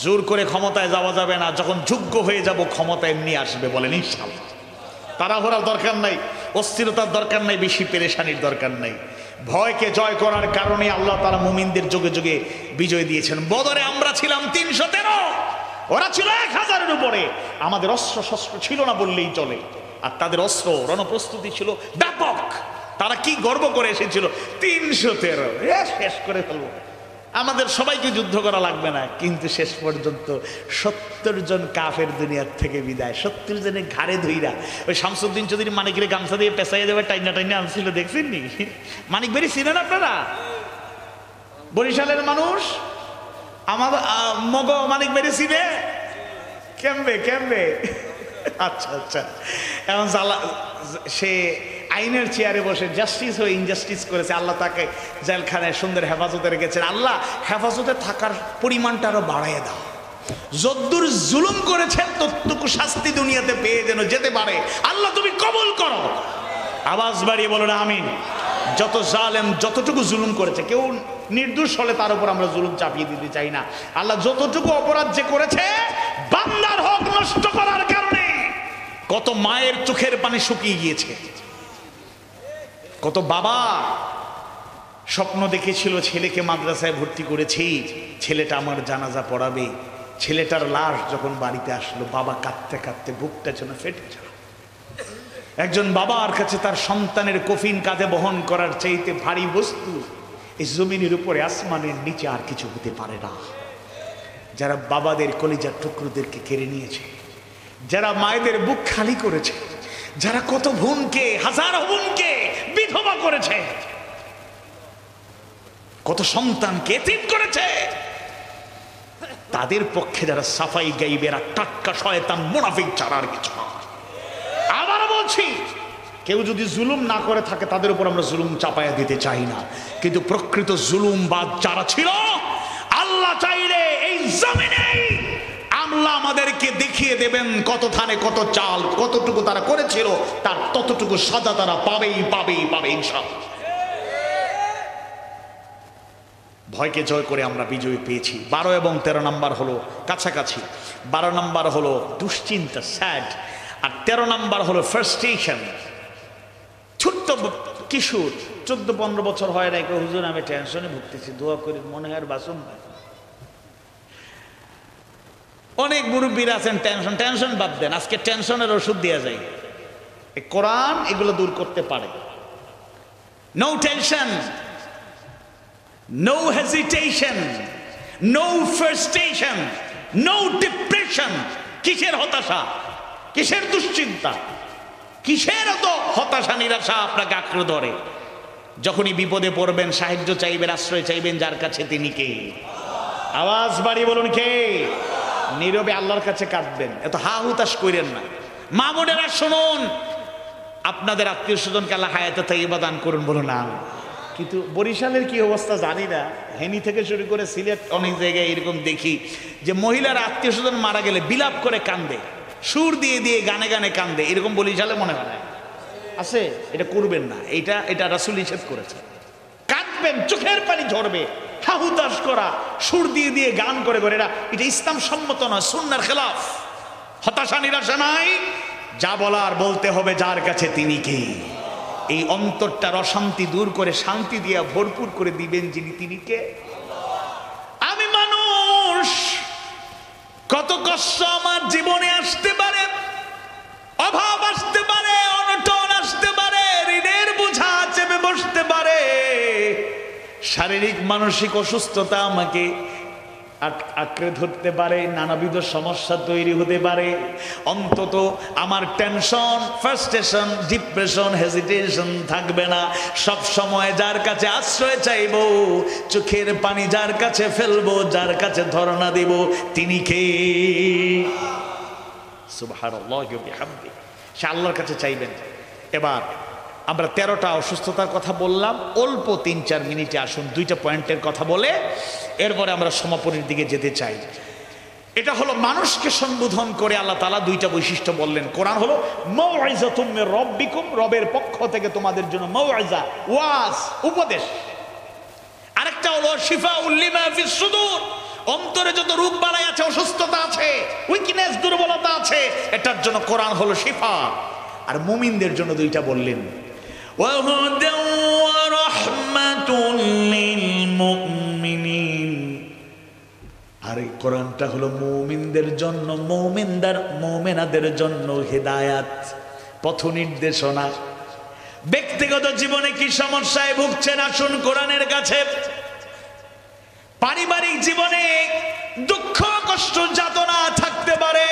জোর করে ক্ষমতায় যাওয়া যাবে না। যখন যোগ্য হয়ে যাব, ক্ষমতা এমনি আসবে, বলেন ইনশাআল্লাহ। তাড়াহুড়ার দরকার নাই, অস্থিরতার দরকার নাই, বেশি পেরেশানির দরকার নাই। ভয়কে জয় করার কারণে আল্লাহ তাআলা মুমিনদের যুগে যুগে বিজয় দিয়েছেন। বদরে আমরা ছিলাম 313, ওরা ছিল 1000-এর উপরে। আমাদের অস্ত্র শস্ত্র ছিল না বললেই চলে, আর তাদের অস্ত্র রণপ্রস্তুতি ছিল ব্যাপক। তারা কি গর্ব করে এসেছিল, 313 শেষ করে ফেলবো। আমাদের সবাইকে যুদ্ধ করা লাগবে না, কিন্তু শেষ পর্যন্ত 70 জন কাফের দুনিয়ার থেকে বিদায়। 70 জনের ঘাড়ে ধইরা ওই শামসুদ্দিন চৌধুরী মানিকের গামছা দিয়ে পেঁচাইয়ে দেবে, টাইনা আনছিল, দেখছেন নি? মানিক বেরি চিনেন আপনারা? বরিশালের মানুষ আমাদের মগ মানিক বেরি চিনে? কেমবে আচ্ছা। এখন সে আইনের চেয়ারে বসে জাস্টিস হয়ে ইনজাস্টিস করেছে। আল্লাহ তাকে জেলখানায় সুন্দর হেফাজতে রেখেছেন। আল্লাহ হেফাজতে থাকার পরিমাণটা আরো বাড়াইয়ে দাও। যদ্দূর জুলুম করেছেন ততটুকু শাস্তি দুনিয়াতে পেয়ে যেন যেতে পারে। আল্লাহ তুমি কবুল করো। আওয়াজ বাড়িয়ে বলো না আমিন। যত জালেম যতটুকু জুলুম করেছে, কেউ নির্দোষ হলে তার উপর আমরা জুলুম চাপিয়ে দিতে চাই না। আল্লাহ যতটুকু অপরাধ যে করেছে বান্দার হক নষ্ট করার কারণে কত মায়ের চোখের পানি শুকিয়ে গিয়েছে, কত বাবা স্বপ্ন দেখেছিল ছেলেকে মাদ্রাসায় ভর্তি করেছি, ছেলেটা আমার জানাজা পড়াবে। ছেলেটার লাশ যখন বাড়িতে আসলো, বাবা কাঁদতে কাঁদতে বুকটা যেন ফেটে যায়। একজন বাবার কাছে তার সন্তানের কফিন কাঁধে বহন করার চাইতে ভারী বস্তু এই জমিনের উপরে আসমানের নিচে আর কিছু হতে পারে না। যারা বাবাদের কলিজার টুকরোদেরকে কেড়ে নিয়েছে, যারা মায়েদের বুক খালি করেছে, যারা কত বোনকে, হাজারো বোনকে বিধবা করেছে, কত সন্তানকে এতিম করেছে, তাদের পক্ষে যারা সাফাই গাইবে এরা টাটকা শয়তান মুনাফিক ছাড়া আর কিছু না। আবার বলছি, কেউ যদি জুলুম না করে থাকে তাদের উপর আমরা জুলুম চাপায়া দিতে চাই না, কিন্তু প্রকৃত জুলুমবাজ যারা ছিল, আল্লাহ চাইলে এই জমিনে আল্লাহ আমাদেরকে দেখিয়ে দেবেন কত ধানে কত চাল, কতটুকু তারা করেছিল তার ততটুকু সাজা তারা পাবেই পাবেই পাবে ইনশাআল্লাহ। ভয়কে জয় করে আমরা বিজয় পেয়েছি। 12 এবং 13 নম্বর হলো কাছাকাছি। 12 নম্বর হলো দুশ্চিন্তা, স্যাড, আর 13 নম্বর হলো ফ্রাস্ট্রেশন। ছোট্ট কিশোর 14-15 বছর হয় না, হুজুর আমি টেনশনে ভুগতেছি, দোয়া করি, মনে হয় আর বাসুম। অনেক মুরব্বীরা আছেন টেনশন, টেনশন বাদ দেন, আজকে টেনশনের ওষুধ দেওয়া যায়। এই কোরআন এগুলো দূর করতে পারে। No tension, no hesitation, no frustration, no depression। কিসের হতাশা, কিসের দুশ্চিন্তা, কিসের এত হতাশা নিরাশা আপনাকে আঁকড়ে ধরে? যখনই বিপদে পড়বেন সাহায্য চাইবেন, আশ্রয় চাইবেন, যার কাছে তিনি কে? আওয়াজ বাড়িয়ে বলুন কে? নীরবে আল্লাহর কাছে কাঁদবেন, এত হা হুতাশ করেন না। মা বোনেরা শুনুন, আপনাদের আত্মীয় স্বজনকে আল্লাহ হায়াতে তাইয়্যিবা দান করুন, বলুন না। কিন্তু বরিশালের কি অবস্থা জানি না, হেনি থেকে শুরু করে সিলেট অনেক জায়গায় এরকম দেখি যে মহিলার আত্মীয় স্বজন মারা গেলে বিলাপ করে কান্দে, সুর দিয়ে দিয়ে গানে গানে কান্দে। এরকম বরিশালে মনে হয় না আছে? এটা করবেন না, এটা রাসূল নিষেধ করেছে। কাঁদবেন, চোখের পানি ঝরবে, হাহুতাশ করা, সুর দিয়ে দিয়ে গান করে করে, এটা ইসলাম সম্মত নয়, সুন্নাহর খেলাফ। হতাশা নিরাশা নাই, যা বলার বলতে হবে যার কাছে তিনি কে। এই অন্তরটার অশান্তি দূর করে শান্তি দিয়া ভরপুর করে দিবেন যিনি, তিনি কে? আমি মানুষ, কত কষ্ট আমার জীবনে আসতে পারে, অভাব আসতে পারে, অনটন আসতে পারে, ঋণের বোঝা চেপে বসতে পারে, শারীরিক মানসিক অসুস্থতা আমাকে আঁকড়ে ধরতে পারে, নানাবিধ সমস্যা তৈরি হতে পারে। অন্তত আমার টেনশন, ফ্রাস্ট্রেশন, ডিপ্রেশন, হেজিটেশন থাকবে না। সব সময় যার কাছে আশ্রয় চাইব, চোখের পানি যার কাছে ফেলবো, যার কাছে ধরনা দেব, তিনি কে? সুবহানাল্লাহি ওয়া বিহামদিহি। সে আল্লাহর কাছে চাইবেন। এবার আমরা 13টা অসুস্থতার কথা বললাম, অল্প 3-4 মিনিটে আসুন 2টা পয়েন্টের কথা বলে এরপরে আমরা সমাপনের দিকে যেতে চাই। এটা হলো মানুষকে সম্বোধন করে আল্লাহ তাআলা 2টা বৈশিষ্ট্য বললেন। কোরআন হলো মাউইযাতুম মির রাব্বিকুম, রবের পক্ষ থেকে তোমাদের জন্য মাউইজা, ওয়াজ, উপদেশ। আরেকটা হলো শিফাউল লিমা ফিস সুদূর, অন্তরে যত রোগ বালাই আছে, অসুস্থতা আছে, উইকনেস, দুর্বলতা আছে, এটার জন্য কোরআন হলো শিফা। আর মুমিনদের জন্য 2টা বললেন, وَهُدًى وَرَحْمَةٌ لِّلْمُؤْمِنِينَ। আর এই কোরআনটা হলো মুমিনদের জন্য, মুমিনাদের জন্য হেদায়াত, পথ নির্দেশনা। ব্যক্তিগত জীবনে কি সমস্যায় ভুগছেন, আসুন কোরআনের কাছে। পারিবারিক জীবনে দুঃখ, কষ্ট, যাতনা থাকতে পারে,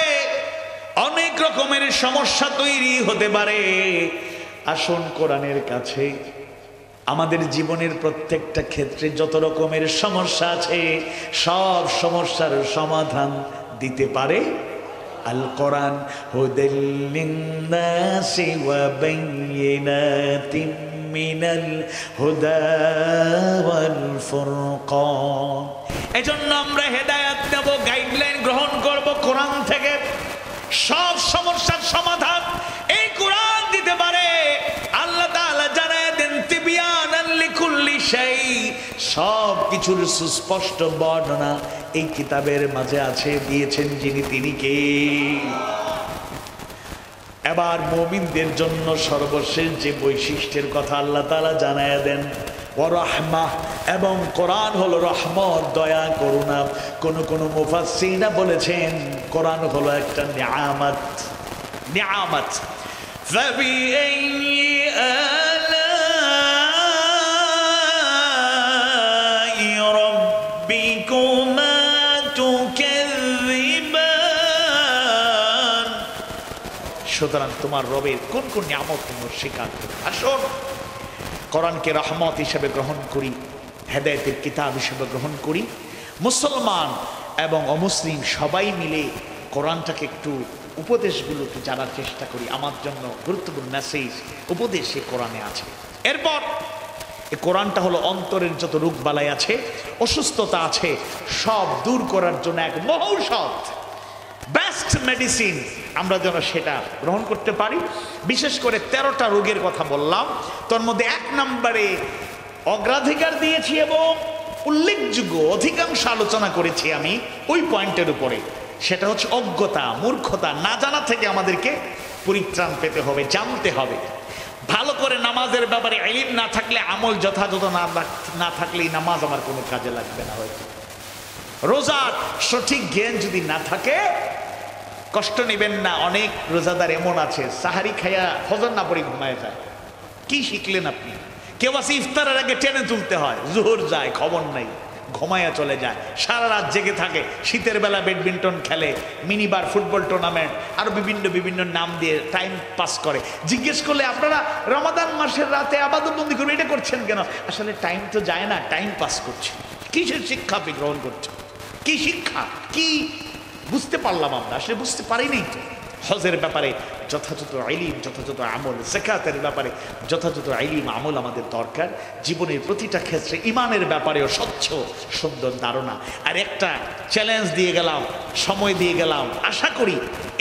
অনেক রকমের সমস্যা তৈরি হতে পারে, আসুন কোরআনের কাছে। আমাদের জীবনের প্রত্যেকটা ক্ষেত্রে যত রকমের সমস্যা আছে, সব সমস্যার সমাধান দিতে পারে আল কোরআন। হুদাল লিন্নাসি ওয়া বাইয়িনাতিম মিনাল হুদা ওয়াল ফুরকান। এজন্য আমরা হেদায়েত নেব, গাইডলাইন গ্রহণ করব কোরআন থেকে। সব সমস্যার সমাধান এই কোরআন দিতে পারে। আল্লাহ তাআলা জানায় দেন তিবিয়ানান কিছুর সুস্পষ্ট বর্ণনা এই কিতাবের মাঝে আছে, দিয়েছেন যিনি, তিনি কে? এবার মুমিনদের জন্য সর্বশেষ যে বৈশিষ্ট্যের কথা আল্লাহ তাআলা জানায়া দেন, ওয়া রাহমাহ, এবং কোরআন হলো রহমত, দয়া, করুণা। কোন কোন মুফাসসিররা বলেছেন কোরআন হলো একটা নিয়ামত। নিয়ামত। ফাবিআইয়ি আলাই রাব্বিকুমা তুকাযযিবান। সুতরাং তোমার রবের কোন কোন নিয়ামত তুমি স্বীকার করো। আসুন কোরআনকে রহমত হিসেবে গ্রহণ করি, হেদায়েতের কিতাব হিসেবে গ্রহণ করি। মুসলমান এবং অমুসলিম সবাই মিলে কোরআনটাকে একটু, উপদেশগুলো একটু জানার চেষ্টা করি। আমার জন্য গুরুত্বপূর্ণ মেসেজ, উপদেশ এই কোরআনে আছে। এরপর এই কোরআনটা হলো অন্তরের যত রোগ বালাই আছে, অসুস্থতা আছে, সব দূর করার জন্য এক মহৌষধ, বেস্ট মেডিসিন। আমরা যেন সেটা গ্রহণ করতে পারি। বিশেষ করে 13টা রোগের কথা বললাম, তার মধ্যে 1 নম্বরে অগ্রাধিকার দিয়েছি এবং উল্লেখযোগ্য অধিকাংশ আলোচনা করেছি আমি ওই পয়েন্টের উপরে। সেটা হচ্ছে অজ্ঞতা, মূর্খতা। না জানা থেকে আমাদেরকে পরিত্রাণ পেতে হবে, জানতে হবে। ভালো করে নামাজের ব্যাপারে ইলম না থাকলে, আমল যথাযথ না থাকলেই নামাজ আমার কোনো কাজে লাগবে না। হয়তো রোজার সঠিক জ্ঞান যদি না থাকে, কষ্ট নেবেন না। অনেক রোজাদার এমন আছে সাহারি খায়া ফজর না পড়ে ঘুমায় যায়। কি শিখলেন আপনি? কেউ আছে ইফতারের আগে টেনে তুলতে হয়, জোহর যায়, খবর নাই, ঘুমায়া চলে যায়, সারা রাত জেগে থাকে, শীতের বেলা ব্যাডমিন্টন খেলে, মিনিবার, ফুটবল টুর্নামেন্ট, আরো বিভিন্ন নাম দিয়ে টাইম পাস করে। জিজ্ঞেস করলে আপনারা রমাদান মাসের রাতে আবাদতবন্দি করবে, এটা করছেন কেন? আসলে টাইম তো যায় না, টাইম পাস করছে। কিসের শিক্ষা আপনি গ্রহণ করছেন? কি শিক্ষা, কি বুঝতে পারলাম আমরা? আসলে বুঝতে পারিনি তো। হজের ব্যাপারে যথাযথ ইলম, যথাযথ আমল, যাকাতের ব্যাপারে যথাযথ ইলম, আমল আমাদের দরকার। জীবনের প্রতিটা ক্ষেত্রে ইমানের ব্যাপারেও স্বচ্ছ সুন্দর ধারণা। আর একটা চ্যালেঞ্জ দিয়ে গেলাম, সময় দিয়ে গেলাম, আশা করি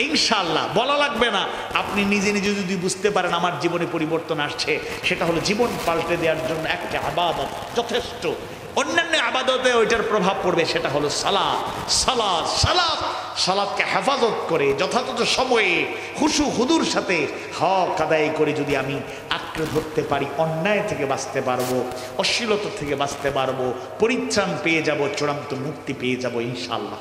ইনশাআল্লাহ বলা লাগবে না, আপনি নিজে নিজে যদি বুঝতে পারেন আমার জীবনে পরিবর্তন আসছে, সেটা হলো জীবন পাল্টে দেওয়ার জন্য একটা ইবাদত যথেষ্ট। অন্যান্য আবাদতে ওইটার প্রভাব পড়বে, সেটা হলো সালাত। সালাত সালাত সালাতকে হেফাজত করে যথাযথ সময়ে খুশু হুদুর সাথে হক আদায় করে যদি আমি আঁকড়ে ধরতে পারি, অন্যায় থেকে বাঁচতে পারবো, অশ্লীলতা থেকে বাঁচতে পারবো, পরিত্রাণ পেয়ে যাব, চূড়ান্ত মুক্তি পেয়ে যাব ইনশাআল্লাহ।